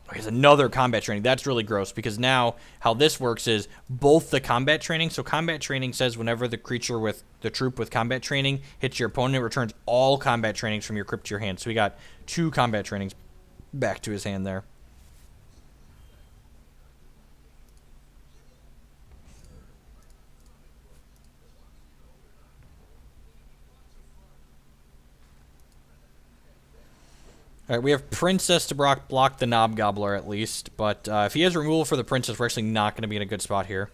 Oh, here's another combat training. That's really gross, because now how this works is both the combat training. So combat training says whenever the troop with combat training hits your opponent, it returns all combat trainings from your crypt to your hand. So we got 2 combat trainings back to his hand there. Alright, we have Princess to block the Knob Gobbler at least, but if he has removal for the Princess, we're actually not going to be in a good spot here.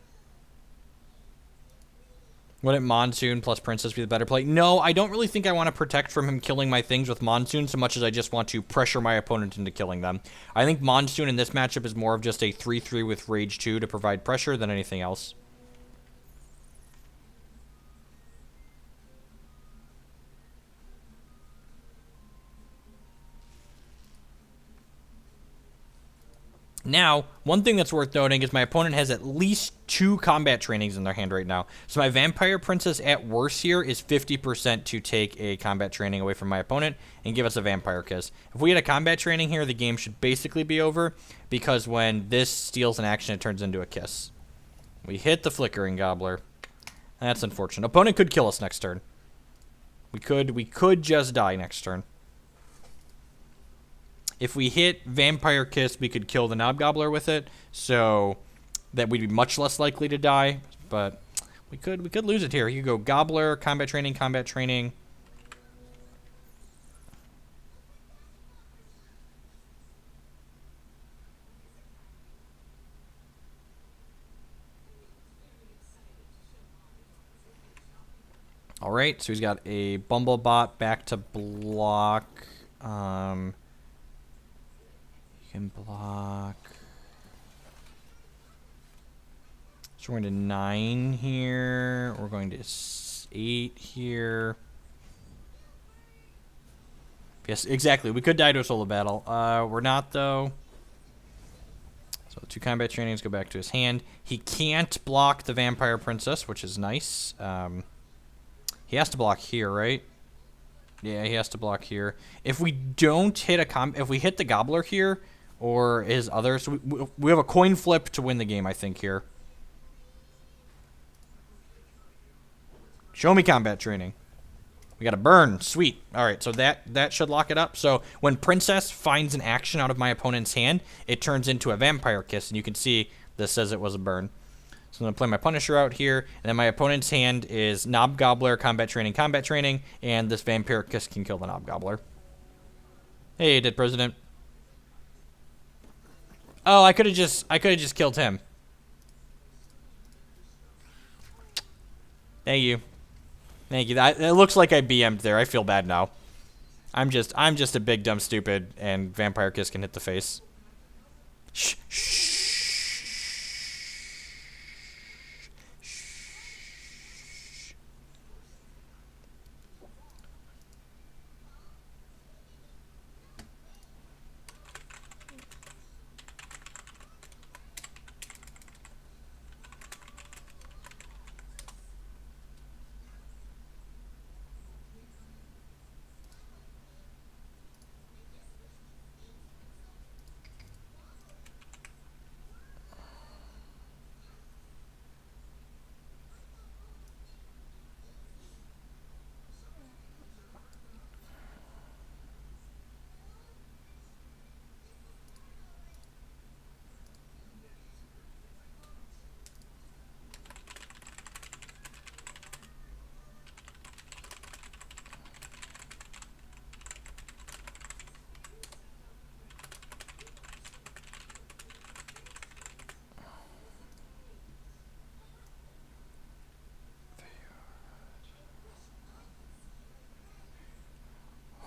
Wouldn't Monsoon plus Princess be the better play? No, I don't really think I want to protect from him killing my things with Monsoon so much as I just want to pressure my opponent into killing them. I think Monsoon in this matchup is more of just a 3-3 with Rage 2 to provide pressure than anything else. Now, one thing that's worth noting is my opponent has at least 2 combat trainings in their hand right now. So my Vampire Princess at worst here is 50% to take a combat training away from my opponent and give us a Vampire Kiss. If we had a combat training here, the game should basically be over, because when this steals an action, it turns into a kiss. We hit the Flickering Gobbler. That's unfortunate. Opponent could kill us next turn. We could just die next turn. If we hit Vampire Kiss, we could kill the Knob Gobbler with it, so that we'd be much less likely to die. But we could lose it here. You could go Gobbler, combat training, combat training. All right, so he's got a Bumblebot back to block. can block. So we're going to 9 here. We're going to 8 here. Yes, exactly. We could die to a solo battle. We're not, though. So 2 combat trainings go back to his hand. He can't block the Vampire Princess, which is nice. He has to block here, right? Yeah, he has to block here. If we don't hit if we hit the Gobbler here, or his others, we have a coin flip to win the game, I think, here. Show me combat training. We got a burn. Sweet. All right, so that should lock it up. So when Princess finds an action out of my opponent's hand, it turns into a Vampire Kiss, and you can see this says it was a burn. So I'm going to play my Punisher out here, and then my opponent's hand is Knob Gobbler, combat training, and this Vampire Kiss can kill the Knob Gobbler. Hey, dead president. Oh, I could have just killed him. Thank you. Thank you. It looks like I BM'd there. I feel bad now. I'm just a big dumb stupid, and Vampire Kiss can hit the face. Shh. Shh.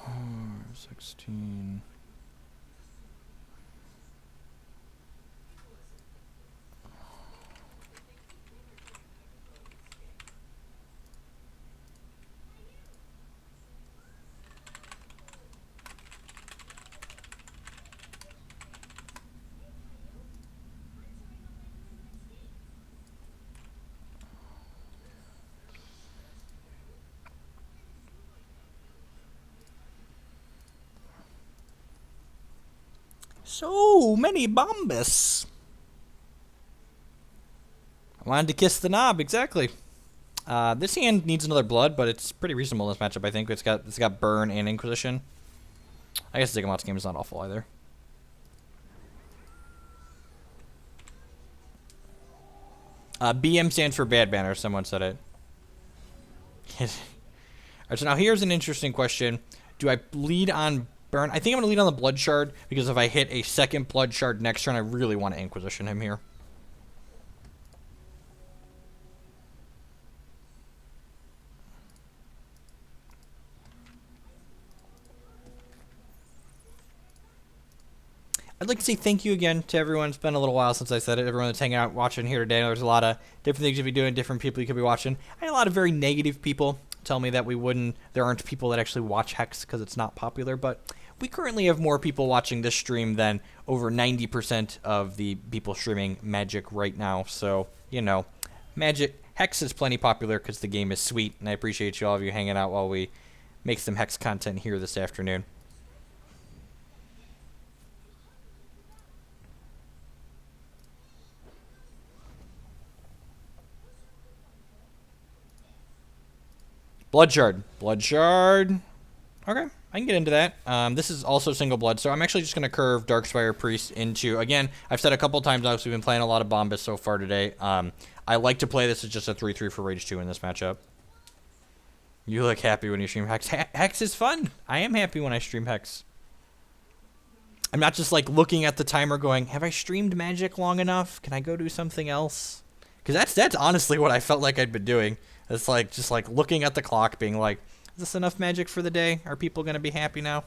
Oh, 16. So many Bombus. I wanted to kiss the knob, exactly. This hand needs another blood, but it's pretty reasonable in this matchup, I think. It's got Burn and Inquisition. I guess Ziggurat's game is not awful either. BM stands for Bad Banner, someone said it. Alright, so now here's an interesting question. Do I lead on Burn? I think I'm going to lead on the Blood Shard, because if I hit a second Blood Shard next turn, I really want to Inquisition him here. I'd like to say thank you again to everyone. It's been a little while since I said it. Everyone that's hanging out, watching here today. There's a lot of different things you could be doing, different people you could be watching. I had a lot of very negative people tell me that there aren't people that actually watch Hex because it's not popular, but we currently have more people watching this stream than over 90% of the people streaming Magic right now. So, you know, Hex is plenty popular because the game is sweet, and I appreciate all of you hanging out while we make some Hex content here this afternoon. Blood Shard. Blood Shard. Okay, I can get into that. This is also single blood, so I'm actually just going to curve Darkspire Priest into, again, I've said a couple times now, so we've been playing a lot of Bombus so far today. I like to play this as just a 3-3 for Rage 2 in this matchup. You look happy when you stream Hex. Hex is fun. I am happy when I stream Hex. I'm not just like looking at the timer going, have I streamed Magic long enough? Can I go do something else? Because that's honestly what I felt like I'd been doing. It's like just like looking at the clock being like, is this enough Magic for the day? Are people going to be happy now?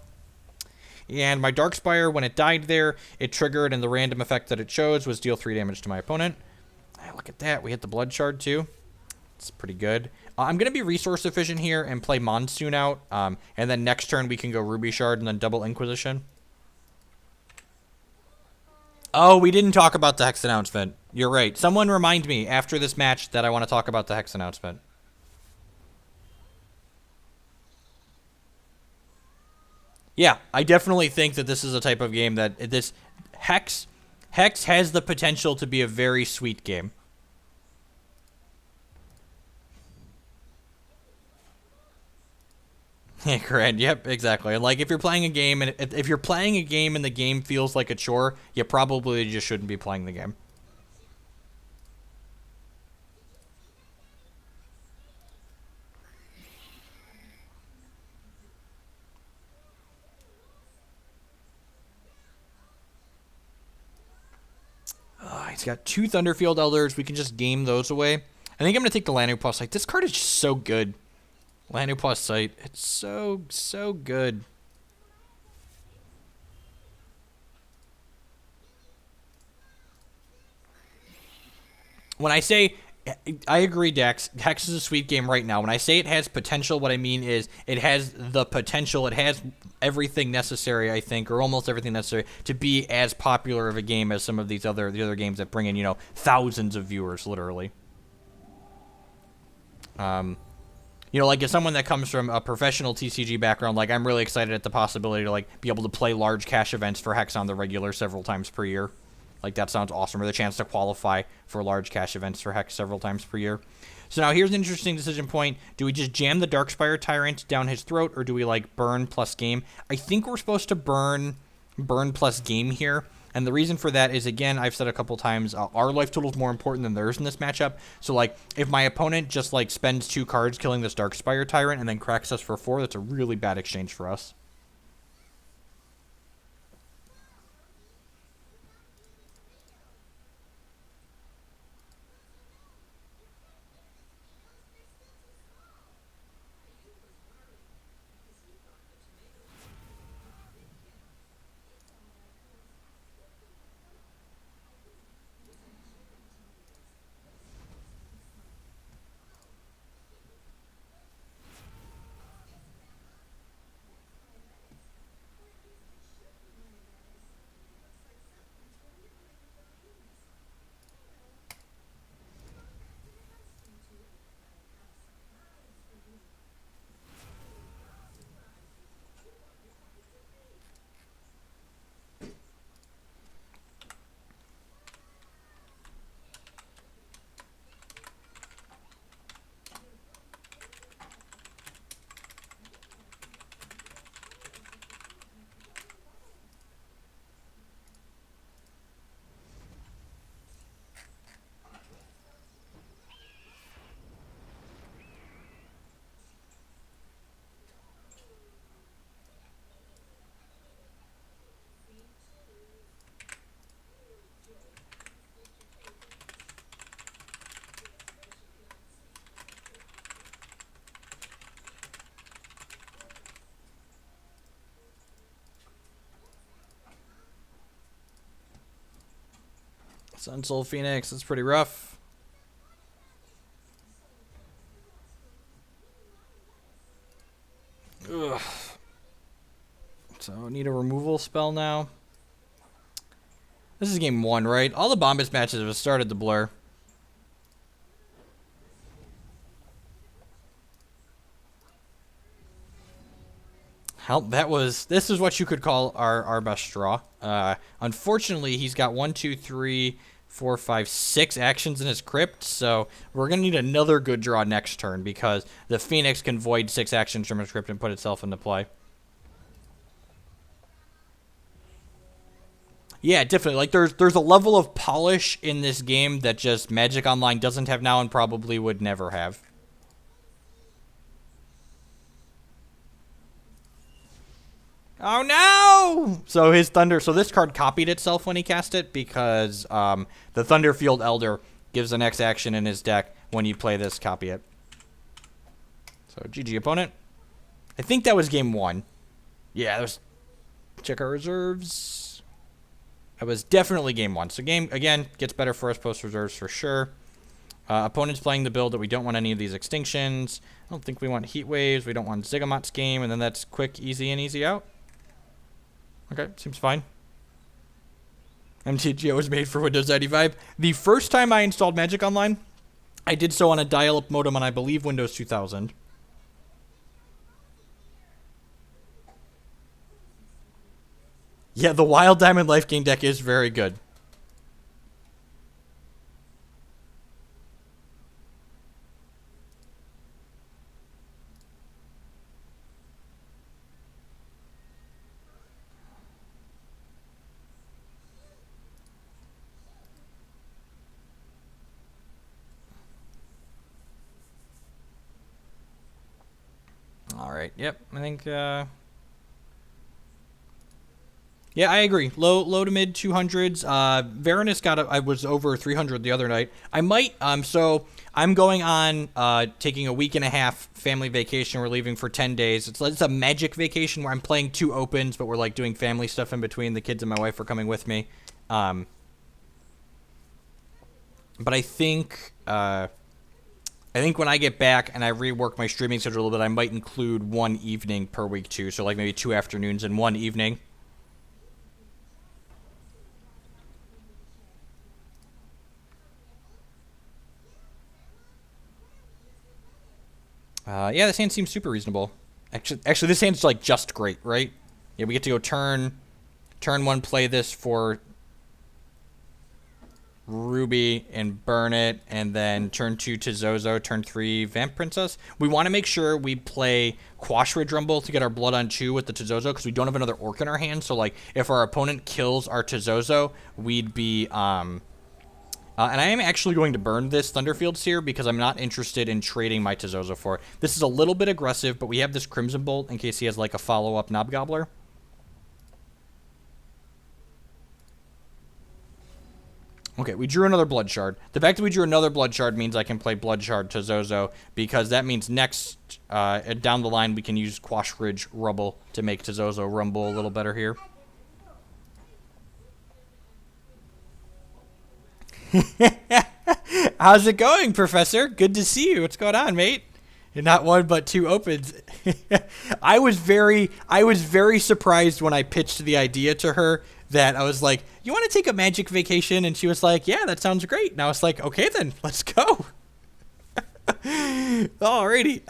And my Dark Spire, when it died there, it triggered, and the random effect that it chose was deal 3 damage to my opponent. Look at that. We hit the Blood Shard, too. It's pretty good. I'm going to be resource efficient here and play Monsoon out. And then next turn, we can go Ruby Shard and then double Inquisition. Oh, we didn't talk about the Hex announcement. You're right. Someone remind me after this match that I want to talk about the Hex announcement. Yeah, I definitely think that this is a type of game that this Hex has the potential to be a very sweet game. Yeah, correct. Yep, exactly. Like if you're playing a game and if you're playing a game and the game feels like a chore, you probably just shouldn't be playing the game. He's got 2 Thunderfield Elders. We can just game those away. I think I'm going to take the Lanu Plus Sight. This card is just so good. Lanu Plus Sight. It's so good. When I say, I agree, Dax. Hex is a sweet game right now. When I say it has potential, what I mean is it has the potential. It has everything necessary, I think, or almost everything necessary to be as popular of a game as some of the other games that bring in, thousands of viewers, literally. Like as someone that comes from a professional TCG background, like I'm really excited at the possibility to like be able to play large cash events for Hex on the regular several times per year. Like, that sounds awesome. Or the chance to qualify for large cash events for Hex several times per year. So now here's an interesting decision point. Do we just jam the Darkspire Tyrant down his throat, or do we, like, burn plus game? I think we're supposed to burn plus game here. And the reason for that is, again, I've said a couple times, our life total is more important than theirs in this matchup. So, like, if my opponent just, like, spends 2 cards killing this Darkspire Tyrant and then cracks us for 4, that's a really bad exchange for us. Sunsoul Phoenix, that's pretty rough. Ugh. So, I need a removal spell now. This is game 1, right? All the Bombus matches have started to blur. This is what you could call our best draw. Unfortunately, he's got 1, 2, 3, 4, 5, 6 actions in his crypt, so we're going to need another good draw next turn because the Phoenix can void 6 actions from his crypt and put itself into play. Yeah, definitely. Like, there's a level of polish in this game that just Magic Online doesn't have now and probably would never have. Oh no! So this card copied itself when he cast it because the Thunderfield Elder gives the next action in his deck when you play this, copy it. So GG opponent. I think that was game 1. Yeah, Check our reserves. That was definitely game 1. So game, again, gets better for us post-reserves for sure. Opponents playing the build that we don't want any of these extinctions. I don't think we want heat waves. We don't want Zygomots game. And then that's quick, easy, and easy out. Okay, seems fine. MTGO was made for Windows 95. The first time I installed Magic Online, I did so on a dial-up modem on, I believe, Windows 2000. Yeah, the Wild Diamond Life Gain deck is very good. All right. Yep. I think. Yeah, I agree. Low to mid 200s. Varanus I was over 300 the other night. I might. So I'm going on taking a week and a half family vacation. We're leaving for 10 days. It's a magic vacation where I'm playing 2 opens, but we're like doing family stuff in between. The kids and my wife are coming with me. But I think. I think when I get back and I rework my streaming schedule a little bit, I might include 1 evening per week too. So like maybe 2 afternoons and 1 evening. Yeah, this hand seems super reasonable. Actually, this hand's like just great, right? Yeah, we get to go turn 1, play this for Ruby and burn it, and then turn 2 to Zozo, turn 3 Vamp Princess. We want to make sure we play Quash Ridge Rumble to get our blood on 2 with the Tezozo, because we don't have another Orc in our hand. So like if our opponent kills our Tezozo, we'd be and I am actually going to burn this Thunderfield Seer because I'm not interested in trading my Tezozo for it. This is a little bit aggressive, but we have this Crimson Bolt in case he has like a follow-up Knob Gobbler. Okay, we drew another Blood Shard. The fact that we drew another Blood Shard means I can play Blood Shard to Zozo, because that means next, down the line, we can use Quash Ridge Rumble to make Tezozo rumble a little better here. How's it going, Professor? Good to see you. What's going on, mate? You're not 1 but 2 opens. I was very surprised when I pitched the idea to her that I was like, "You want to take a magic vacation?" And she was like, "Yeah, that sounds great." And I was like, "Okay, then let's go." Alrighty.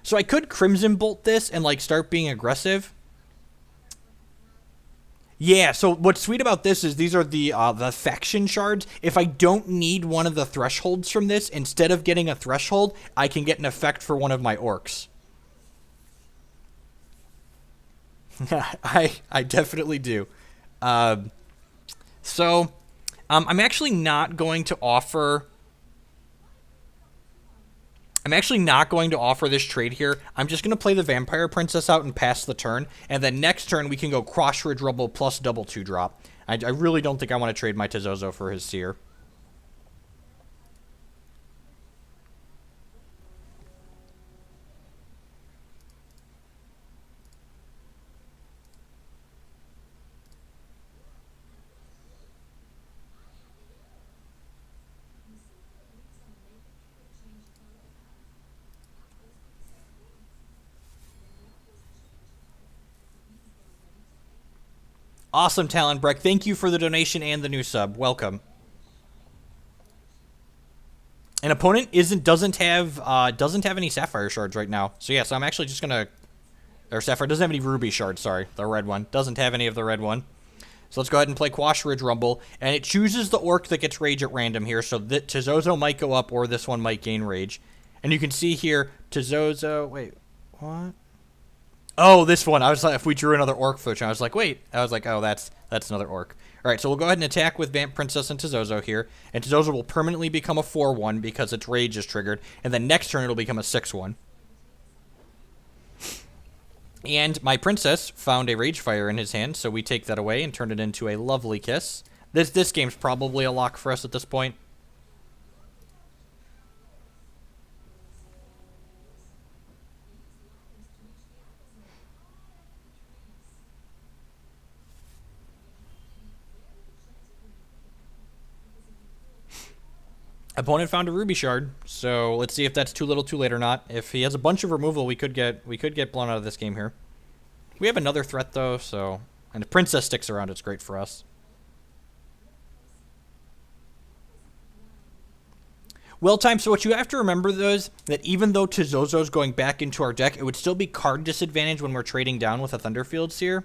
So I could Crimson Bolt this and like start being aggressive. Yeah, so what's sweet about this is these are the faction shards. If I don't need one of the thresholds from this, instead of getting a threshold, I can get an effect for one of my orcs. I definitely do. So I'm actually not going to offer... I'm actually not going to offer this trade here. I'm just going to play the Vampire Princess out and pass the turn. And then next turn, we can go Quash Ridge Rumble plus double 2-drop. I really don't think I want to trade my Tezozo for his Seer. Awesome, Talon Breck. Thank you for the donation and the new sub. Welcome. An opponent doesn't have any Sapphire shards right now. So yeah, so I'm actually just gonna... Or Sapphire doesn't have any Ruby shards, sorry. The red one. Doesn't have any of the red one. So let's go ahead and play Quash Ridge Rumble. And it chooses the Orc that gets Rage at random here. So Tezozo might go up or this one might gain Rage. And you can see here, Tezozo... Wait, what? Oh, this one. I was like, if we drew another Orc for I was like, wait. I was like, oh, that's another Orc. All right, so we'll go ahead and attack with Vamp Princess and Tezozo here. And Tezozo will permanently become a 4-1 because its Rage is triggered. And then next turn, it'll become a 6-1. And my Princess found a Rage Fire in his hand, so we take that away and turn it into a lovely kiss. This game's probably a lock for us at this point. Opponent found a ruby shard, so let's see if that's too little, too late, or not. If he has a bunch of removal, we could get blown out of this game here. We have another threat though, so and if Princess sticks around, it's great for us. Well timed. So what you have to remember though is that even though Tizozo's going back into our deck, it would still be card disadvantage when we're trading down with a Thunderfield Seer.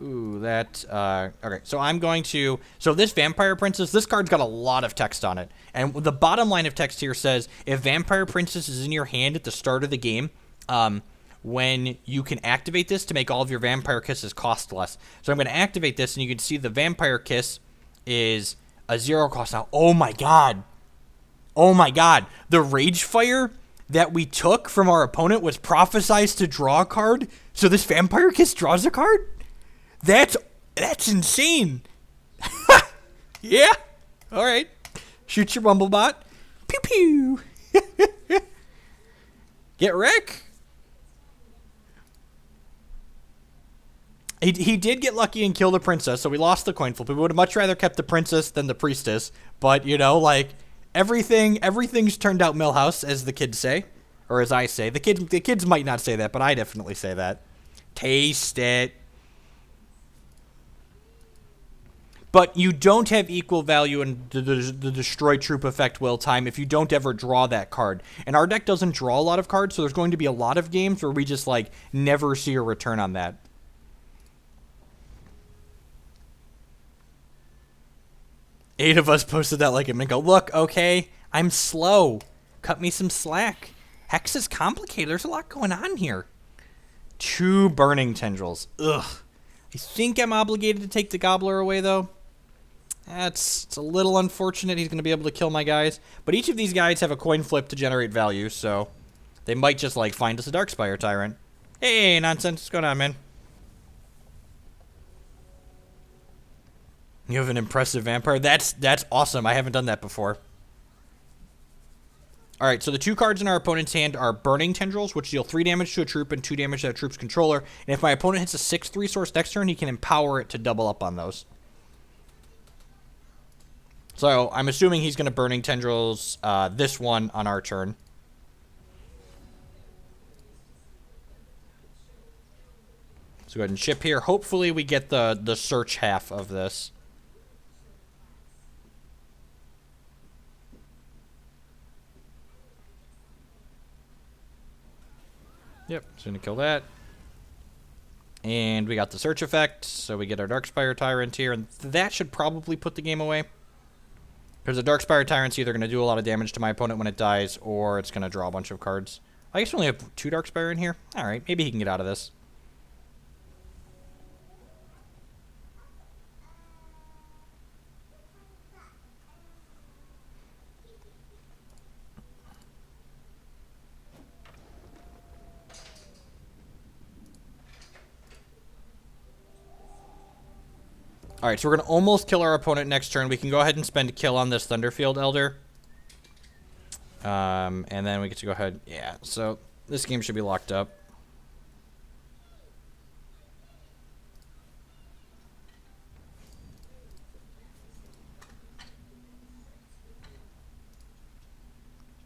Ooh, that, okay, so I'm going to, so this Vampire Princess, this card's got a lot of text on it, and the bottom line of text here says, if Vampire Princess is in your hand at the start of the game, when you can activate this to make all of your Vampire Kisses cost less. So I'm going to activate this, and you can see the Vampire Kiss is a 0 cost now. Oh my god. Oh my god. The Rage Fire that we took from our opponent was prophesized to draw a card, so this Vampire Kiss draws a card? That's insane. Yeah. All right. Shoot your Rumblebot. Pew pew. Get wreck. He did get lucky and kill the princess, so we lost the coin flip. We would have much rather kept the princess than the priestess. But, you know, like, everything's turned out Millhouse, as the kids say. Or as I say. The kids might not say that, but I definitely say that. Taste it. But you don't have equal value in the Destroy Troop effect will time if you don't ever draw that card. And our deck doesn't draw a lot of cards, so there's going to be a lot of games where we just, like, never see a return on that. Eight of us posted that like a minute ago. Look, okay, I'm slow. Cut me some slack. Hex is complicated. There's a lot going on here. 2 Burning Tendrils. Ugh. I think I'm obligated to take the Gobbler away, though. It's a little unfortunate. He's going to be able to kill my guys. But each of these guys have a coin flip to generate value, so they might just, like, find us a Darkspire Tyrant. Hey, nonsense. What's going on, man? You have an impressive Vampire? That's awesome. I haven't done that before. Alright, so the 2 cards in our opponent's hand are Burning Tendrils, which deal 3 damage to a troop and 2 damage to a troop's controller. And if my opponent hits a 6th resource next turn, he can empower it to double up on those. So I'm assuming he's going to Burning Tendrils this one on our turn. So go ahead and ship here. Hopefully we get the search half of this. Yep, it's going to kill that. And we got the search effect, so we get our Darkspire Tyrant here, and that should probably put the game away. Because the Darkspire Tyrant's either going to do a lot of damage to my opponent when it dies, or it's going to draw a bunch of cards. I guess we only have 2 Darkspire in here. Alright, maybe he can get out of this. Alright, so we're going to almost kill our opponent next turn. We can go ahead and spend a kill on this Thunderfield Elder. And then we get to go ahead. Yeah, so this game should be locked up.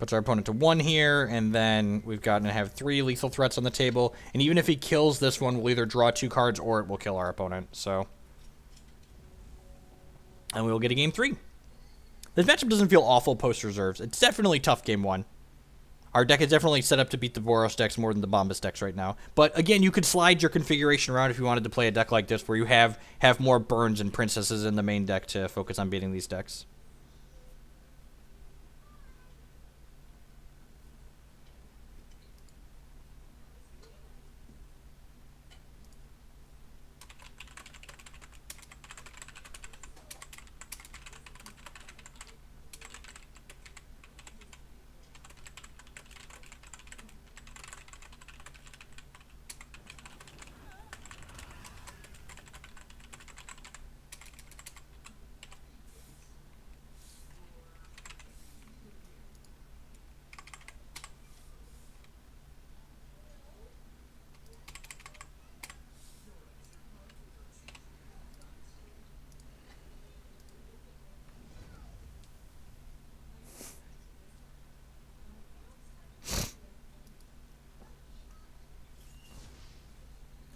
Puts our opponent to 1 here, and then we've got to have 3 lethal threats on the table. And even if he kills this one, we'll either draw 2 cards or it will kill our opponent. So... and we will get a game 3. This matchup doesn't feel awful post-reserves. It's definitely tough game 1. Our deck is definitely set up to beat the Boros decks more than the Bombus decks right now. But again, you could slide your configuration around if you wanted to play a deck like this where you have more Burns and Princesses in the main deck to focus on beating these decks.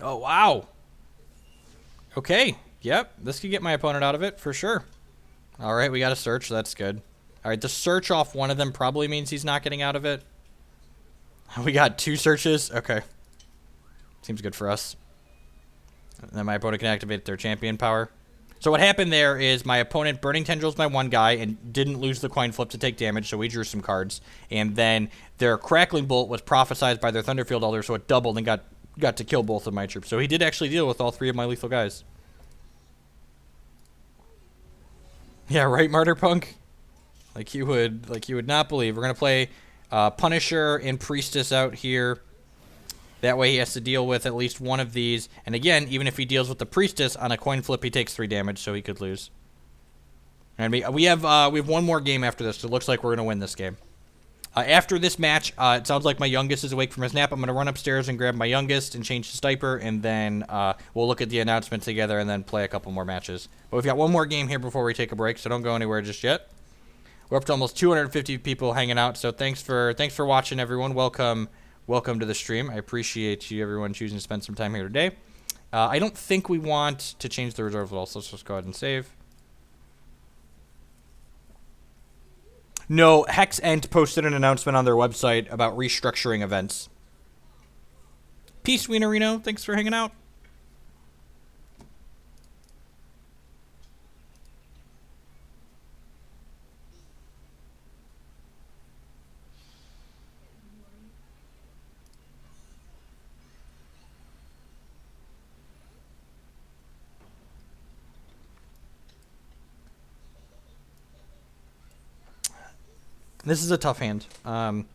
Oh, wow. Okay. Yep. This could get my opponent out of it for sure. All right, we got a search. That's good. All right, the search off one of them probably means he's not getting out of it. We got 2 searches. Okay. Seems good for us. And then my opponent can activate their champion power. So what happened there is my opponent Burning Tendrils my one guy and didn't lose the coin flip to take damage, so we drew some cards. And then their Crackling Bolt was prophesized by their Thunderfield Elder, so it doubled and got to kill both of my troops. So he did actually deal with all 3 of my lethal guys. Yeah, right, Martyr Punk? Like you would not believe. We're gonna play Punisher and Priestess out here. That way he has to deal with at least one of these. And again, even if he deals with the Priestess on a coin flip, he takes 3 damage, so he could lose. And we have one more game after this, so it looks like we're going to win this game. After this match, it sounds like my youngest is awake from his nap. I'm going to run upstairs and grab my youngest and change his diaper, and then we'll look at the announcement together and then play a couple more matches. But we've got one more game here before we take a break, so don't go anywhere just yet. We're up to almost 250 people hanging out, so thanks for watching, everyone. Welcome to the stream. I appreciate you, everyone, choosing to spend some time here today. I don't think we want to change the reserve at all, so let's just go ahead and save. No, Hex Ent posted an announcement on their website about restructuring events. Peace, Wienerino. Thanks for hanging out. This is a tough hand. Opponent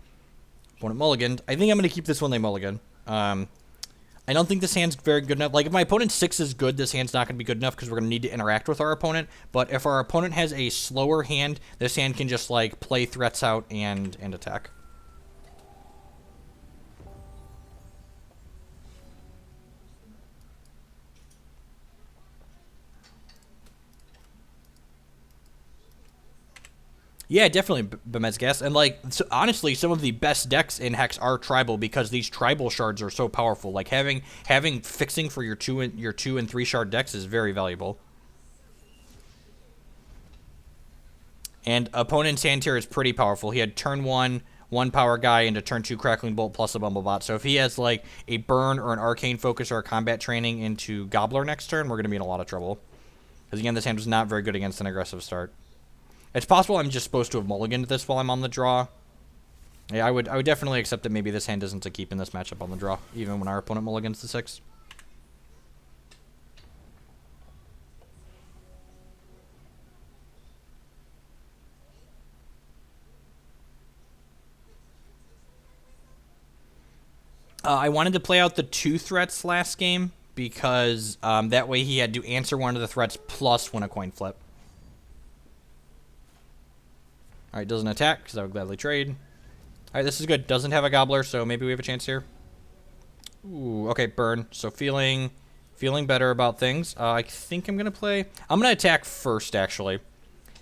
mulliganed. I think I'm going to keep this one they mulligan. I don't think this hand's very good enough. Like, if my opponent's 6 is good, this hand's not going to be good enough because we're going to need to interact with our opponent. But if our opponent has a slower hand, this hand can just, like, play threats out and attack. Yeah, definitely Bemez Gas. And, like, so honestly, some of the best decks in Hex are tribal because these tribal shards are so powerful. Like, having fixing for your 2 and 3 shard decks is very valuable. And opponent's hand here is pretty powerful. He had turn 1 power guy into turn 2 Crackling Bolt plus a Bumblebot. So if he has, like, a burn or an arcane focus or a combat training into Gobbler next turn, we're going to be in a lot of trouble. Because, again, this hand was not very good against an aggressive start. It's possible I'm just supposed to have mulliganed this while I'm on the draw. Yeah, I would definitely accept that maybe this hand isn't to keep in this matchup on the draw, even when our opponent mulligans the 6. I wanted to play out the 2 threats last game because that way he had to answer one of the threats plus win a coin flip. Alright, doesn't attack, because I would gladly trade. Alright, this is good. Doesn't have a Gobbler, so maybe we have a chance here. Ooh, okay, burn. So feeling better about things. I think I'm going to play... I'm going to attack first, actually.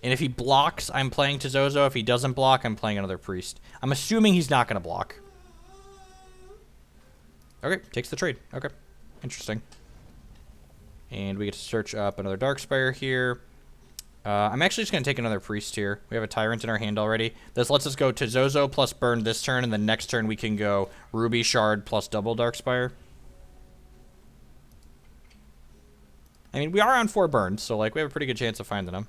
And if he blocks, I'm playing Tizozo. If he doesn't block, I'm playing another Priest. I'm assuming he's not going to block. Okay, takes the trade. Okay, interesting. And we get to search up another Darkspire here. I'm actually just going to take another Priest here. We have a Tyrant in our hand already. This lets us go to Zozo plus Burn this turn, and then next turn we can go Ruby Shard plus double Darkspire. I mean, we are on 4 burns, so like we have a pretty good chance of finding them.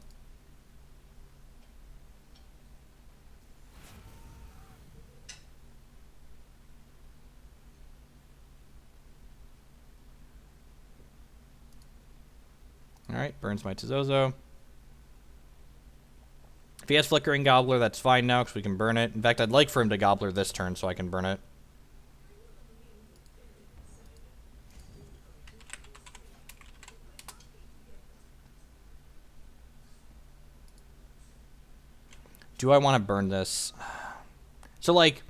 Alright, burns my Tizozo. If he has Flickering Gobbler, that's fine now, because we can burn it. In fact, I'd like for him to Gobbler this turn so I can burn it. Do I want to burn this? So, like,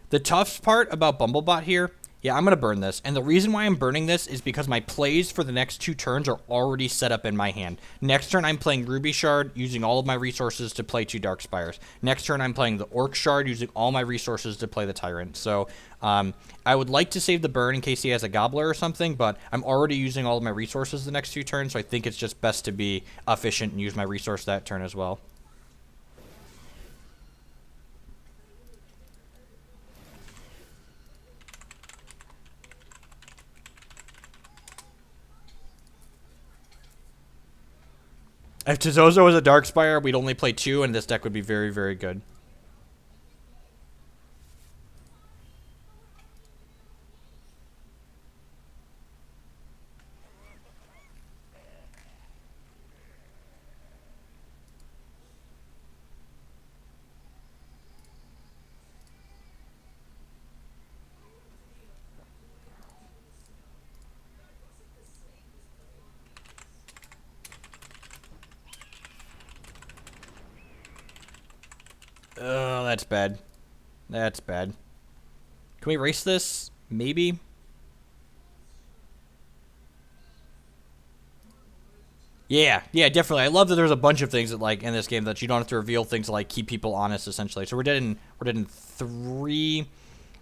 the tough part about Bumblebot here, Yeah, I'm going to burn this. And the reason why I'm burning this is because my plays for the next 2 turns are already set up in my hand. Next turn, I'm playing Ruby Shard, using all of my resources to play 2 Dark Spires. Next turn, I'm playing the Orc Shard, using all my resources to play the Tyrant. So I would like to save the burn in case he has a Gobbler or something, but I'm already using all of my resources the next 2 turns, so I think it's just best to be efficient and use my resource that turn as well. If Tizozo was a Dark Spire, we'd only play 2, and this deck would be very, very good. Oh, that's bad. That's bad. Can we erase this? Maybe? Yeah, definitely. I love that there's a bunch of things that, like, in this game that you don't have to reveal things to, like, keep people honest, essentially. So we're dead in 3,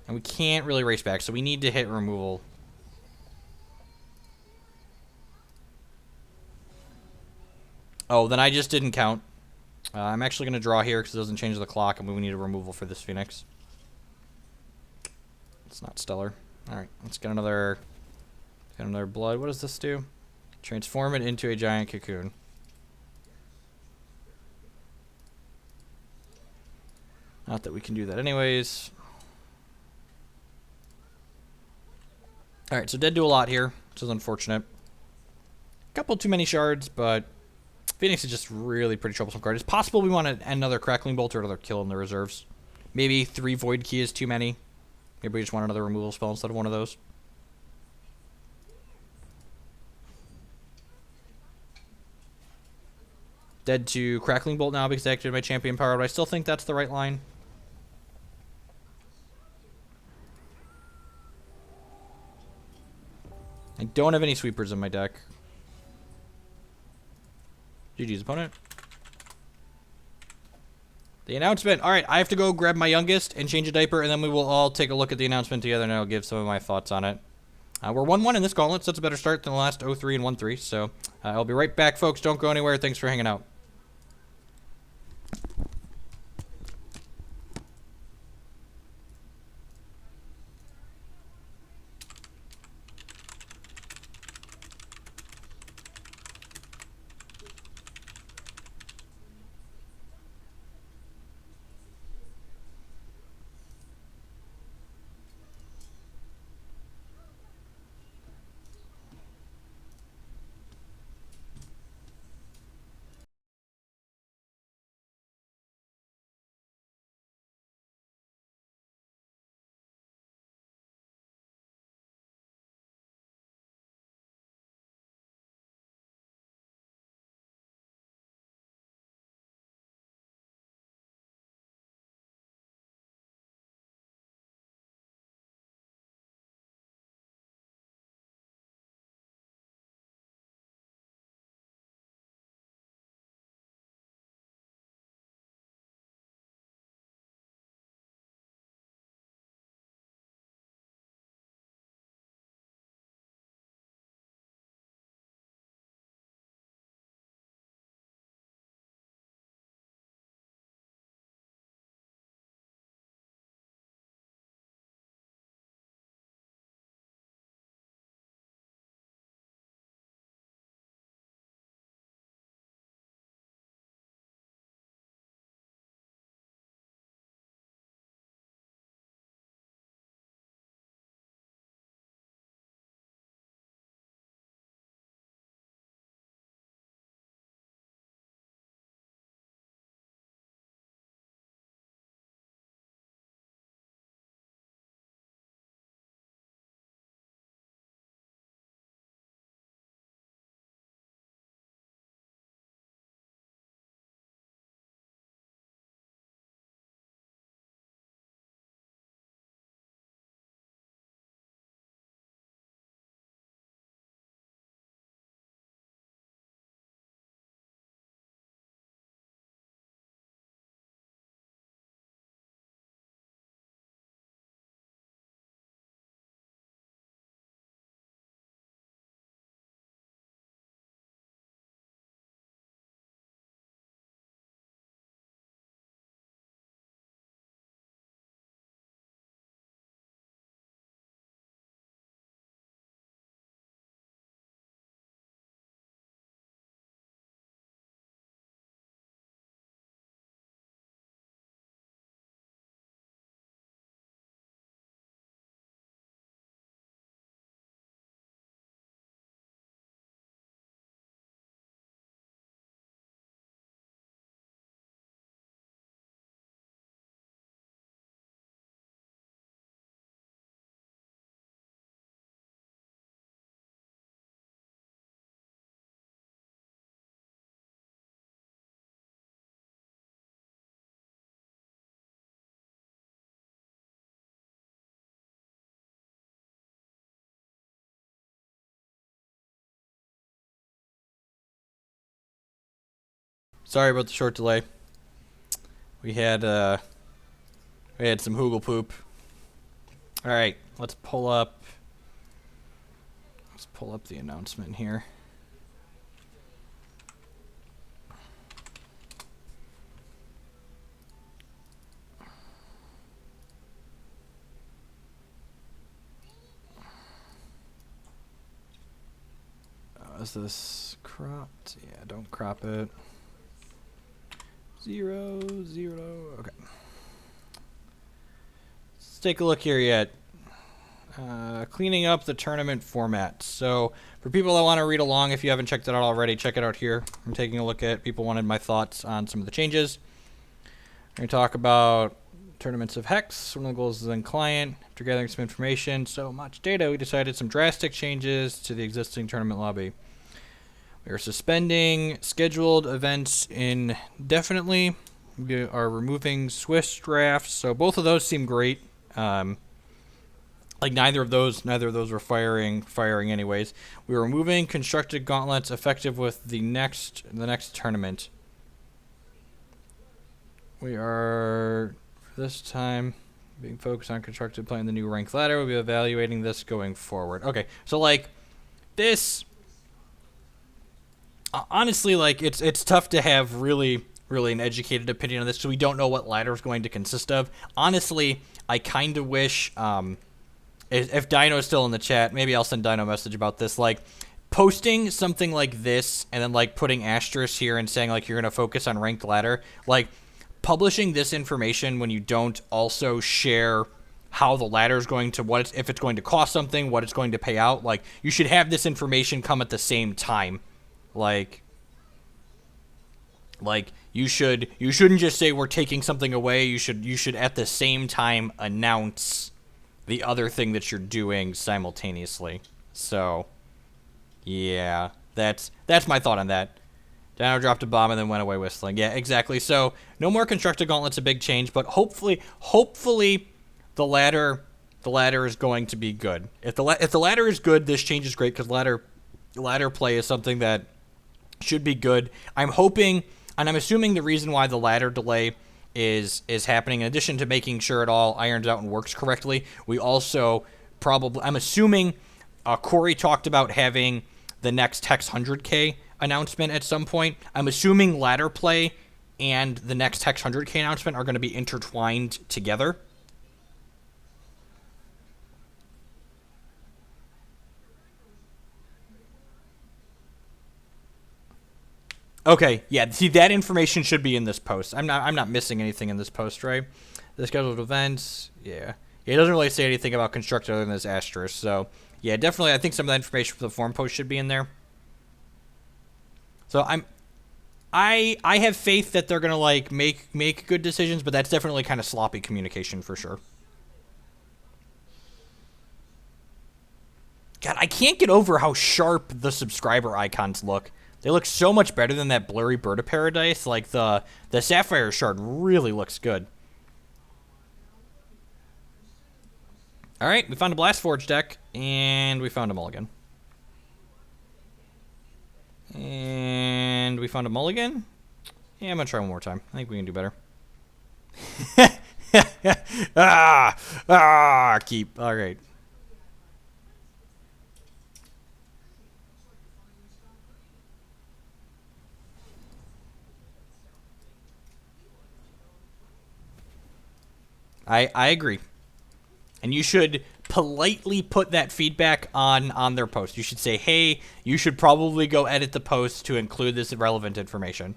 and we can't really race back, so we need to hit removal. Oh, then I just didn't count. I'm actually going to draw here because it doesn't change the clock, and we need a removal for this Phoenix. It's not stellar. Alright, let's get another blood. What does this do? Transform it into a giant cocoon. Not that we can do that anyways. Alright, so dead do a lot here, which is unfortunate. Couple too many shards, but Phoenix is just really pretty troublesome card. It's possible we want another Crackling Bolt or another kill in the reserves. Maybe 3 Void Key is too many. Maybe we just want another removal spell instead of one of those. Dead to Crackling Bolt now because I activated my champion power, but I still think that's the right line. I don't have any sweepers in my deck. GG's opponent. The announcement. Alright, I have to go grab my youngest and change a diaper, and then we will all take a look at the announcement together, and I'll give some of my thoughts on it. We're 1-1 in this gauntlet, so that's a better start than the last 0-3 and 1-3. So I'll be right back, folks. Don't go anywhere. Thanks for hanging out. Sorry about the short delay. We had some hoogle poop. All right, let's pull up the announcement here. Is this cropped? Yeah, don't crop it. 0, 0. Okay. Let's take a look here yet. Cleaning up the tournament format. So for people that want to read along, if you haven't checked it out already, check it out here. I'm taking a look at people wanted my thoughts on some of the changes. We're going to talk about tournaments of Hex. One of the goals is in client. After gathering some information, so much data, we decided some drastic changes to the existing tournament lobby. We are suspending scheduled events indefinitely. We are removing Swiss drafts. So both of those seem great. Like neither of those were firing anyways. We are removing constructed gauntlets effective with the next tournament. We are this time being focused on constructed playing the new ranked ladder. We'll be evaluating this going forward. Okay, so like this. Honestly, like it's tough to have really an educated opinion on this, so we don't know what ladder is going to consist of. Honestly, I kind of wish if Dino's still in the chat, maybe I'll send Dino a message about this. Like posting something like this and then like putting asterisks here and saying like you're gonna focus on ranked ladder. Like publishing this information when you don't also share how the ladder is going to if it's going to cost something, what it's going to pay out. Like you should have this information come at the same time. Like you shouldn't just say we're taking something away. You should at the same time announce the other thing that you're doing simultaneously. So yeah, that's my thought on that. Dino dropped a bomb and then went away whistling. Yeah, exactly. So no more constructed gauntlets, a big change, but hopefully the ladder is going to be good. If the ladder is good, this change is great because ladder play is something that should be good. I'm hoping, and I'm assuming the reason why the ladder delay is happening, in addition to making sure it all irons out and works correctly, we also probably, I'm assuming Corey talked about having the next Hex 100K announcement at some point. I'm assuming ladder play and the next Hex 100K announcement are going to be intertwined together. Okay, yeah, see, that information should be in this post. I'm not missing anything in this post, right? The scheduled events, yeah. It doesn't really say anything about constructed other than this asterisk, so yeah, definitely I think some of that information for the forum post should be in there. So I have faith that they're gonna like make good decisions, but that's definitely kind of sloppy communication for sure. God, I can't get over how sharp the subscriber icons look. They look so much better than that blurry Bird of Paradise. Like the Sapphire Shard really looks good. All right, we found a Blast Forge deck, and we found a mulligan. And we found a mulligan. Yeah, I'm gonna try one more time. I think we can do better. Keep. All right. I agree. And you should politely put that feedback on their post. You should say, hey, you should probably go edit the post to include this relevant information.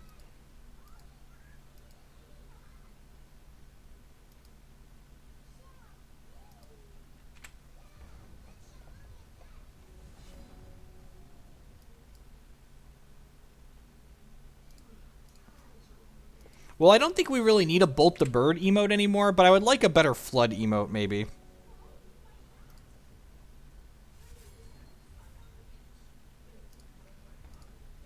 Well, I don't think we really need a Bolt the Bird emote anymore, but I would like a better Flood emote, maybe.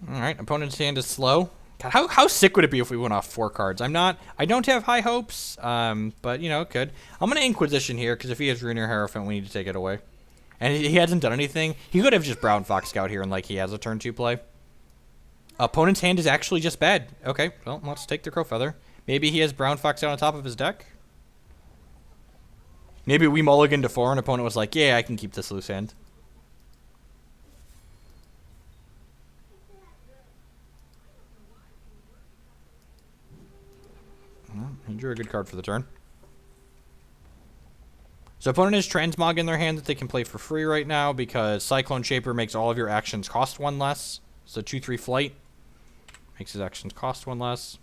Alright, opponent's hand is slow. God, how sick would it be if we went off 4 cards? I don't have high hopes, but, you know, it could. I'm going to Inquisition here, because if he has Ruiner Hierophant, we need to take it away. And he hasn't done anything. He could have just Brown Fox Scout here, and, like, he has a turn 2 play. Opponent's hand is actually just bad. Okay, well, let's take the Crow Feather. Maybe he has Brown Fox out on top of his deck. Maybe we mulliganed to 4 and opponent was like, yeah, I can keep this loose hand. Well, he drew a good card for the turn. So opponent has Transmog in their hand that they can play for free right now because Cyclone Shaper makes all of your actions cost 1 less. So 2/3 flight makes his actions cost 1 less.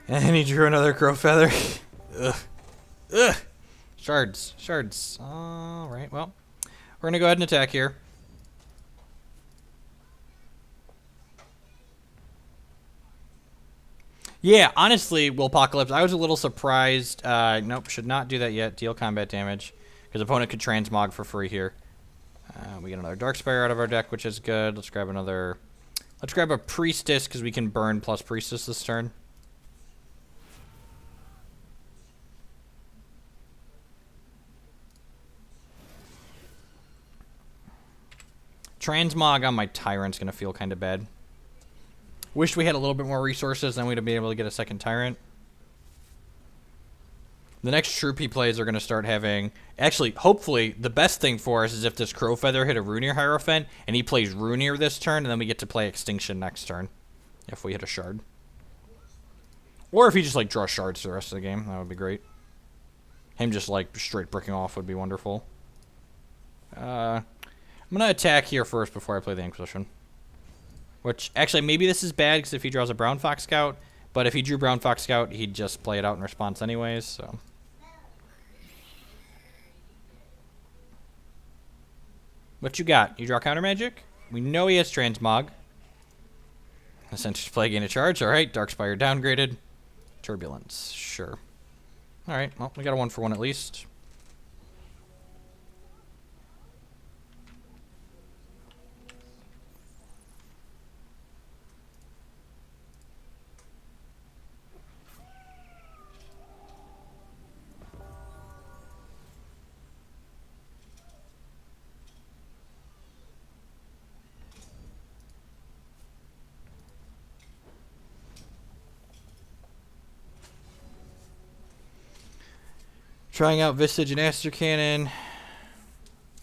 And he drew another Crow Feather. Ugh. Ugh. Shards. Shards. Alright, well. We're going to go ahead and attack here. Yeah, honestly, Willpocalypse, I was a little surprised. Nope, should not do that yet. Deal combat damage. Because opponent could Transmog for free here. We get another Dark Spire out of our deck, which is good. Let's grab another... Let's grab a Priestess, because we can burn plus Priestess this turn. Transmog on my Tyrant's going to feel kind of bad. Wish we had a little bit more resources, then we'd be able to get a second Tyrant. The next troop he plays are going to start having... Actually, hopefully, the best thing for us is if this Crow Feather hit a Runir Hierophant, and he plays Runir this turn, and then we get to play Extinction next turn. If we hit a Shard. Or if he just, like, draws Shards for the rest of the game. That would be great. Him just, like, straight bricking off would be wonderful. I'm going to attack here first before I play the Inquisition. Which, actually, maybe this is bad, because if he draws a Brown Fox Scout... But if he drew Brown Fox Scout, he'd just play it out in response anyways, so... What you got? You draw Counter Magic? We know he has Transmog. Essentially play gain a charge. Alright, Darkspire downgraded. Turbulence. Sure. Alright, well, we got a 1-for-1 at least. Trying out Visage and Aster Cannon.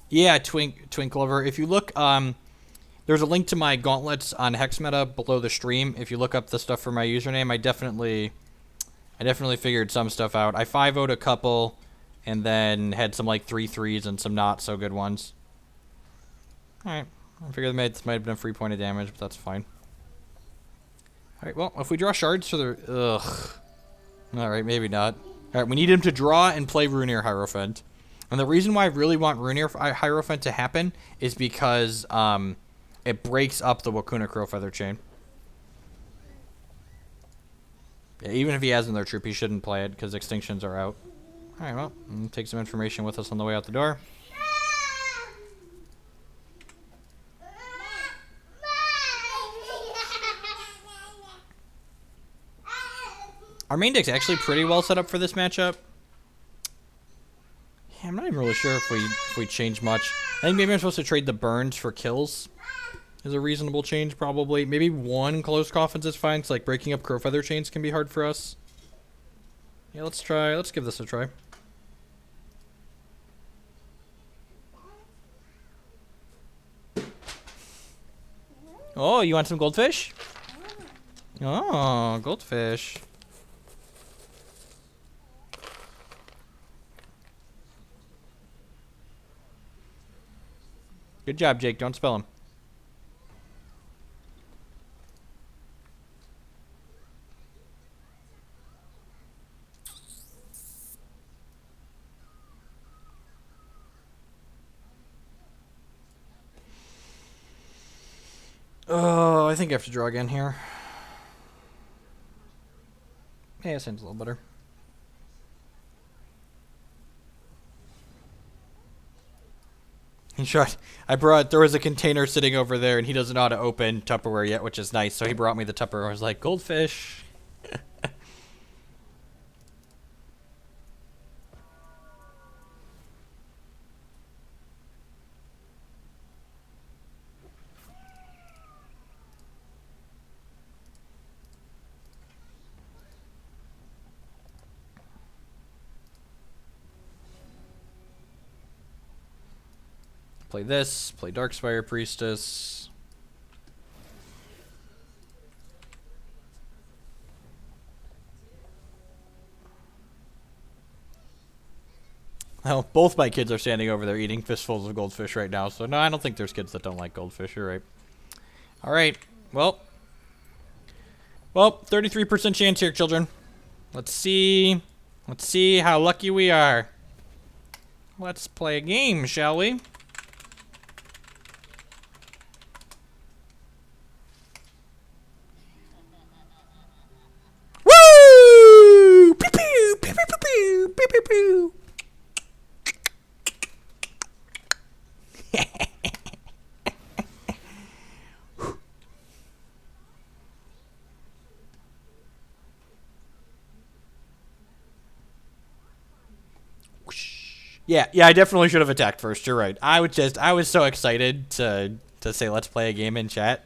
Yeah, Twinklover. If you look, there's a link to my gauntlets on Hex Meta below the stream. If you look up the stuff for my username, I definitely figured some stuff out. I 5-0'd a couple, and then had some like 3-3s and some not so good ones. Alright, I figured this might have been a free point of damage, but that's fine. Alright, well, if we draw shards for the... Ugh. Alright, maybe not. Alright, we need him to draw and play Runir Hierophant. And the reason why I really want Runir Hierophant to happen is because it breaks up the Wakuna Crow Feather chain. Yeah, even if he has another troop, he shouldn't play it because extinctions are out. Alright, well, take some information with us on the way out the door. Our main deck's actually pretty well set up for this matchup. Yeah, I'm not even really sure if we change much. I think maybe I'm supposed to trade the burns for kills. Is a reasonable change, probably. Maybe one close coffins is fine, because like breaking up Crow Feather chains can be hard for us. Yeah, let's give this a try. Oh, you want some goldfish? Oh, goldfish. Good job, Jake. Don't spell him. I think I have to draw again here. Yeah, it sounds a little better. He tried. There was a container sitting over there, and he doesn't know how to open Tupperware yet, which is nice. So he brought me the Tupperware. I was like, goldfish. Play this. Play Darkspire Priestess. Well, both my kids are standing over there eating fistfuls of goldfish right now. So, no, I don't think there's kids that don't like goldfish. You're right. All right. Well, 33% chance here, children. Let's see. Let's see how lucky we are. Let's play a game, shall we? Woo! Pew pew pew pew pew pew pew pew. Yeah, I definitely should have attacked first. You're right. I was so excited to say let's play a game in chat.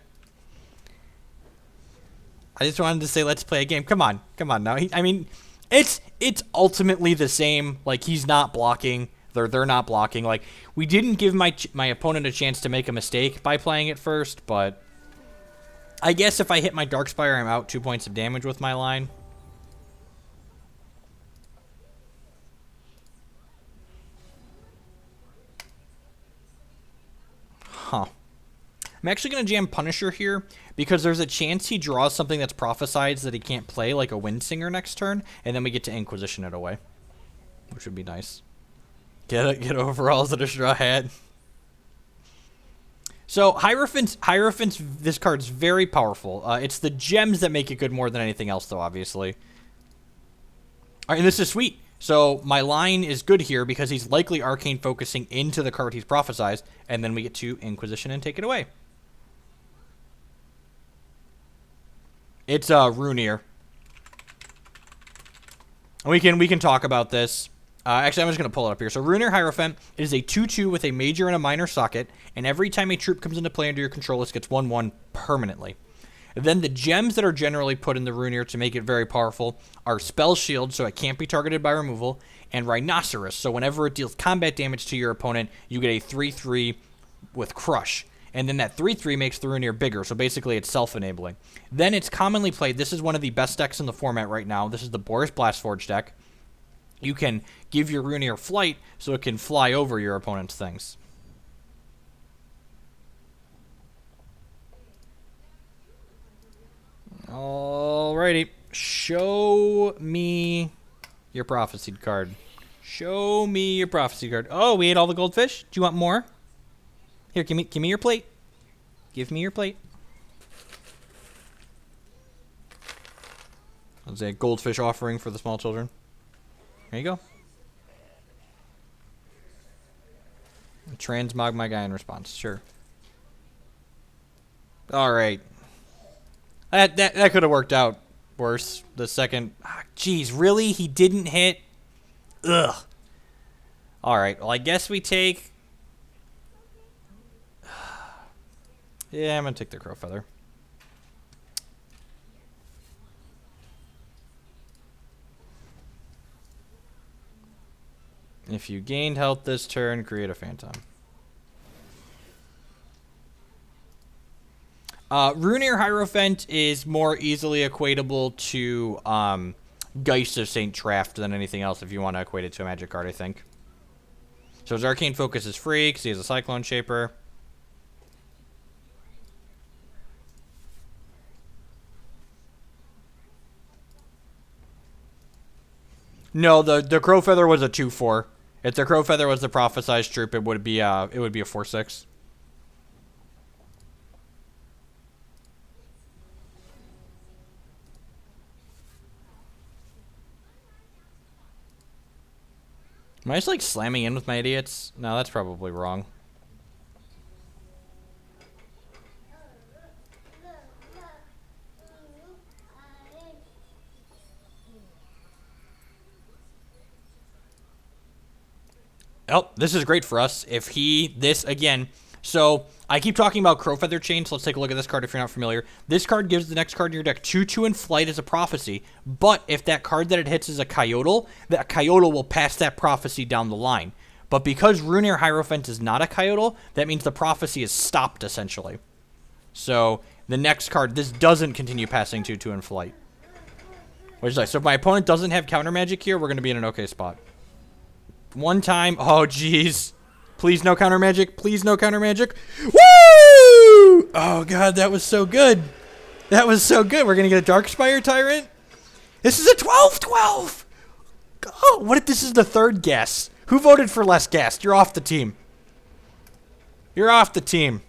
I just wanted to say let's play a game. Come on now. I mean, it's ultimately the same. Like, he's not blocking. They're not blocking. Like, we didn't give my opponent a chance to make a mistake by playing it first, but I guess if I hit my Darkspire, I'm out 2 points of damage with my line. Huh. I'm actually going to jam Punisher here because there's a chance he draws something that's prophesized that he can't play, like a Windsinger next turn, and then we get to Inquisition it away, which would be nice. Get overalls and a straw hat. So Hierophant's this card's very powerful. It's the gems that make it good more than anything else, though, obviously. All right, and this is sweet. So my line is good here because he's likely Arcane focusing into the card he's prophesized, and then we get to Inquisition and take it away. It's Runir. We can talk about this. Actually, I'm just going to pull it up here. So Runir Hierophant is a 2/2 with a major and a minor socket, and every time a troop comes into play under your control, this gets 1/1 permanently. And then the gems that are generally put in the Runir to make it very powerful are Spell Shield, so it can't be targeted by removal, and Rhinoceros, so whenever it deals combat damage to your opponent, you get a 3/3 with Crush. And then that 3/3 makes the Runir bigger, so basically it's self-enabling. Then it's commonly played. This is one of the best decks in the format right now. This is the Boris Blastforge deck. You can give your Runir flight so it can fly over your opponent's things. Alrighty. Show me your prophesied card. Show me your prophecy card. Oh, we ate all the goldfish? Do you want more? Here, give me your plate. Give me your plate. That's a goldfish offering for the small children. There you go. Transmog my guy in response. Sure. All right. That could have worked out worse. The second. Jeez, really? He didn't hit? Ugh. All right. Well, I guess we take. Yeah, I'm going to take the Crow Feather. If you gained health this turn, create a Phantom. Runir Hierophant is more easily equatable to Geist of St. Traft than anything else if you want to equate it to a magic card, I think. So his Arcane Focus is free because he has a Cyclone Shaper. No, the Crow Feather was a 2/4. If the Crow Feather was the prophesized troop, it would be a 4/6. Am I just like slamming in with my idiots? No, that's probably wrong. Oh, this is great for us. If this again. So, I keep talking about Crowfeather Chain, so let's take a look at this card if you're not familiar. This card gives the next card in your deck 2/2 in Flight as a prophecy, but if that card that it hits is a Coyote, that Coyote will pass that prophecy down the line. But because Runear Hierophant is not a Coyote, that means the prophecy is stopped, essentially. So, the next card, this doesn't continue passing 2/2 in Flight. Which is nice. So if my opponent doesn't have counter magic here, we're going to be in an okay spot. One time. Oh, jeez. Please no counter magic. Please no counter magic. Woo! Oh, God, that was so good. That was so good. We're going to get a Darkspire Tyrant. This is a 12/12. Oh, what if this is the third guess? Who voted for less guest? You're off the team. You're off the team.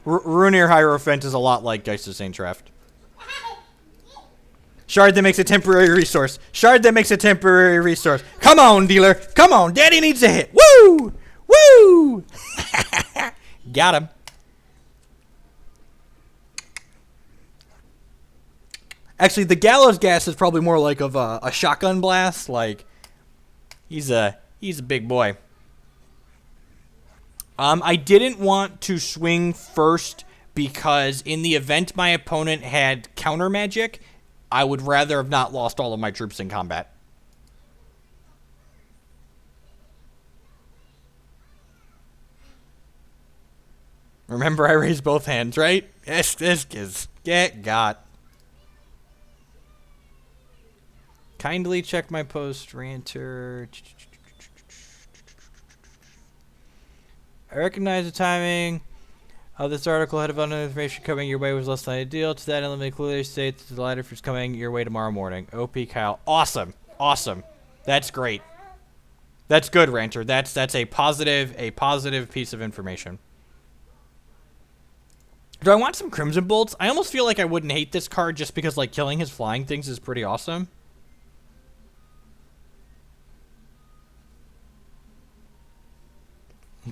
Runear Hierophant is a lot like Geist of St. Traft. Shard that makes a temporary resource. Shard that makes a temporary resource. Come on, dealer. Come on. Daddy needs a hit. Woo! Woo! Got him. Actually, the Gallows Gas is probably more like of a shotgun blast. Like, he's a big boy. I didn't want to swing first because in the event my opponent had counter magic, I would rather have not lost all of my troops in combat. Remember, I raised both hands, right? This is get got. Kindly check my post, Ranter. I recognize the timing of this article had abundant information coming your way was less than ideal. To that end, let me clearly state that the lighter is coming your way tomorrow morning. OP Kyle. Awesome. Awesome. That's great. That's good, Rancher. That's a positive piece of information. Do I want some Crimson Bolts? I almost feel like I wouldn't hate this card just because like killing his flying things is pretty awesome.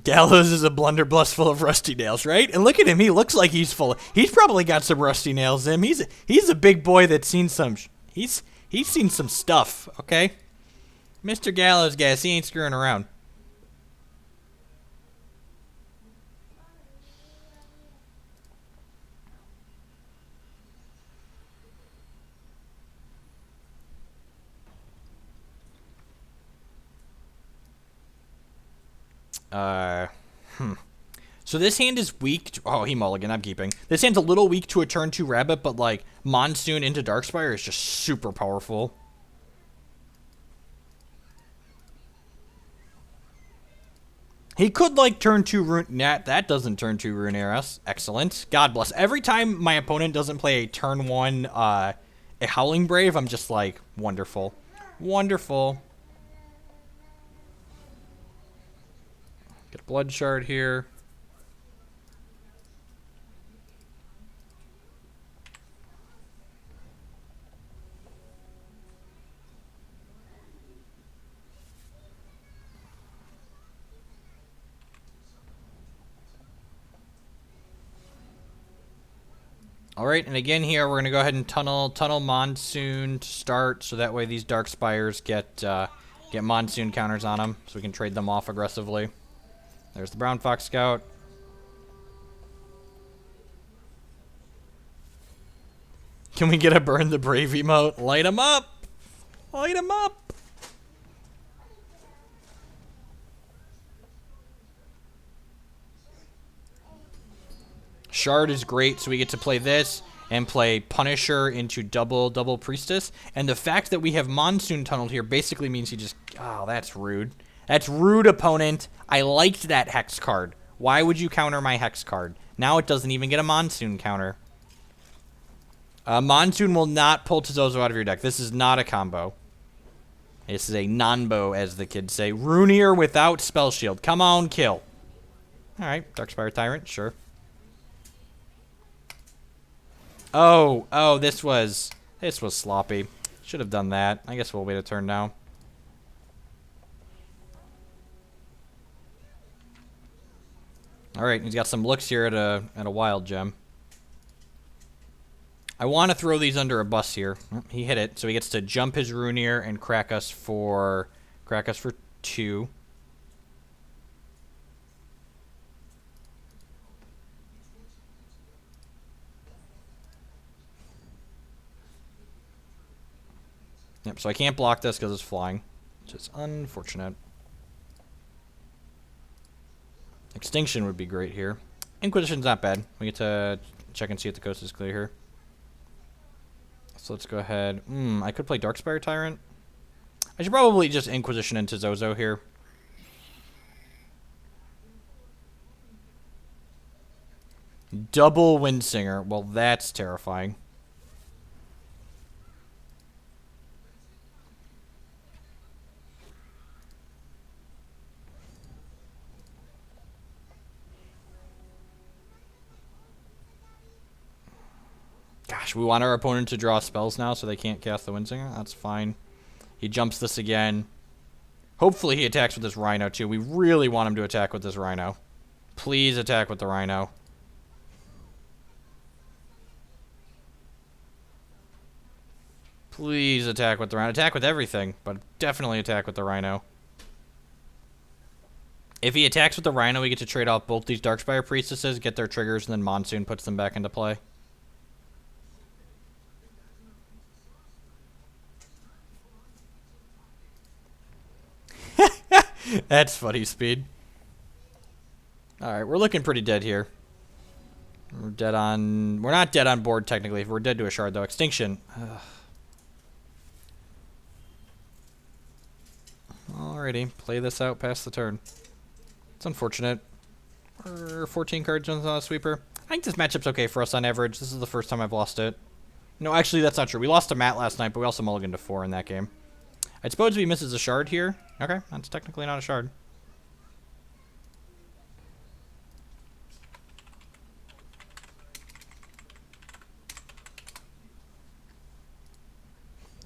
Gallows is a blunderbuss full of rusty nails, right? And look at him. He looks like he's full. He's probably got some rusty nails in him. He's a big boy that's seen some. He's seen some stuff. Okay, Mr. Gallows, guys, he ain't screwing around. So this hand is weak. Oh, he mulligan. I'm keeping. This hand's a little weak to a turn 2 rabbit, but like Monsoon into Darkspire is just super powerful. He could like turn 2 rune. Nah, that doesn't turn 2 Runeras. Excellent. God bless. Every time my opponent doesn't play a turn 1 a Howling Brave, I'm just like, wonderful. Wonderful. Get a blood shard here. All right, and again here we're gonna go ahead and tunnel Monsoon to start, so that way these Dark Spires get Monsoon counters on them, so we can trade them off aggressively. There's the Brown Fox Scout. Can we get a Burn the Brave emote? Light him up! Light him up! Shard is great, so we get to play this and play Punisher into double Priestess. And the fact that we have Monsoon tunneled here basically means he just... Oh, that's rude. That's rude, opponent. I liked that Hex card. Why would you counter my Hex card? Now it doesn't even get a Monsoon counter. Monsoon will not pull Tezozo out of your deck. This is not a combo. This is a non-bo, as the kids say. Runear without Spell Shield. Come on, kill. Alright, Darkspire Tyrant, sure. Oh, this was sloppy. Should have done that. I guess we'll wait a turn now. Alright, he's got some looks here at a wild gem. I want to throw these under a bus here. He hit it, so he gets to jump his Runeer and crack us for 2. Yep, so I can't block this because it's flying, which is unfortunate. Extinction would be great here. Inquisition's not bad. We get to check and see if the coast is clear here. So let's go ahead. I could play Darkspire Tyrant. I should probably just Inquisition into Zozo here. Double Windsinger. Well, that's terrifying. Gosh, we want our opponent to draw spells now so they can't cast the Windsinger. That's fine. He jumps this again. Hopefully he attacks with this Rhino too. We really want him to attack with this Rhino. Please attack with the Rhino. Please attack with the Rhino. Attack with everything, but definitely attack with the Rhino. If he attacks with the Rhino, we get to trade off both these Darkspire Priestesses, get their triggers, and then Monsoon puts them back into play. That's funny, Speed. Alright, we're looking pretty dead here. We're dead on... We're not dead on board, technically. We're dead to a shard, though. Extinction. Ugh. Alrighty, play this out past the turn. It's unfortunate. We're 14 cards on the sweeper. I think this matchup's okay for us on average. This is the first time I've lost it. No, actually, that's not true. We lost to Matt last night, but we also mulliganed to 4 in that game. I suppose if he misses a shard here. Okay, that's technically not a shard.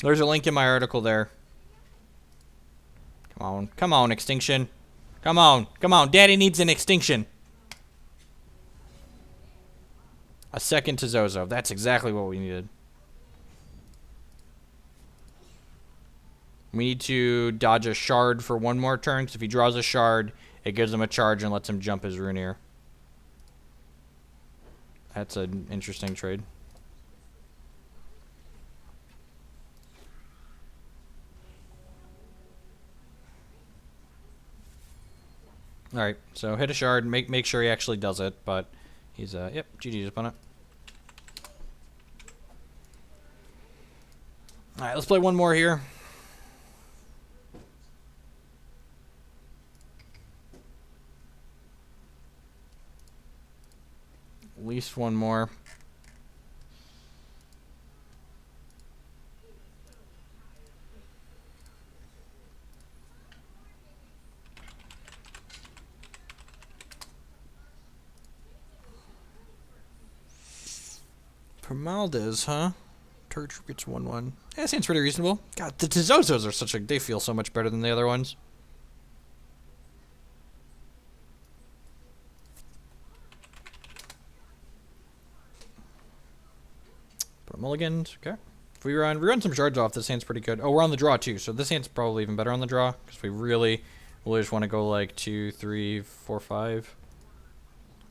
There's a link in my article there. Come on, Extinction. Come on, Daddy needs an Extinction. A second to Zozo. That's exactly what we needed. We need to dodge a shard for 1 more turn, because if he draws a shard, it gives him a charge and lets him jump his Runeer. That's an interesting trade. Alright, so hit a shard, make sure he actually does it, but he's, yep, GG's opponent. Alright, let's play 1 more here. At least 1 more. Permaldes, huh? Turch gets 1/1. Yeah, seems pretty reasonable. God, the Tizozos are such a... They feel so much better than the other ones. Put a mulligans. Okay. If we run some shards off, this hand's pretty good. Oh, we're on the draw too, so this hand's probably even better on the draw, because we really just want to go like 2, 3, 4, 5.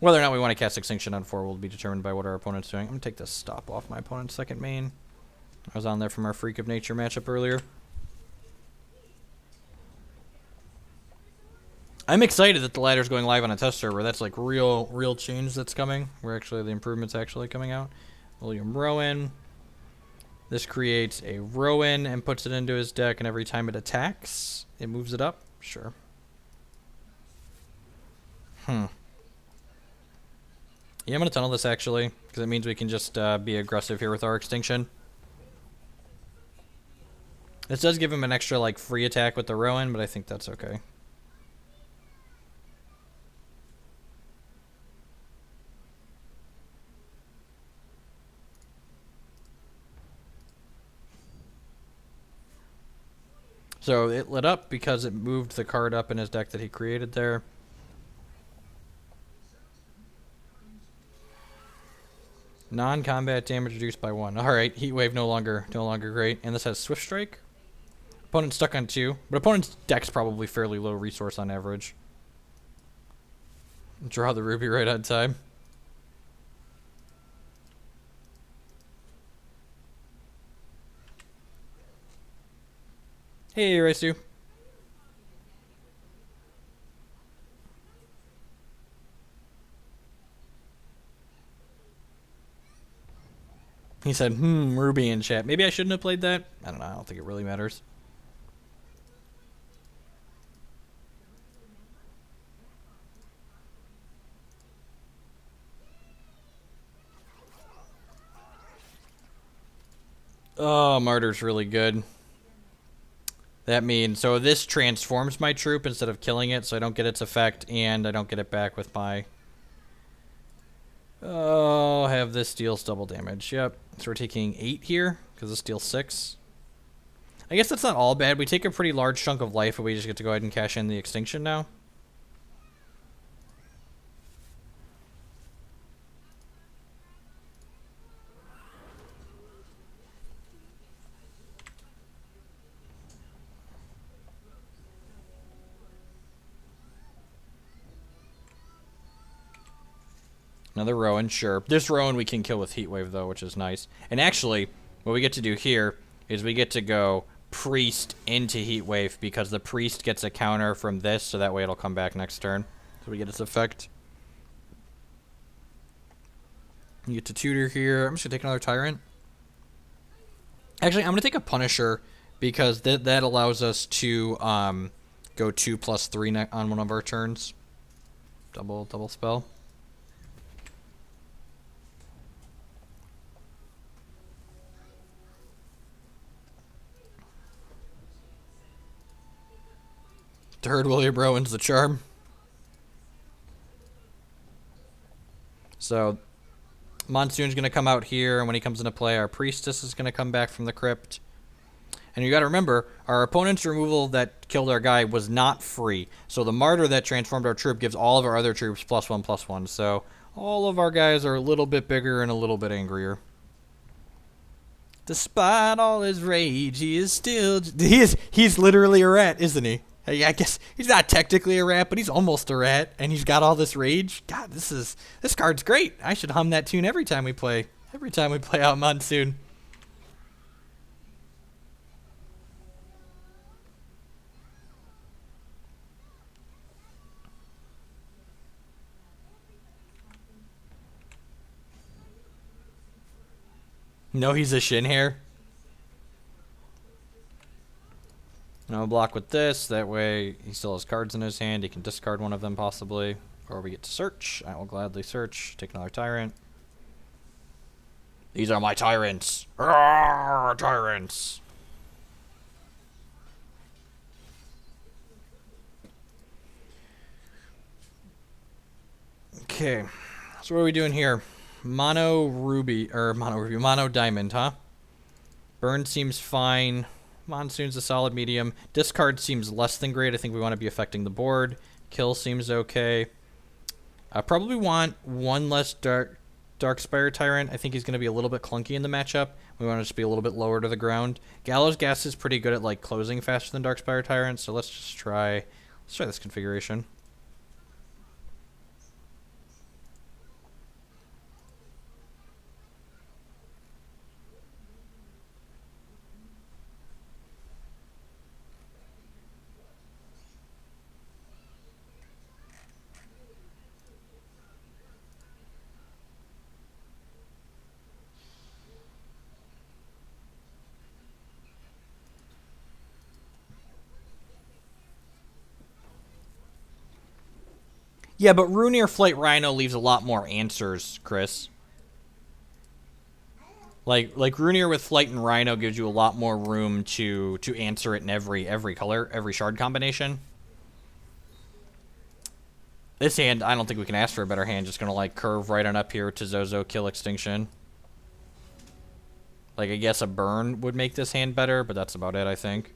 Whether or not we want to cast Extinction on 4 will be determined by what our opponent's doing. I'm going to take this stop off my opponent's second main. I was on there from our Freak of Nature matchup earlier. I'm excited that the ladder's going live on a test server. That's like real change that's coming. Where actually the improvement's actually coming out. William Rowan. This creates a Rowan and puts it into his deck, and every time it attacks, it moves it up. Sure. Yeah, I'm going to tunnel this, actually, because it means we can just be aggressive here with our Extinction. This does give him an extra, like, free attack with the Rowan, but I think that's okay. So it lit up because it moved the card up in his deck that he created there. Non-combat damage reduced by 1. Alright, Heat Wave no longer great. And this has Swift Strike. Opponent's stuck on 2. But opponent's deck's probably fairly low resource on average. Draw the Ruby right on time. Hey, Raisu. He said, Ruby in chat. Maybe I shouldn't have played that. I don't know. I don't think it really matters. Oh, Martyr's really good. That means, so this transforms my troop instead of killing it, so I don't get its effect, and I don't get it back with my... Oh, have this deals double damage. Yep. So we're taking 8 here, because this deals 6. I guess that's not all bad. We take a pretty large chunk of life, but we just get to go ahead and cash in the extinction now. Another Rowan, sure. This Rowan we can kill with Heat Wave, though, which is nice. And actually, what we get to do here is we get to go Priest into Heat Wave because the Priest gets a counter from this, so that way it'll come back next turn. So we get its effect. You get to tutor here. I'm just going to take another Tyrant. Actually, I'm going to take a Punisher because that allows us to go 2+3 on one of our turns. Double spell. Third William Rowan's the charm. So, Monsoon's going to come out here, and when he comes into play, our Priestess is going to come back from the crypt. And you got to remember, our opponent's removal that killed our guy was not free. So the Martyr that transformed our troop gives all of our other troops +1/+1. So all of our guys are a little bit bigger and a little bit angrier. Despite all his rage, he is still... He's literally a rat, isn't he? I guess he's not technically a rat, but he's almost a rat, and he's got all this rage. God, this card's great. I should hum that tune every time we play. Every time we play out Monsoon. No, he's a shin hair. No block with this. That way he still has cards in his hand. He can discard one of them possibly. Or we get to search. I will gladly search. Take another Tyrant. These are my tyrants. Arrgh, tyrants. Okay. So what are we doing here? Mono diamond, huh? Burn seems fine. Monsoon's a solid medium. Discard seems less than great. I think we want to be affecting the board. Kill seems okay. I probably want one less Dark Spire Tyrant. I think he's going to be a little bit clunky in the matchup. We want to just be a little bit lower to the ground. Gallows Gas is pretty good at like closing faster than Dark Spire Tyrant, so let's try this configuration. Yeah, but Runeer Flight Rhino leaves a lot more answers, Chris. Like Runeer with Flight and Rhino gives you a lot more room to answer it in every color, every shard combination. This hand, I don't think we can ask for a better hand. Just gonna like curve right on up here to Zozo, kill Extinction. Like I guess a burn would make this hand better, but that's about it, I think.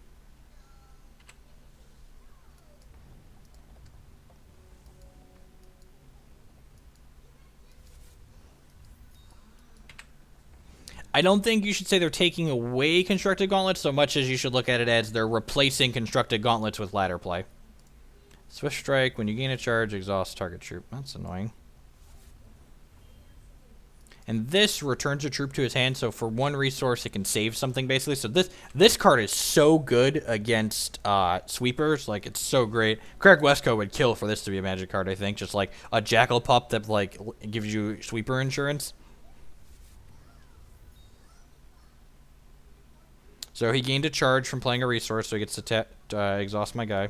I don't think you should say they're taking away Constructed Gauntlets so much as you should look at it as they're replacing Constructed Gauntlets with ladder play. Swift Strike, when you gain a charge, exhaust target troop. That's annoying. And this returns a troop to his hand, so for one resource, it can save something, basically. So this card is so good against sweepers. Like, it's so great. Craig Westco would kill for this to be a Magic card, I think. Just like a Jackal Pup that, like, gives you sweeper insurance. So he gained a charge from playing a resource, so he gets to exhaust my guy.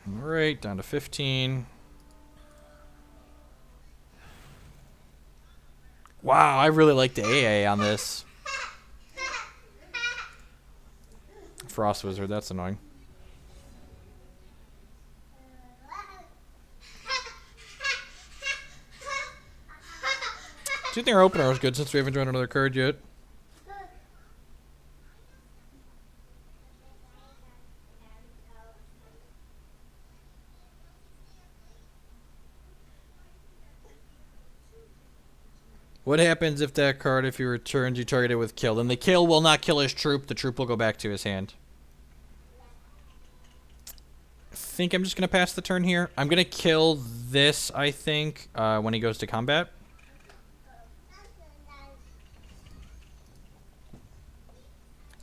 Alright, down to 15. Wow, I really like the AA on this. Frost Wizard, that's annoying. Do you think our opener was good since we haven't drawn another card yet? What happens if that card, if he returns, you target it with kill? Then the kill will not kill his troop. The troop will go back to his hand. I think I'm just going to pass the turn here. I'm going to kill this, I think, when he goes to combat.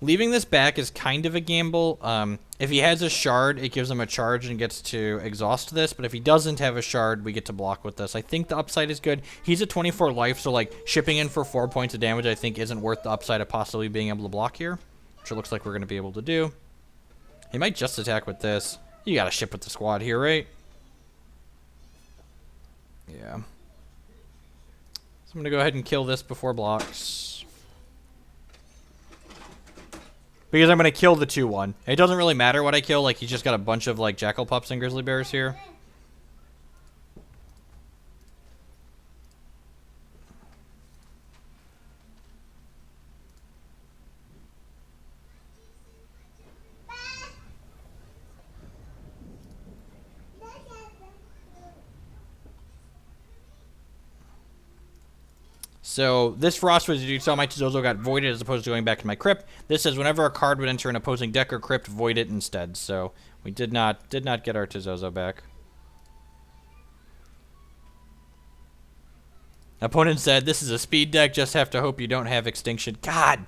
Leaving this back is kind of a gamble. If he has a shard, it gives him a charge and gets to exhaust this. But if he doesn't have a shard, we get to block with this. I think the upside is good. He's at 24 life, so like shipping in for 4 points of damage I think isn't worth the upside of possibly being able to block here. Which it looks like we're going to be able to do. He might just attack with this. You got to ship with the squad here, right? Yeah. So I'm going to go ahead and kill this before blocks. Because I'm going to kill the 2-1. It doesn't really matter what I kill. Like, he's just got a bunch of, like, Jackal Pups and Grizzly Bears here. So this Frost Wizard, you saw my Tezozo got voided as opposed to going back to my crypt. This says whenever a card would enter an opposing deck or crypt, void it instead. So we did not get our Tezozo back. Opponent said, this is a speed deck, just have to hope you don't have extinction. God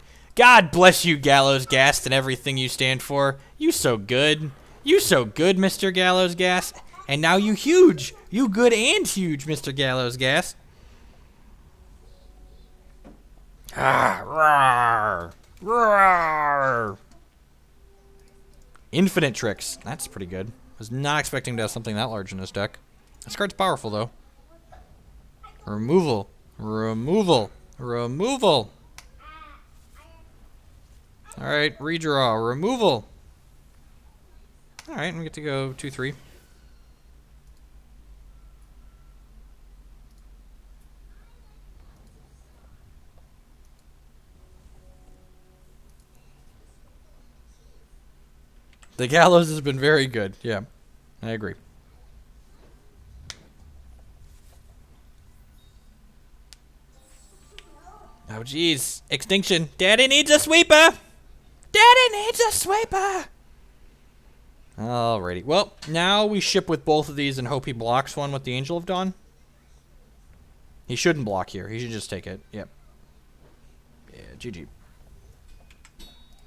bless you, Gallows Ghast, and everything you stand for. You so good. You so good, Mr. Gallows Ghast. And now you huge. You good and huge, Mr. Gallows Ghast. Rawr, rawr. Infinite Tricks. That's pretty good. Was not expecting to have something that large in this deck. This card's powerful, though. Removal. Removal. Removal. Alright, redraw. Removal. Alright, we get to go 2-3. The Gallows has been very good. Yeah, I agree. Oh, jeez. Extinction. Daddy needs a sweeper. Daddy needs a sweeper. Alrighty. Well, now we ship with both of these and hope he blocks one with the Angel of Dawn. He shouldn't block here. He should just take it. Yep. Yeah, GG.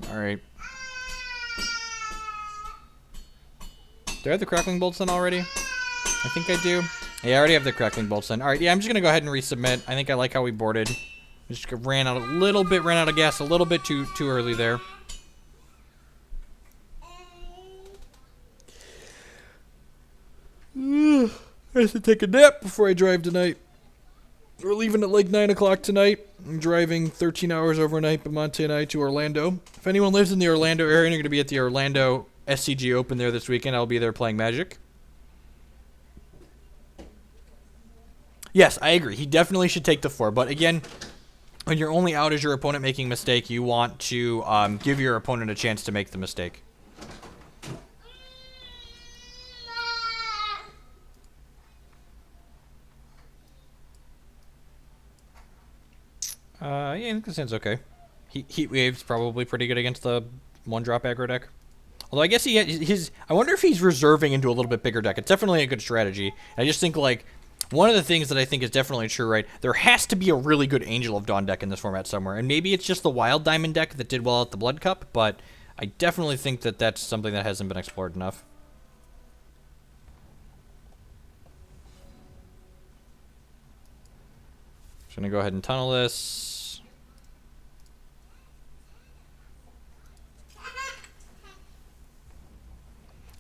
Alright. Do I have the Crackling Bolts in already? I think I do. Yeah, I already have the Crackling Bolts in. Alright, yeah, I'm just going to go ahead and resubmit. I think I like how we boarded. We just ran out of gas a little bit too early there. I have to take a nap before I drive tonight. We're leaving at like 9 o'clock tonight. I'm driving 13 hours overnight, Bamonte and I, to Orlando. If anyone lives in the Orlando area and you're going to be at the Orlando SCG Open there this weekend, I'll be there playing Magic. Yes, I agree. He definitely should take the 4. But again, when your only out is your opponent making a mistake, you want to give your opponent a chance to make the mistake. Yeah, I think this hand's okay. Heat Wave's probably pretty good against the one-drop aggro deck. Although I guess his... I wonder if he's reserving into a little bit bigger deck. It's definitely a good strategy. I just think, like, one of the things that I think is definitely true, right? There has to be a really good Angel of Dawn deck in this format somewhere. And maybe it's just the Wild Diamond deck that did well at the Blood Cup, but I definitely think that that's something that hasn't been explored enough. Just gonna go ahead and tunnel this.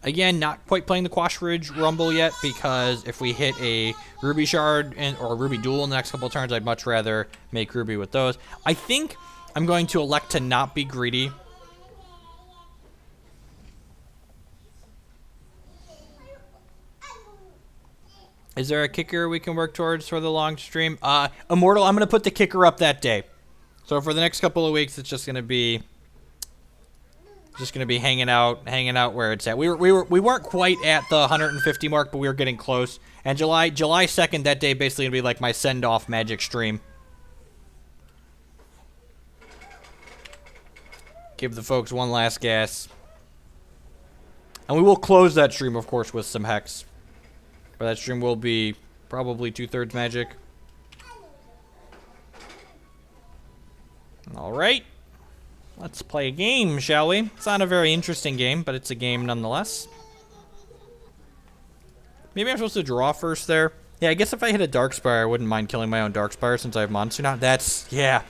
Again, not quite playing the Quash Ridge Rumble yet, because if we hit a Ruby Shard or a Ruby Duel in the next couple of turns, I'd much rather make Ruby with those. I think I'm going to elect to not be greedy. Is there a kicker we can work towards for the long stream? Immortal, I'm going to put the kicker up that day. So for the next couple of weeks, it's just going to be... hanging out where it's at. We weren't quite at the 150 mark, but we were getting close. And July 2nd, that day, basically gonna be like my send-off Magic stream. Give the folks one last gas. And we will close that stream, of course, with some Hex. But that stream will be probably 2/3 Magic. Alright. Let's play a game, shall we? It's not a very interesting game, but it's a game nonetheless. Maybe I'm supposed to draw first there. Yeah, I guess if I hit a Darkspire, I wouldn't mind killing my own Darkspire since I have Monsoon out. That's, yeah,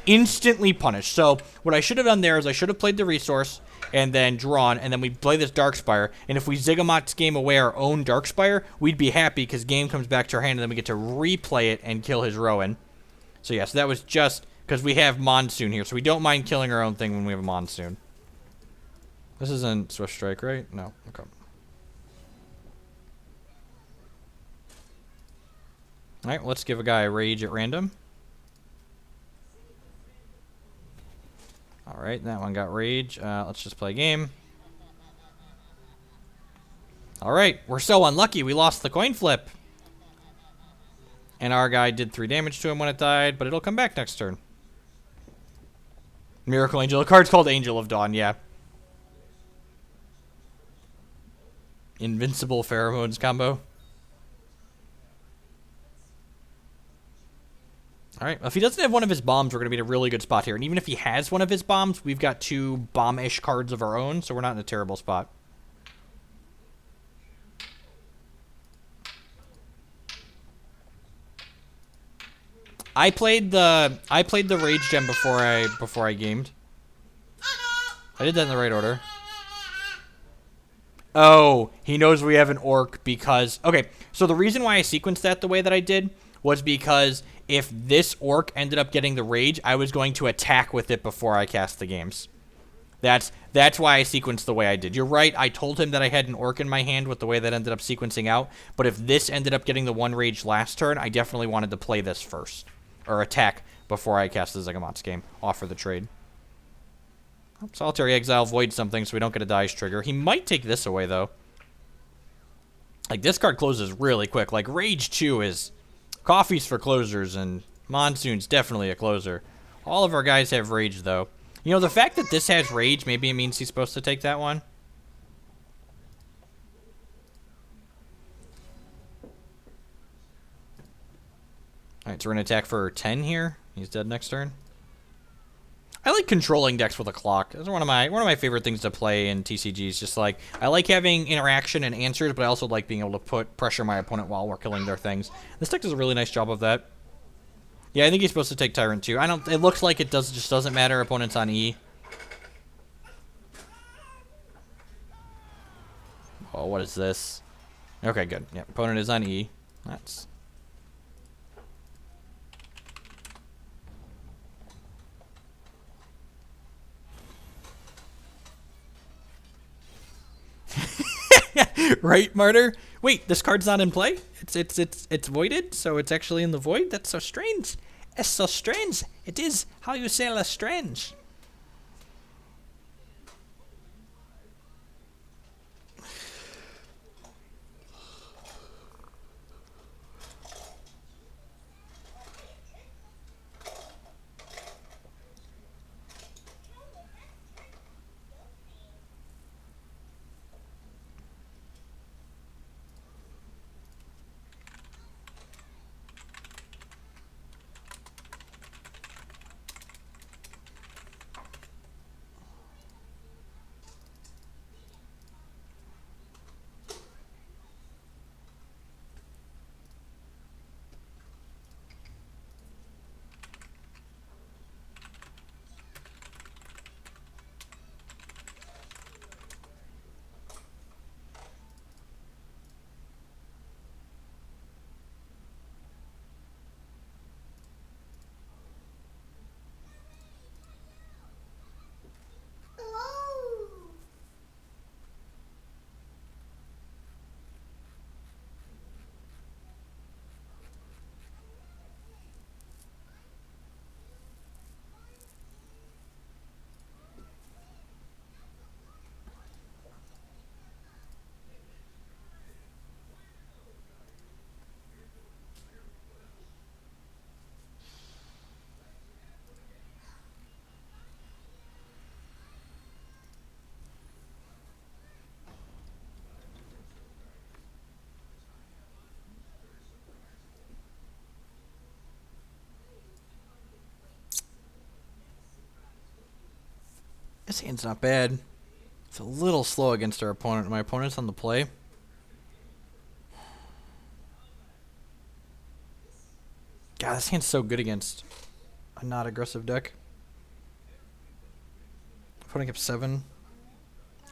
instantly punished. So what I should have done there is I should have played the resource and then drawn, and then we play this Darkspire. And if we Ziggumat's game away our own Darkspire, we'd be happy because game comes back to our hand, and then we get to replay it and kill his Rowan. So yeah, so that was just... because we have Monsoon here, so we don't mind killing our own thing when we have a Monsoon. This isn't Swift Strike, right? No. Okay. Alright, let's give a guy a Rage at random. Alright, that one got Rage. Let's just play a game. Alright, we're so unlucky. We lost the coin flip. And our guy did 3 damage to him when it died, but it'll come back next turn. Miracle Angel. The card's called Angel of Dawn, yeah. Invincible Pheromones combo. Alright, well, if he doesn't have one of his bombs, we're going to be in a really good spot here. And even if he has one of his bombs, we've got 2 bomb-ish cards of our own, so we're not in a terrible spot. I played the Rage Gem before I gamed. I did that in the right order. Oh, he knows we have an Orc because... okay, so the reason why I sequenced that the way that I did was because if this Orc ended up getting the Rage, I was going to attack with it before I cast the games. That's why I sequenced the way I did. You're right, I told him that I had an Orc in my hand with the way that ended up sequencing out, but if this ended up getting the 1 Rage last turn, I definitely wanted to play this first. Or attack before I cast the Ziggumat's game. Offer the trade. Solitary Exile voids something so we don't get a Dice trigger. He might take this away, though. Like, this card closes really quick. Like, Rage 2 is... coffee's for closers, and Monsoon's definitely a closer. All of our guys have Rage, though. You know, the fact that this has Rage, maybe it means he's supposed to take that one. Alright, so we're going to attack for 10 here. He's dead next turn. I like controlling decks with a clock. That's one of my favorite things to play in TCGs. Just like, I like having interaction and answers, but I also like being able to put pressure my opponent while we're killing their things. This deck does a really nice job of that. Yeah, I think he's supposed to take Tyrant too. It looks like it just doesn't matter. Opponent's on E. Oh, what is this? Okay, good. Yeah, opponent is on E. That's... right, Martyr? Wait, this card's not in play? It's voided, so it's actually in the void? That's so strange. It's so strange. It is how you say Lestrange. This hand's not bad. It's a little slow against our opponent. My opponent's on the play. God, this hand's so good against a not aggressive deck. Putting up 7.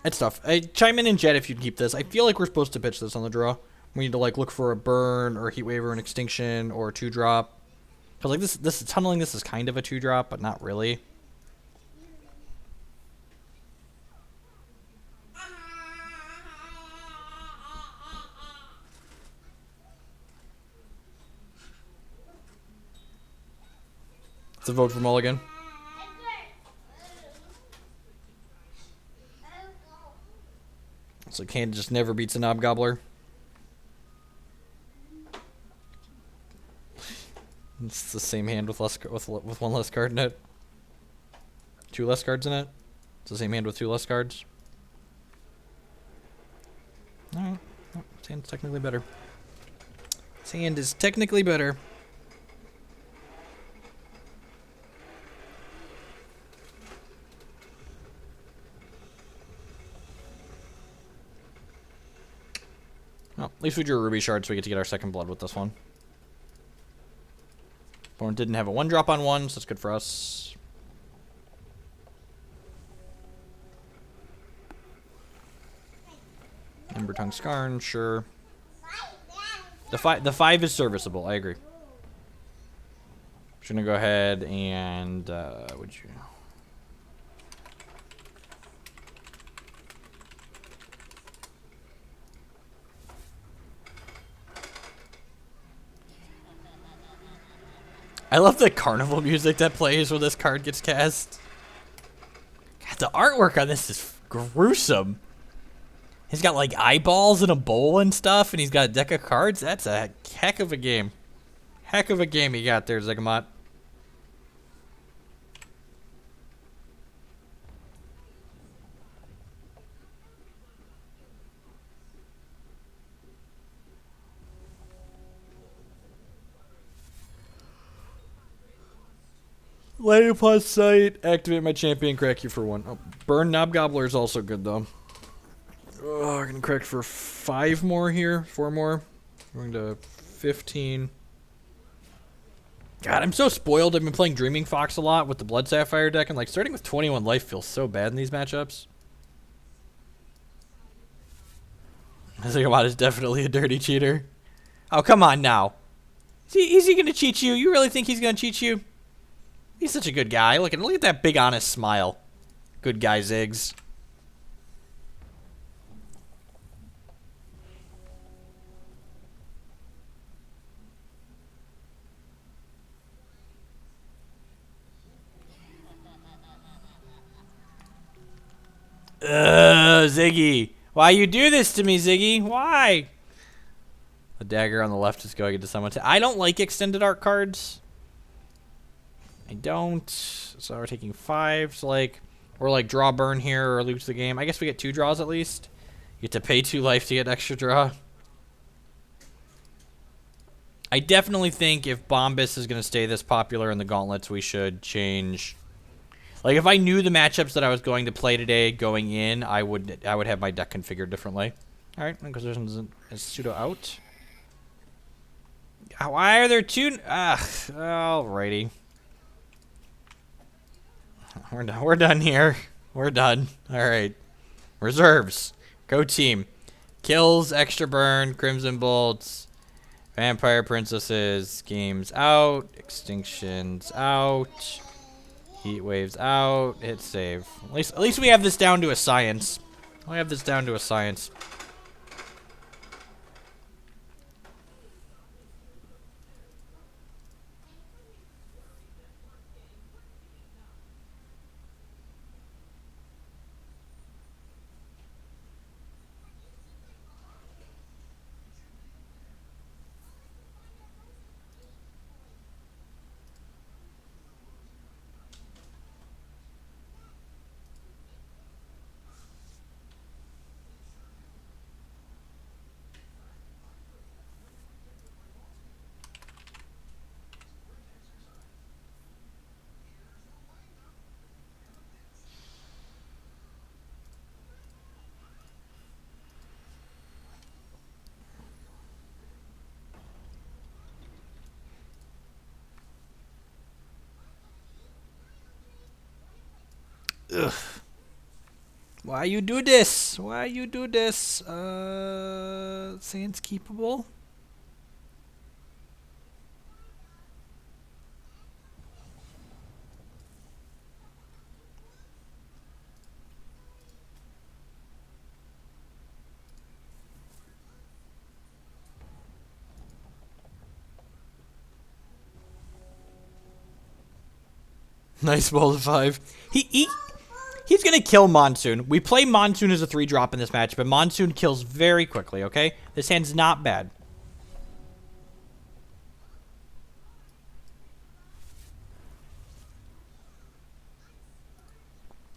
It's tough. Chime in and Jet if you'd keep this. I feel like we're supposed to pitch this on the draw. We need to like look for a burn or a heat wave or an extinction or a 2-drop. Because like this is tunneling. This is kind of a 2-drop, but not really. It's a vote for Mulligan. So Kane just never beats a Knob Gobbler. It's the same hand with one less card in it. 2 less cards in it. It's the same hand with 2 less cards. Alright. Oh, this hand's technically better. This hand is technically better. Well, at least we drew a Ruby Shard, so we get to get our second blood with this one. Opponent didn't have a 1-drop on 1, so that's good for us. Ember Tongue Skarn, sure. The 5 is serviceable, I agree. Just gonna go ahead and would you? I love the carnival music that plays when this card gets cast. God, the artwork on this is gruesome. He's got like eyeballs in a bowl and stuff, and he's got a deck of cards. That's a heck of a game. Heck of a game you got there, Ziggurat. Lay upon sight, activate my champion, crack you for 1. Oh, burn Knob Gobbler is also good though. Oh, we're gonna crack for 5 more here, 4 more. We're going to 15. God, I'm so spoiled. I've been playing Dreaming Fox a lot with the Blood Sapphire deck, and like starting with 21 life feels so bad in these matchups. Ziggurat is definitely a dirty cheater. Oh, come on now. Is he gonna cheat you? You really think he's gonna cheat you? He's such a good guy. Look at that big honest smile. Good guy, Ziggs. Ziggy. Why you do this to me, Ziggy? Why? The dagger on the left is going into someone's... I don't like extended art cards. I don't. So we're taking 5. So like, or like draw burn here or lose the game. I guess we get 2 draws at least. You get to pay 2 life to get extra draw. I definitely think if Bombus is going to stay this popular in the gauntlets, we should change. Like if I knew the matchups that I was going to play today going in, I would have my deck configured differently. All right, Inquisition is pseudo out. Why are there 2? Alrighty. We're done here. We're done. All right. Reserves. Go team. Kills, extra burn, Crimson Bolts, Vampire Princesses, games out, extinctions out, heat waves out, hit save. At least we have this down to a science. We have this down to a science. Ugh. Why you do this? Why you do this? Sand's keepable. Nice ball to 5. He's going to kill Monsoon. We play Monsoon as a 3-drop in this match, but Monsoon kills very quickly, okay? This hand's not bad.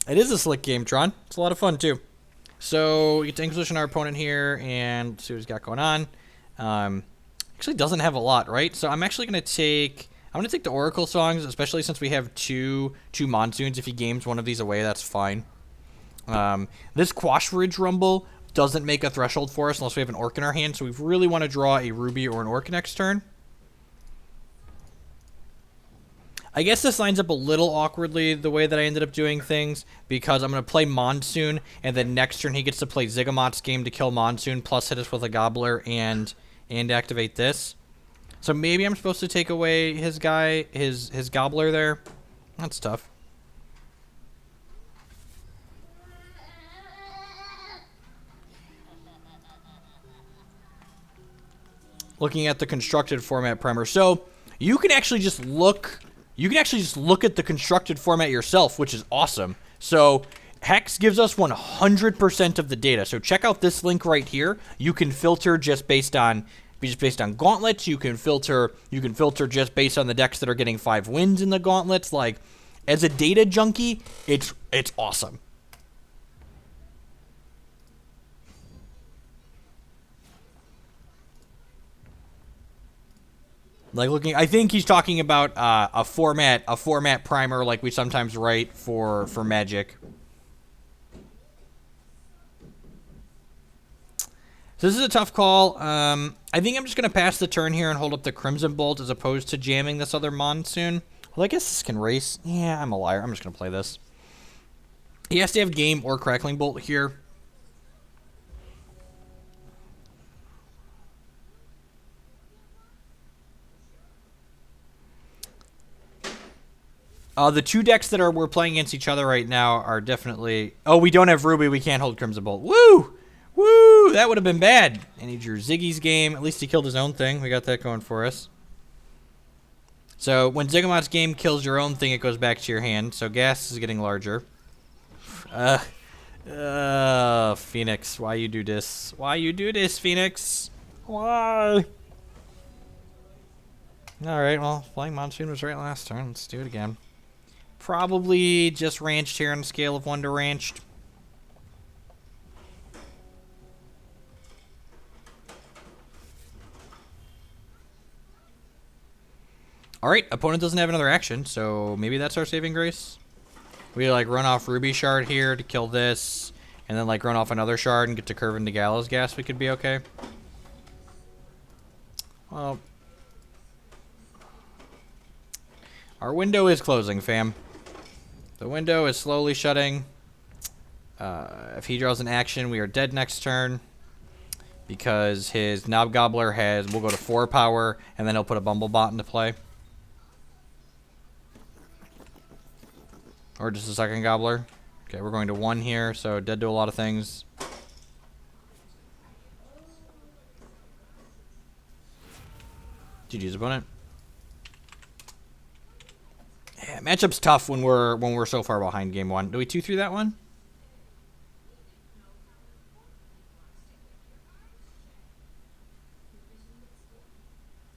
It is a slick game, Tron. It's a lot of fun, too. So, we get to Inquisition our opponent here, and see what he's got going on. Actually doesn't have a lot, right? So, I'm actually going to take... I'm going to take the Oracle Songs, especially since we have two Monsoons. If he games one of these away, that's fine. This Quash Ridge Rumble doesn't make a threshold for us unless we have an Orc in our hand, so we really want to draw a Ruby or an Orc next turn. I guess this lines up a little awkwardly the way that I ended up doing things, because I'm going to play Monsoon, and then next turn he gets to play Zygamot's game to kill Monsoon, plus hit us with a Gobbler and activate this. So maybe I'm supposed to take away his guy, his Gobbler there. That's tough. Looking at the constructed format primer. So you can actually just look at the constructed format yourself, which is awesome. So Hex gives us 100% of the data. So check out this link right here. You can filter just based on gauntlets. You can filter just based on the decks that are getting 5 wins in the gauntlets. Like, as a data junkie, it's awesome. Like, I think he's talking about a format primer like we sometimes write for Magic. So this is a tough call. I think I'm just going to pass the turn here and hold up the Crimson Bolt as opposed to jamming this other Monsoon. Well, I guess this can race. Yeah, I'm a liar. I'm just going to play this. He has to have Game or Crackling Bolt here. The two decks that we're playing against each other right now are definitely... Oh, we don't have Ruby. We can't hold Crimson Bolt. Woo! Woo! That would have been bad. And he drew Ziggy's game. At least he killed his own thing. We got that going for us. So when Zygamot's game kills your own thing, it goes back to your hand. So gas is getting larger. Phoenix, why you do this? Why you do this, Phoenix? Why? Alright, well, playing Monsoon was right last turn. Let's do it again. Probably just ranched here on a scale of 1 to ranched. Alright, opponent doesn't have another action, so maybe that's our saving grace. We like run off Ruby Shard here to kill this, and then like run off another shard and get to curve into Gallows Gas. We could be okay. Well, our window is closing, fam. The window is slowly shutting. If he draws an action, we are dead next turn. Because his Knob Gobbler will go to 4 power, and then he'll put a Bumblebot into play. Or just a second Gobbler. Okay, we're going to 1 here, so dead to a lot of things. GG's opponent. Yeah, matchup's tough when we're so far behind game 1. Do we 2-3 that one?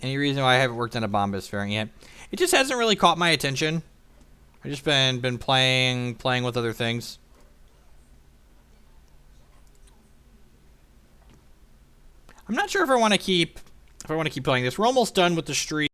Any reason why I haven't worked on a Bombus variant yet? It just hasn't really caught my attention. I've just been playing with other things. I'm not sure if I want to keep playing this. We're almost done with the streak.